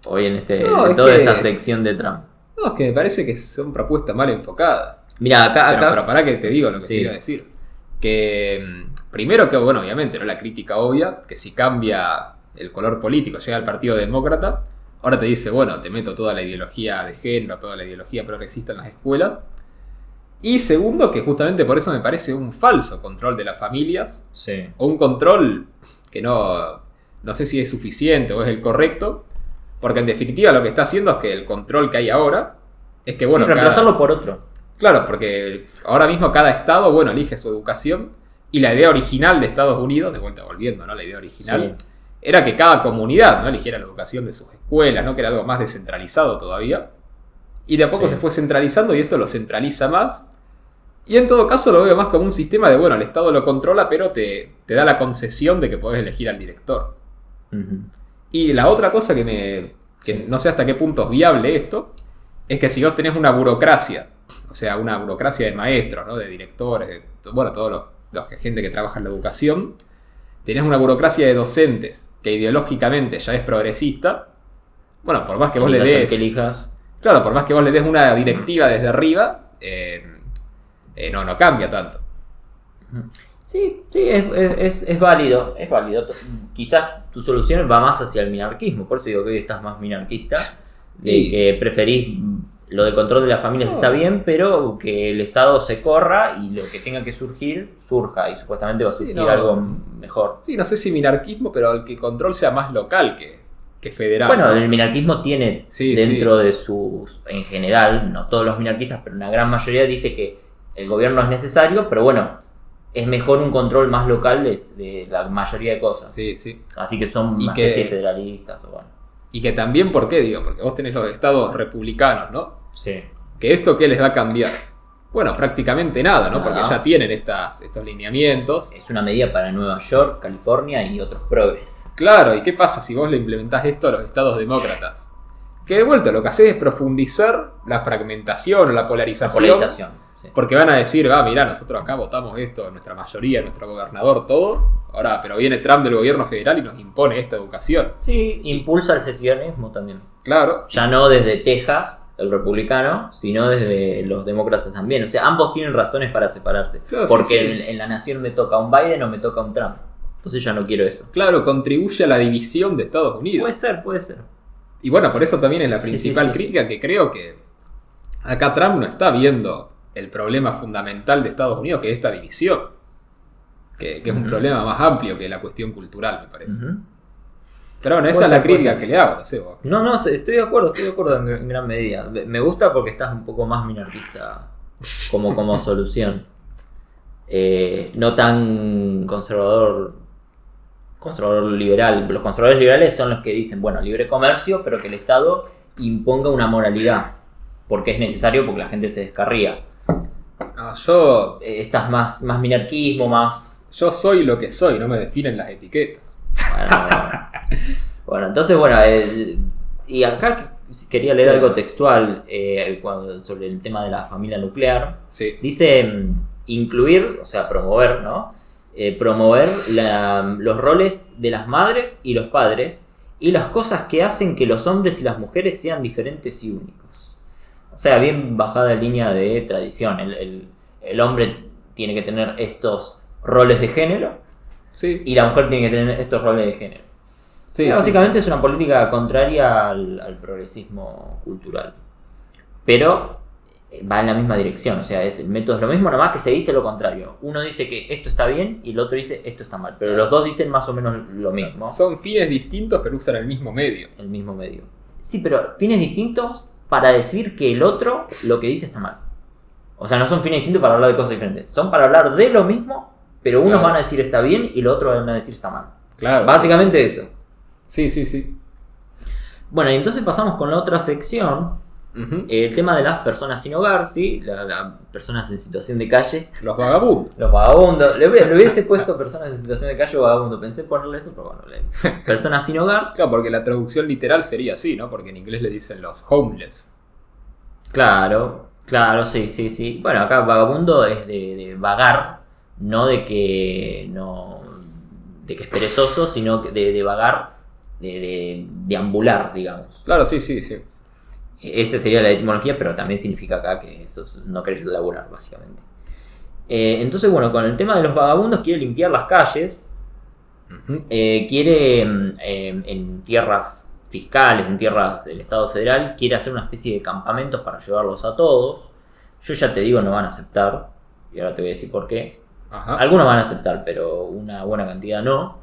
hoy en toda esta sección de Trump. No, es que me parece que son propuestas mal enfocadas. Mira, acá... Pero pará que te digo lo que te iba a decir. Que primero que, bueno, obviamente, ¿no? La crítica obvia, que si cambia el color político, llega al Partido Demócrata, ahora te dice, bueno, te meto toda la ideología de género, toda la ideología progresista en las escuelas. Y segundo, que justamente por eso me parece un falso control de las familias. Sí. O un control que no sé si es suficiente o es el correcto, Porque en definitiva lo que está haciendo es que el control que hay ahora es que, bueno, sí, reemplazarlo por otro. Claro, porque ahora mismo cada estado, bueno, elige su educación y la idea original de Estados Unidos, de vuelta volviendo, ¿no? La idea original era que cada comunidad, ¿no? eligiera la educación de sus escuelas, ¿no? Que era algo más descentralizado todavía. Y de a poco se fue centralizando y esto lo centraliza más. Y en todo caso lo veo más como un sistema de, bueno, el Estado lo controla, pero te da la concesión de que podés elegir al director. Uh-huh. Y la otra cosa que no sé hasta qué punto es viable esto, es que si vos tenés una burocracia, o sea, una burocracia de maestros, ¿no? De directores, de, bueno, todos los gente que trabaja en la educación, tenés una burocracia de docentes que ideológicamente ya es progresista. Bueno, por más que vos le des... que elijas. Claro, por más que vos le des una directiva desde arriba, no cambia tanto. Sí, es válido, es válido. Quizás tu solución va más hacia el minarquismo, por eso digo que hoy estás más minarquista, de que preferís lo del control de las familias está bien, pero que el Estado se corra y lo que tenga que surgir, surja, y supuestamente va a surgir algo mejor. Sí, no sé si minarquismo, pero el que control sea más local que federal. Bueno, ¿no? el minarquismo tiene dentro de sus, en general, no todos los minarquistas, pero una gran mayoría dice que el gobierno es necesario, pero bueno, es mejor un control más local de la mayoría de cosas. Sí, sí. Así que son una especie de federalistas. O bueno. Y que también, ¿por qué digo? Porque vos tenés los estados republicanos, ¿no? Sí. ¿Que esto qué les va a cambiar? Bueno, prácticamente nada, ¿no? Porque ya tienen estos lineamientos. Es una medida para Nueva York, California y otros progres. Claro, ¿y qué pasa si vos le implementás esto a los estados demócratas? Que de vuelta lo que haces es profundizar la fragmentación o la polarización. Sí. Porque van a decir, mirá, nosotros acá votamos esto, nuestra mayoría, nuestro gobernador, todo. Ahora, pero viene Trump del gobierno federal y nos impone esta educación. Sí, impulsa el secesionismo también. Claro. Ya no desde Texas, el republicano, sino desde los demócratas también. O sea, ambos tienen razones para separarse. Claro, porque en la nación me toca un Biden o me toca un Trump. Entonces ya no quiero eso. Claro, contribuye a la división de Estados Unidos. Puede ser. Y bueno, por eso también es la principal crítica que creo que acá Trump no está viendo el problema fundamental de Estados Unidos, que es esta división. Que es un problema más amplio que la cuestión cultural, me parece. Pero bueno, esa es la crítica que le hago, no sé vos. No, estoy de acuerdo en gran medida. Me gusta porque estás un poco más minarquista como solución. No tan conservador liberal. Los conservadores liberales son los que dicen, bueno, libre comercio, pero que el Estado imponga una moralidad. Porque es necesario, porque la gente se descarría. Estás más minarquismo, más... Yo soy lo que soy, no me definen las etiquetas. Bueno, entonces, y acá quería leer algo textual sobre el tema de la familia nuclear. Sí. Dice incluir, o sea, promover, ¿no? Promover los roles de las madres y los padres y las cosas que hacen que los hombres y las mujeres sean diferentes y únicos. O sea, bien bajada línea de tradición. El hombre tiene que tener estos roles de género y la mujer tiene que tener estos roles de género. Básicamente es una política contraria al progresismo cultural. Pero va en la misma dirección. O sea, el método es lo mismo, nada más que se dice lo contrario. Uno dice que esto está bien y el otro dice esto está mal. Pero los dos dicen más o menos lo mismo. Son fines distintos, pero usan el mismo medio. El mismo medio. Sí, pero fines distintos para decir que el otro lo que dice está mal. O sea, no son fines distintos para hablar de cosas diferentes. Son para hablar de lo mismo, pero unos van a decir está bien y los otros van a decir está mal. Claro. Básicamente eso. Sí. Bueno, y entonces pasamos con la otra sección. El tema de las personas sin hogar, ¿sí? Las personas en situación de calle. Los vagabundos. Los vagabundos. Le hubiese puesto personas en situación de calle o vagabundo. Pensé ponerle eso, pero bueno. Personas sin hogar. Claro, porque la traducción literal sería así, ¿no? Porque en inglés le dicen los homeless. Claro, sí. Bueno, acá vagabundo es de vagar, no de que es perezoso, sino de vagar, de deambular, digamos. Claro, sí. Esa sería la etimología, pero también significa acá que eso no querés laburar, básicamente. Entonces, bueno, con el tema de los vagabundos quiere limpiar las calles. Quiere en tierras fiscales, en tierras del Estado federal, quiere hacer una especie de campamentos para llevarlos a todos. Yo ya te digo, no van a aceptar, y ahora te voy a decir por qué. Algunos van a aceptar, pero una buena cantidad no.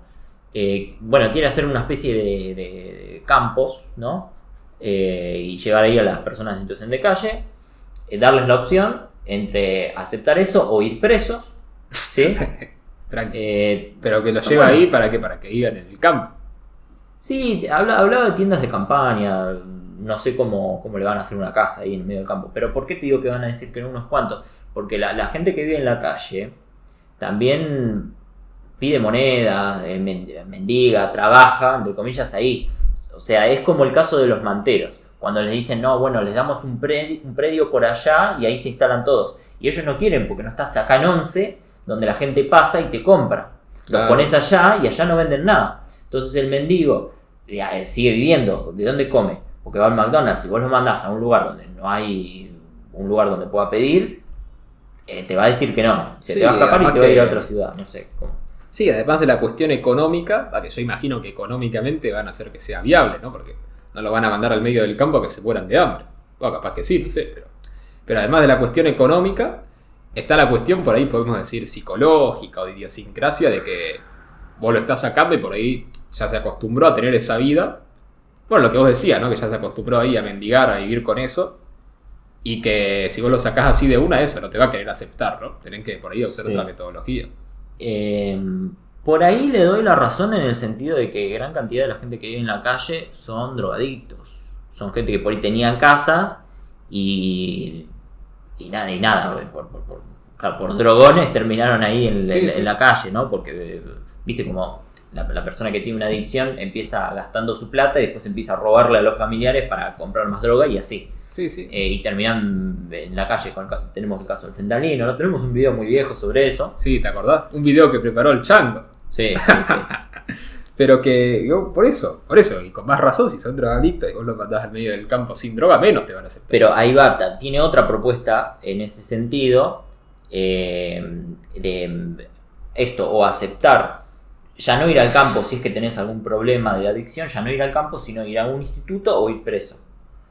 bueno, quiere hacer una especie de campos, ¿no? Y llevar ahí a las personas en situación de calle, darles la opción entre aceptar eso o ir presos, ¿sí? Pero que lo lleva bueno, ahí para que vivan en el campo. Sí, hablaba de tiendas de campaña, no sé cómo le van a hacer una casa ahí en medio del campo, pero ¿por qué te digo que van a decir que no unos cuantos? Porque la gente que vive en la calle también pide moneda, mendiga, trabaja, entre comillas, ahí. O sea, es como el caso de los manteros, cuando les dicen, no, bueno, les damos un predio por allá y ahí se instalan todos. Y ellos no quieren porque no estás acá en 11, donde la gente pasa y te compra. Los Claro. pones allá y allá no venden nada. Entonces el mendigo sigue viviendo. ¿De dónde come? Porque va al McDonald's. Si vos lo mandás a un lugar donde no hay un lugar donde pueda pedir, te va a decir que no. Se Sí, te va a escapar y además te va a ir a que- otra ciudad. No sé cómo. Sí, además de la cuestión económica, que yo imagino que económicamente van a hacer que sea viable, ¿no? Porque no lo van a mandar al medio del campo a que se mueran de hambre. Bueno, capaz que sí, no sé, pero además de la cuestión económica, está la cuestión, por ahí podemos decir, psicológica o de idiosincrasia, de que vos lo estás sacando y por ahí ya se acostumbró a tener esa vida. Bueno, lo que vos decías, ¿no? Que ya se acostumbró ahí a mendigar, a vivir con eso. Y que si vos lo sacás así de una, eso no te va a querer aceptar, ¿no? Tenés que por ahí usar Sí. otra metodología. Por ahí le doy la razón en el sentido de que gran cantidad de la gente que vive en la calle son drogadictos. Son gente que por ahí tenían casas y nada, claro, por drogones terminaron ahí Sí, sí. en la calle, ¿no? Porque, viste, como la persona que tiene una adicción empieza gastando su plata y después empieza a robarle a los familiares para comprar más droga y así. Sí, sí. Y terminan en la calle. Tenemos el caso del fentanilo, ¿no? Tenemos un video muy viejo sobre eso. Sí, ¿te acordás? Un video que preparó el Chango. Sí, sí, sí. Pero que, yo, por eso, y con más razón, si son drogadictos y vos los mandás al medio del campo sin droga, menos te van a aceptar. Pero ahí va, tiene otra propuesta en ese sentido, de esto, o aceptar, ya no ir al campo si es que tenés algún problema de adicción, ya no ir al campo, sino ir a un instituto o ir preso.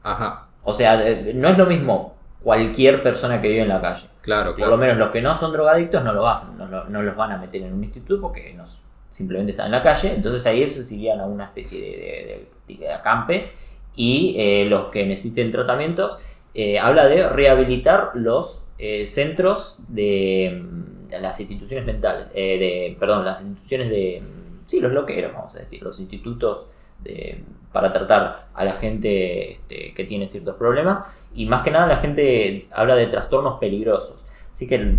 Ajá, O sea, no es lo mismo cualquier persona que vive en la calle. claro, Por lo claro. menos los que no son drogadictos no lo hacen, no los van a meter en un instituto porque simplemente están en la calle. Entonces ahí esos irían a una especie de acampe. Y los que necesiten tratamientos, habla de rehabilitar los centros de las instituciones mentales, las instituciones sí, los loqueros, vamos a decir, los institutos para tratar a la gente que tiene ciertos problemas, y más que nada la gente habla de trastornos peligrosos. Así que,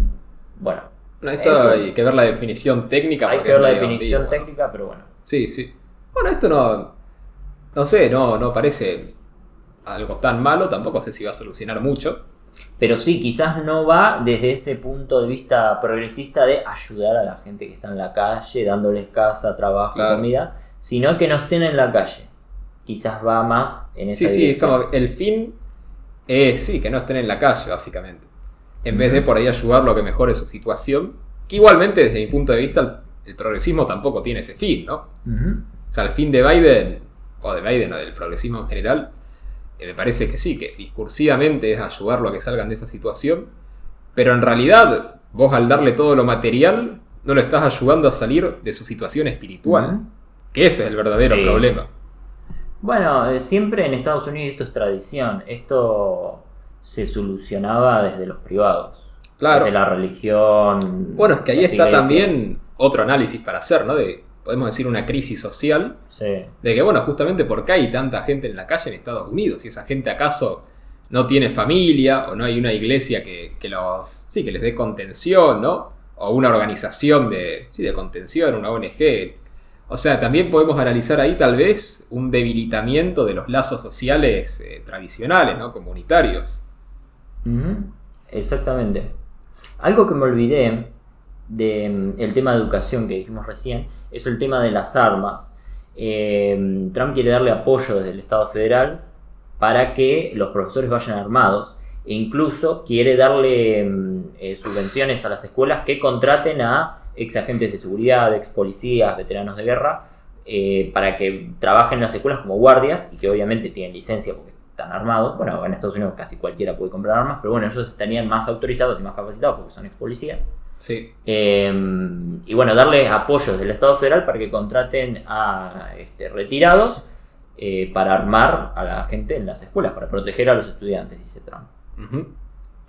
bueno, No, esto eso. hay que ver la definición técnica. Hay porque que ver la es medio definición ambigua. técnica, pero bueno. Sí, sí. Bueno, esto no sé, no parece algo tan malo, tampoco sé si va a solucionar mucho. Pero sí, quizás no va desde ese punto de vista progresista de ayudar a la gente que está en la calle, dándoles casa, trabajo, Claro. comida, sino que no estén en la calle. Quizás va más en esa Sí, sí, es dirección. como el fin es, sí, que no estén en la calle, básicamente. En vez de por ahí ayudarlo a que mejore su situación, que igualmente desde mi punto de vista el progresismo tampoco tiene ese fin, ¿no? Ujú. O sea, el fin de Biden o del progresismo en general, me parece que sí, que discursivamente es ayudarlo a que salgan de esa situación, pero en realidad vos al darle todo lo material no lo estás ayudando a salir de su situación espiritual, Ujú. que ese es el verdadero Sí. problema. Bueno, siempre en Estados Unidos esto es tradición. Esto se solucionaba desde los privados. Claro. Desde la religión. Bueno, es que ahí las está iglesias. también otro análisis para hacer, ¿no? De, podemos decir, una crisis social, Sí. de que, bueno, justamente por qué hay tanta gente en la calle en Estados Unidos, si esa gente acaso no tiene familia o no hay una iglesia que les dé contención, ¿no? O una organización de contención, una ONG. O sea, también podemos analizar ahí tal vez un debilitamiento de los lazos sociales tradicionales, ¿no? Comunitarios. Ujú. Exactamente. Algo que me olvidé del tema de educación que dijimos recién es el tema de las armas. Trump quiere darle apoyo desde el Estado federal para que los profesores vayan armados, e incluso quiere darle subvenciones a las escuelas que contraten a ex agentes de seguridad, ex policías, veteranos de guerra, para que trabajen en las escuelas como guardias y que obviamente tienen licencia porque están armados. Bueno, en Estados Unidos casi cualquiera puede comprar armas, pero bueno, ellos estarían más autorizados y más capacitados porque son ex policías. Sí. Y bueno, darles apoyos del Estado federal para que contraten a retirados para armar a la gente en las escuelas, para proteger a los estudiantes, dice Trump. Uh-huh.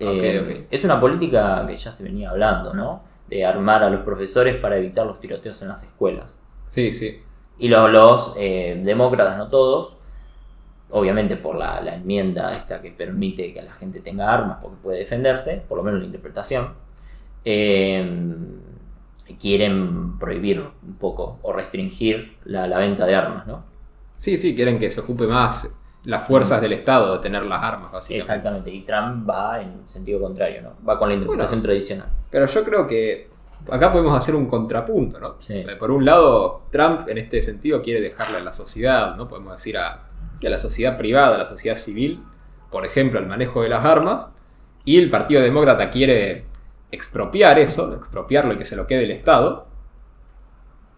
Okay. Es una política que ya se venía hablando, ¿no? De armar a los profesores para evitar los tiroteos en las escuelas. Sí, sí. Y los demócratas, no todos, obviamente por la enmienda esta que permite que la gente tenga armas porque puede defenderse, por lo menos la interpretación, quieren prohibir un poco o restringir la venta de armas, ¿no? Sí, quieren que se ocupe más las fuerzas del Estado de tener las armas, básicamente. Exactamente, y Trump va en sentido contrario, ¿no? Va con la interpretación tradicional. Pero yo creo que acá podemos hacer un contrapunto, ¿no? Sí. Por un lado, Trump en este sentido quiere dejarle a la sociedad, ¿no? Podemos decir a la sociedad privada, a la sociedad civil, por ejemplo, el manejo de las armas, y el Partido Demócrata quiere expropiarlo y que se lo quede el Estado.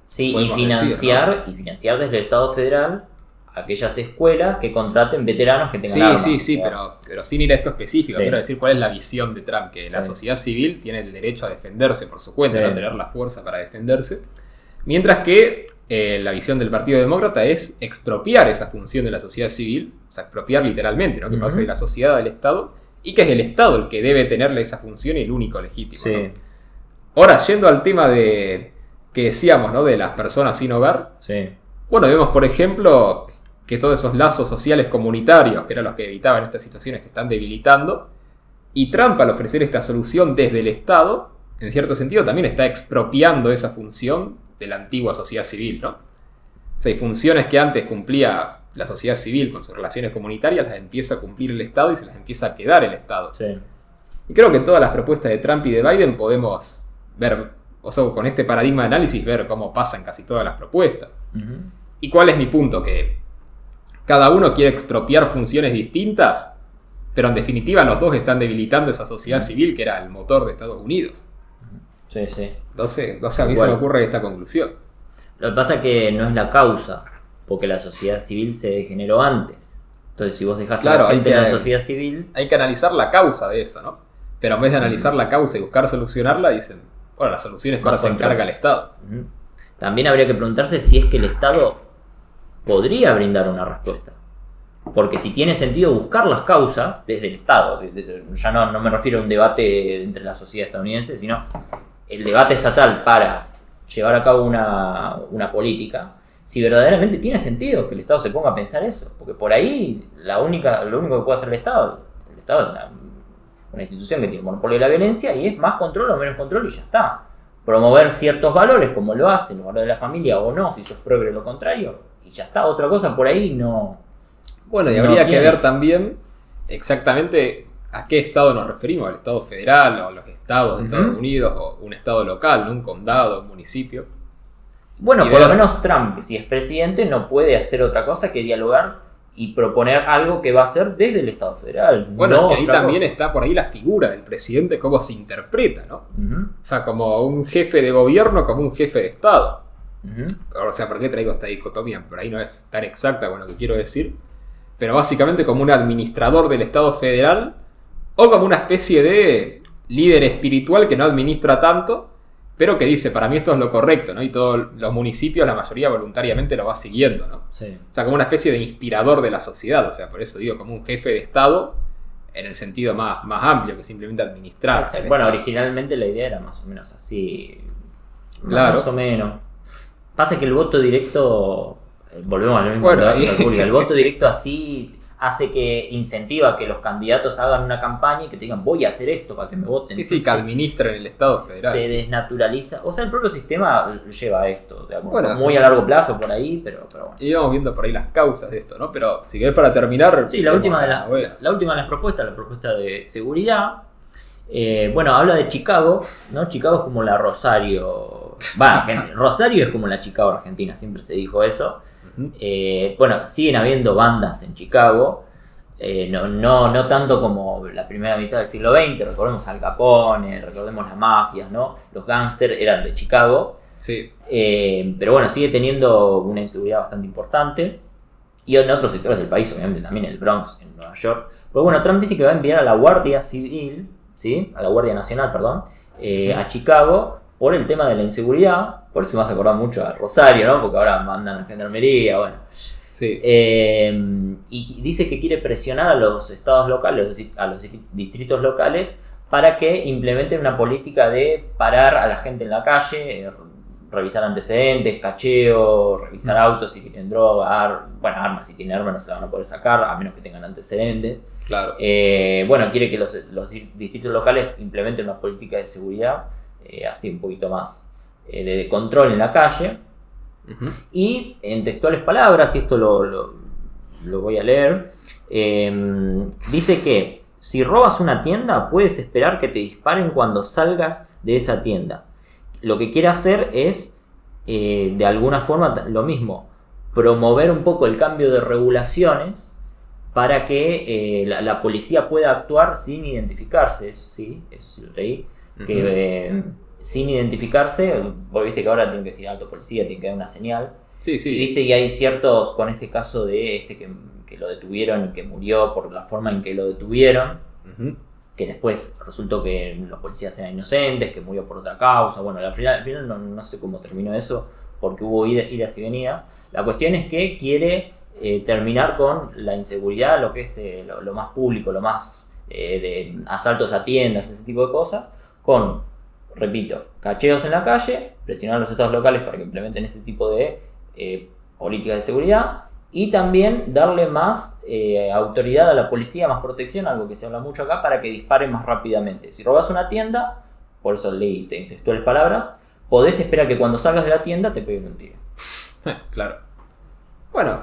Sí, y financiar desde el Estado federal aquellas escuelas que contraten veteranos que tengan armas. Sí, pero sin ir a esto específico, sí. Quiero decir cuál es la visión de Trump, que la sociedad civil tiene el derecho a defenderse por su cuenta, no tener la fuerza para defenderse, mientras que la visión del Partido Demócrata es expropiar esa función de la sociedad civil, o sea, expropiar literalmente, ¿no? Que pase de la sociedad al Estado, y que es el Estado el que debe tenerle esa función y el único legítimo. Sí. ¿no? Ahora, yendo al tema que decíamos, ¿no? De las personas sin hogar, sí. Bueno, vemos, por ejemplo, que todos esos lazos sociales comunitarios, que eran los que evitaban estas situaciones, se están debilitando. Y Trump, al ofrecer esta solución desde el Estado, en cierto sentido, también está expropiando esa función de la antigua sociedad civil, ¿no? O sea, hay funciones que antes cumplía la sociedad civil con sus relaciones comunitarias, las empieza a cumplir el Estado y se las empieza a quedar el Estado. Sí. Y creo que todas las propuestas de Trump y de Biden podemos ver, o sea, con este paradigma de análisis, ver cómo pasan casi todas las propuestas. Uh-huh. ¿Y cuál es mi punto? Que cada uno quiere expropiar funciones distintas, pero en definitiva los dos están debilitando esa sociedad civil que era el motor de Estados Unidos. Sí. Entonces a mí se me ocurre esta conclusión. Lo que pasa es que no es la causa, porque la sociedad civil se degeneró antes. Entonces si vos dejás a la gente en la sociedad civil... Hay que analizar la causa de eso, ¿no? Pero en vez de analizar la causa y buscar solucionarla, dicen, bueno, la solución es que ahora se encarga el Estado. Uh-huh. También habría que preguntarse si es que el Estado podría brindar una respuesta. Porque si tiene sentido buscar las causas desde el Estado, ya no me refiero a un debate entre la sociedad estadounidense, sino el debate estatal para llevar a cabo una política, si verdaderamente tiene sentido que el Estado se ponga a pensar eso. Porque por ahí lo único que puede hacer el Estado es una institución que tiene monopolio de la violencia y es más control o menos control y ya está. Promover ciertos valores como lo hacen, los valores de la familia o no, si sos progre o lo contrario, y ya está, otra cosa por ahí no. Bueno, y habría que ver también exactamente a qué estado nos referimos, al estado federal o a los estados de Estados Unidos o un estado local, un condado, un municipio. Bueno, por lo menos Trump, si es presidente, no puede hacer otra cosa que dialogar y proponer algo que va a hacer desde el Estado federal. Bueno, que ahí también está por ahí la figura del presidente, cómo se interpreta, ¿no? Uh-huh. O sea, como un jefe de gobierno, como un jefe de Estado. Uh-huh. O sea, ¿por qué traigo esta dicotomía? Por ahí no es tan exacta con lo que quiero decir. Pero básicamente como un administrador del Estado federal o como una especie de líder espiritual que no administra tanto, pero que dice, para mí esto es lo correcto, ¿no? Y todos los municipios, la mayoría voluntariamente lo va siguiendo, ¿no? Sí. O sea, como una especie de inspirador de la sociedad. O sea, por eso digo, como un jefe de Estado en el sentido más amplio que simplemente administrar. Bueno, originalmente la idea era más o menos así. Claro. Más o menos. Pasa que el voto directo, volvemos al mismo debate de la República, el voto directo así hace que incentiva que los candidatos hagan una campaña y que te digan voy a hacer esto para que me voten. Y sí, que administren el Estado federal. Se desnaturaliza, o sea, el propio sistema lleva a esto, digamos, muy a largo plazo por ahí, pero bueno. Y vamos viendo por ahí las causas de esto, ¿no? Pero si querés para terminar... Sí, la última de las propuestas, la propuesta de seguridad, bueno, habla de Chicago, ¿no? Chicago es como la Rosario... Rosario es como la Chicago argentina, siempre se dijo eso. Bueno, siguen habiendo bandas en Chicago, no tanto como la primera mitad del siglo XX, recordemos Al Capone, recordemos las mafias, ¿no? Los gángsters eran de Chicago, sí. Pero bueno, sigue teniendo una inseguridad bastante importante, y en otros sectores del país, obviamente también el Bronx en Nueva York. Pero bueno, Trump dice que va a enviar a la Guardia Civil, ¿sí? A la Guardia Nacional, perdón, a Chicago por el tema de la inseguridad. Por eso me hace acordar mucho a Rosario, ¿no? Porque ahora mandan a gendarmería, bueno. Sí. Y dice que quiere presionar a los estados locales, a los distritos locales, para que implementen una política de parar a la gente en la calle, revisar antecedentes, cacheo, revisar autos si tienen droga, armas si tienen armas no se la van a poder sacar, a menos que tengan antecedentes. Claro. Quiere que los distritos locales implementen una política de seguridad, así un poquito más de control en la calle. Uh-huh. Y en textuales palabras, y esto lo voy a leer, dice que si robas una tienda, puedes esperar que te disparen cuando salgas de esa tienda. Lo que quiere hacer es, de alguna forma, lo mismo, promover un poco el cambio de regulaciones para que la policía pueda actuar sin identificarse. Eso sí lo leí. Uh-huh. Que sin identificarse, vos viste que ahora tienen que decir alto policía, tiene que dar una señal. Sí. Y viste, y hay ciertos, con este caso de que lo detuvieron y que murió por la forma en que lo detuvieron. Uh-huh. Que después resultó que los policías eran inocentes, que murió por otra causa. Bueno, al final no sé cómo terminó eso, porque hubo idas y venidas. La cuestión es que quiere terminar con la inseguridad, lo que es lo más público, lo más de asaltos a tiendas, ese tipo de cosas, con, repito, cacheos en la calle, presionar a los estados locales para que implementen ese tipo de políticas de seguridad. Y también darle más autoridad a la policía, más protección, algo que se habla mucho acá, para que disparen más rápidamente. Si robas una tienda, por eso leí textuales palabras, podés esperar que cuando salgas de la tienda te peguen un tiro. Claro. Bueno,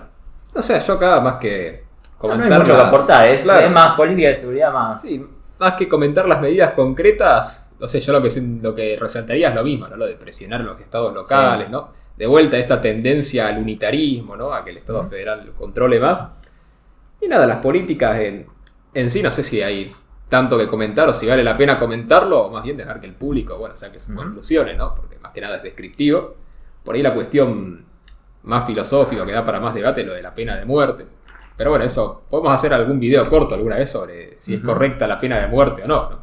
no sé, yo acá más que comentar... No hay mucho que aportar, es más política de seguridad más... Sí, más que comentar las medidas concretas, no sé, yo lo que resaltaría es lo mismo, ¿no? Lo de presionar a los estados locales, sí. ¿No? De vuelta esta tendencia al unitarismo, ¿no? A que el Estado federal lo controle más. Y nada, las políticas en sí no sé si hay tanto que comentar o si vale la pena comentarlo o más bien dejar que el público, saque sus conclusiones, ¿no? Porque más que nada es descriptivo. Por ahí la cuestión más filosófica que da para más debate es lo de la pena de muerte. Pero bueno, eso, podemos hacer algún video corto alguna vez sobre si es correcta la pena de muerte o no.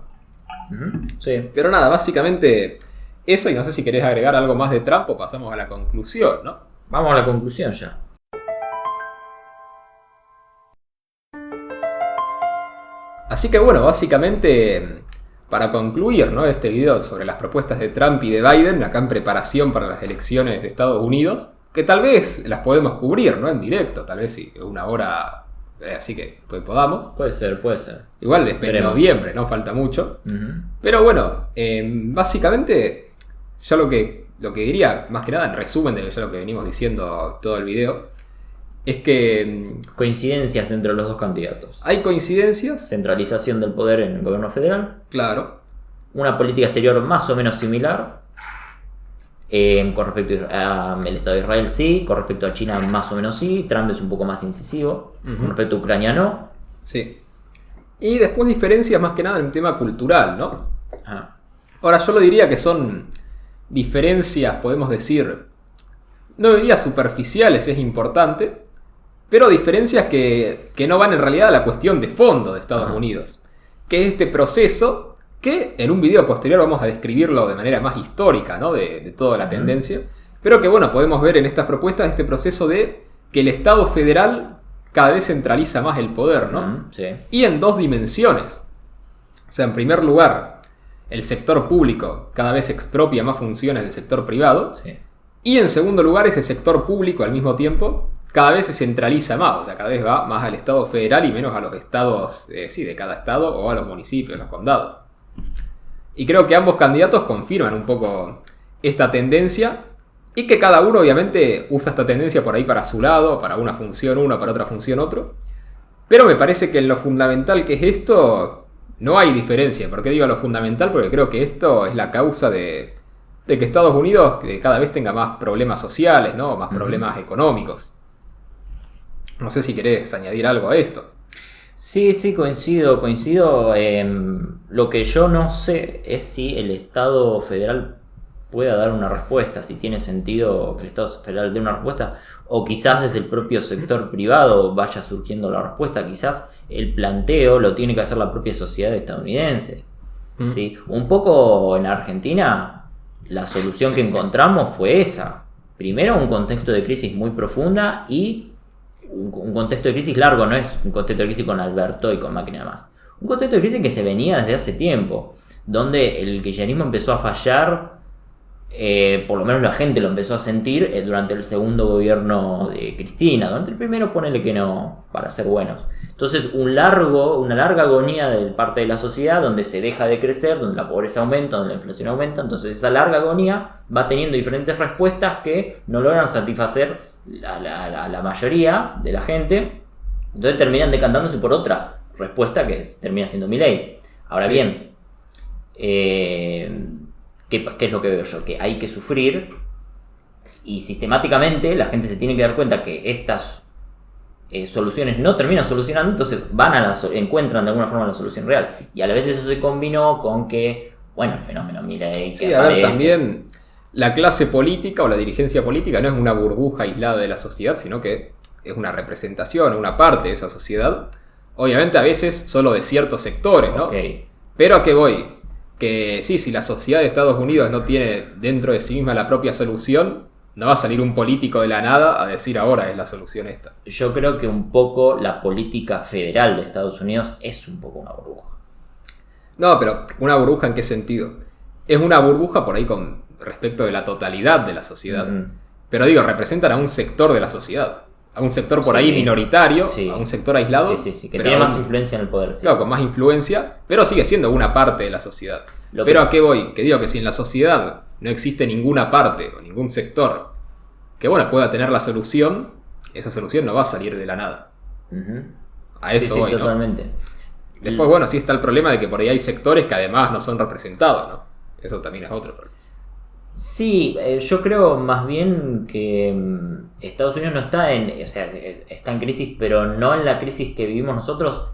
Sí. Pero nada, básicamente... Eso, y no sé si querés agregar algo más de Trump o pasamos a la conclusión, ¿no? Vamos a la conclusión ya. Así que bueno, básicamente, para concluir, ¿no? Este video sobre las propuestas de Trump y de Biden, acá en preparación para las elecciones de Estados Unidos, que tal vez las podemos cubrir, ¿no? En directo, tal vez sí, una hora, así que pues podamos. Puede ser. Igual en noviembre, no falta mucho. Uh-huh. Pero bueno, básicamente... Yo lo que diría, más que nada en resumen de ya lo que venimos diciendo todo el video, es que... Coincidencias entre los dos candidatos. Hay coincidencias. Centralización del poder en el gobierno federal. Claro. Una política exterior más o menos similar. Con respecto al Estado de Israel sí, con respecto a China más o menos sí. Trump es un poco más incisivo. Uh-huh. Con respecto a Ucrania no. Sí. Y después diferencias más que nada en el tema cultural, ¿no? Ajá. Ahora yo lo diría que son... diferencias, podemos decir, no diría superficiales, es importante, pero diferencias que no van en realidad a la cuestión de fondo de Estados Unidos, que es este proceso que en un video posterior vamos a describirlo de manera más histórica, ¿no? de toda la tendencia, pero que bueno, podemos ver en estas propuestas este proceso de que el Estado federal cada vez centraliza más el poder, ¿no? Sí. Y en dos dimensiones. O sea, en primer lugar, el sector público cada vez expropia más funciones del sector privado. Sí. Y en segundo lugar, ese sector público al mismo tiempo cada vez se centraliza más. O sea, cada vez va más al Estado federal y menos a los estados, de cada estado o a los municipios, los condados. Y creo que ambos candidatos confirman un poco esta tendencia y que cada uno obviamente usa esta tendencia por ahí para su lado, para una función uno, para otra función otro. Pero me parece que en lo fundamental que es esto... No hay diferencia. ¿Por qué digo lo fundamental? Porque creo que esto es la causa de que Estados Unidos cada vez tenga más problemas sociales, ¿no? Más problemas económicos. No sé si querés añadir algo a esto. Sí, coincido. Lo que yo no sé es si el Estado federal pueda dar una respuesta, si tiene sentido que el Estado federal dé una respuesta, o quizás desde el propio sector privado vaya surgiendo la respuesta. Quizás el planteo lo tiene que hacer la propia sociedad estadounidense. ¿sí? Un poco en Argentina, la solución que encontramos fue esa. Primero, un contexto de crisis muy profunda y un contexto de crisis largo, no es un contexto de crisis con Alberto y con Macri nada más. Un contexto de crisis que se venía desde hace tiempo, donde el kirchnerismo empezó a fallar, por lo menos la gente lo empezó a sentir durante el segundo gobierno de Cristina. Durante el primero, ponele que no, para ser buenos. Entonces, una larga agonía de parte de la sociedad donde se deja de crecer, donde la pobreza aumenta, donde la inflación aumenta. Entonces, esa larga agonía va teniendo diferentes respuestas que no logran satisfacer a la mayoría de la gente. Entonces, terminan decantándose por otra respuesta que termina siendo Milei. Ahora bien, ¿qué es lo que veo yo? Que hay que sufrir y sistemáticamente la gente se tiene que dar cuenta que estas soluciones no terminan solucionando, entonces encuentran de alguna forma la solución real. Y a la vez eso se combinó con que, bueno, el fenómeno Milei que sí, a ver, también la clase política o la dirigencia política no es una burbuja aislada de la sociedad, sino que es una representación, una parte de esa sociedad. Obviamente a veces solo de ciertos sectores, ¿no? Okay. Pero ¿a qué voy? Que sí, si la sociedad de Estados Unidos no tiene dentro de sí misma la propia solución, no va a salir un político de la nada a decir ahora es la solución esta. Yo creo que un poco la política federal de Estados Unidos es un poco una burbuja. No, pero ¿una burbuja en qué sentido? Es una burbuja por ahí con respecto de la totalidad de la sociedad. Pero digo, representan a un sector de la sociedad. A un sector por ahí minoritario, a un sector aislado. Que tiene más influencia en el poder. Claro, con más influencia, pero sigue siendo una parte de la sociedad. Pero ¿a qué voy? Que digo que si en la sociedad no existe ninguna parte o ningún sector que pueda tener la solución, esa solución no va a salir de la nada. A eso voy, ¿no? Totalmente. Después, sí está el problema de que por ahí hay sectores que además no son representados, ¿no? Eso también es otro problema. Sí, yo creo más bien que Estados Unidos no está está en crisis, pero no en la crisis que vivimos nosotros.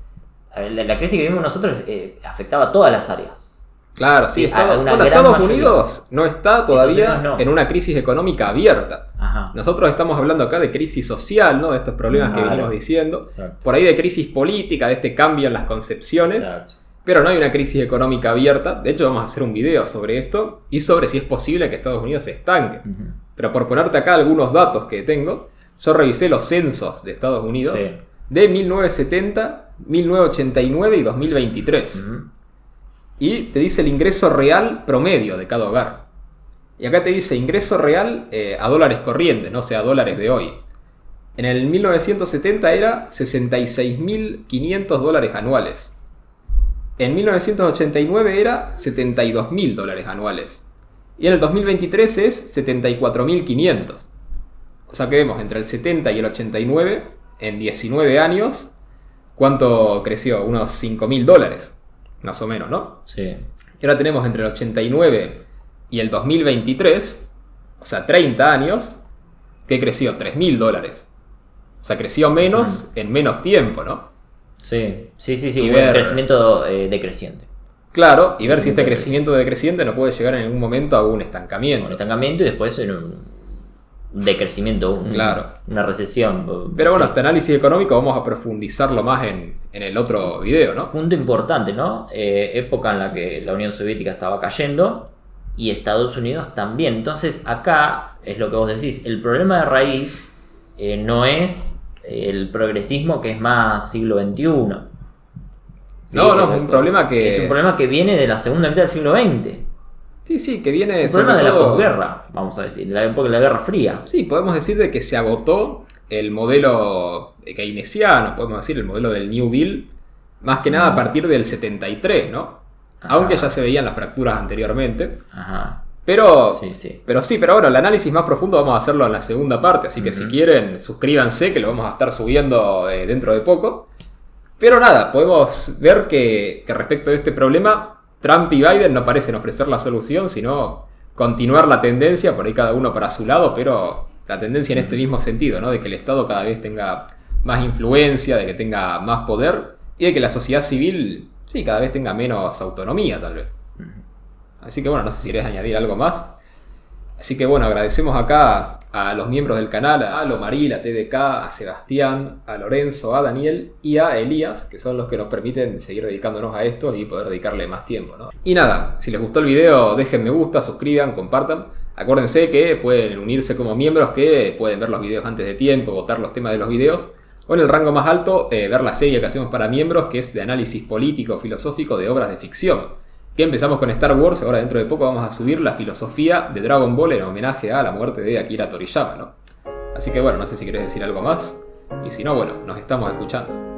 La crisis que vivimos nosotros afectaba a todas las áreas. Claro, sí. Estados Unidos no está todavía en una crisis económica abierta. Ajá. Nosotros estamos hablando acá de crisis social, ¿no? De estos problemas que venimos diciendo. Exacto. Por ahí de crisis política, de este cambio en las concepciones. Exacto. Pero no hay una crisis económica abierta. De hecho, vamos a hacer un video sobre esto y sobre si es posible que Estados Unidos se estanque. Pero por ponerte acá algunos datos que tengo, yo revisé los censos de Estados Unidos de 1970, 1989 y 2023. Y te dice el ingreso real promedio de cada hogar. Y acá te dice ingreso real a dólares corrientes, no sea dólares de hoy. En el 1970 era $66.500 anuales. En 1989 era $72.000 anuales. Y en el 2023 es 74.500. O sea que vemos entre el 70 y el 89, en 19 años, ¿cuánto creció? Unos $5.000, más o menos, ¿no? Sí. Y ahora tenemos entre el 89 y el 2023, o sea, 30 años, que creció $3.000. O sea, creció menos en menos tiempo, ¿no? Sí, hubo un crecimiento decreciente. Claro, y ver si este crecimiento decreciente no puede llegar en algún momento a un estancamiento. Un estancamiento y después en un decrecimiento, una recesión. Pero bueno, este análisis económico vamos a profundizarlo más en el otro video, ¿no? Punto importante, ¿no? Época en la que la Unión Soviética estaba cayendo y Estados Unidos también. Entonces acá es lo que vos decís, el problema de raíz no es el progresismo que es más siglo XXI. ¿Sí? No, es un problema que... Es un problema que viene de la segunda mitad del siglo XX. Sí, que viene... Un problema de la posguerra, vamos a decir, de la época de la Guerra Fría. Sí, podemos decir de que se agotó el modelo keynesiano, podemos decir el modelo del New Deal, más que nada a partir del 73, ¿no? Ajá. Aunque ya se veían las fracturas anteriormente. Ajá. Pero bueno, el análisis más profundo vamos a hacerlo en la segunda parte, así que si quieren, suscríbanse, que lo vamos a estar subiendo dentro de poco. Pero nada, podemos ver que respecto a este problema, Trump y Biden no parecen ofrecer la solución, sino continuar la tendencia, por ahí cada uno para su lado, pero la tendencia en este mismo sentido, ¿no? De que el Estado cada vez tenga más influencia, de que tenga más poder, y de que la sociedad civil, sí, cada vez tenga menos autonomía, tal vez. Así que bueno, no sé si querés añadir algo más. Así que bueno, agradecemos acá a los miembros del canal, a Lomaril, a TDK, a Sebastián, a Lorenzo, a Daniel y a Elías, que son los que nos permiten seguir dedicándonos a esto y poder dedicarle más tiempo, ¿no? Y nada, si les gustó el video, dejen me gusta, suscriban, compartan. Acuérdense que pueden unirse como miembros, que pueden ver los videos antes de tiempo, votar los temas de los videos, o en el rango más alto, ver la serie que hacemos para miembros, que es de análisis político, filosófico de obras de ficción. Que empezamos con Star Wars, ahora dentro de poco vamos a subir la filosofía de Dragon Ball en homenaje a la muerte de Akira Toriyama, ¿no? Así que bueno, no sé si querés decir algo más, y si no, bueno, nos estamos escuchando.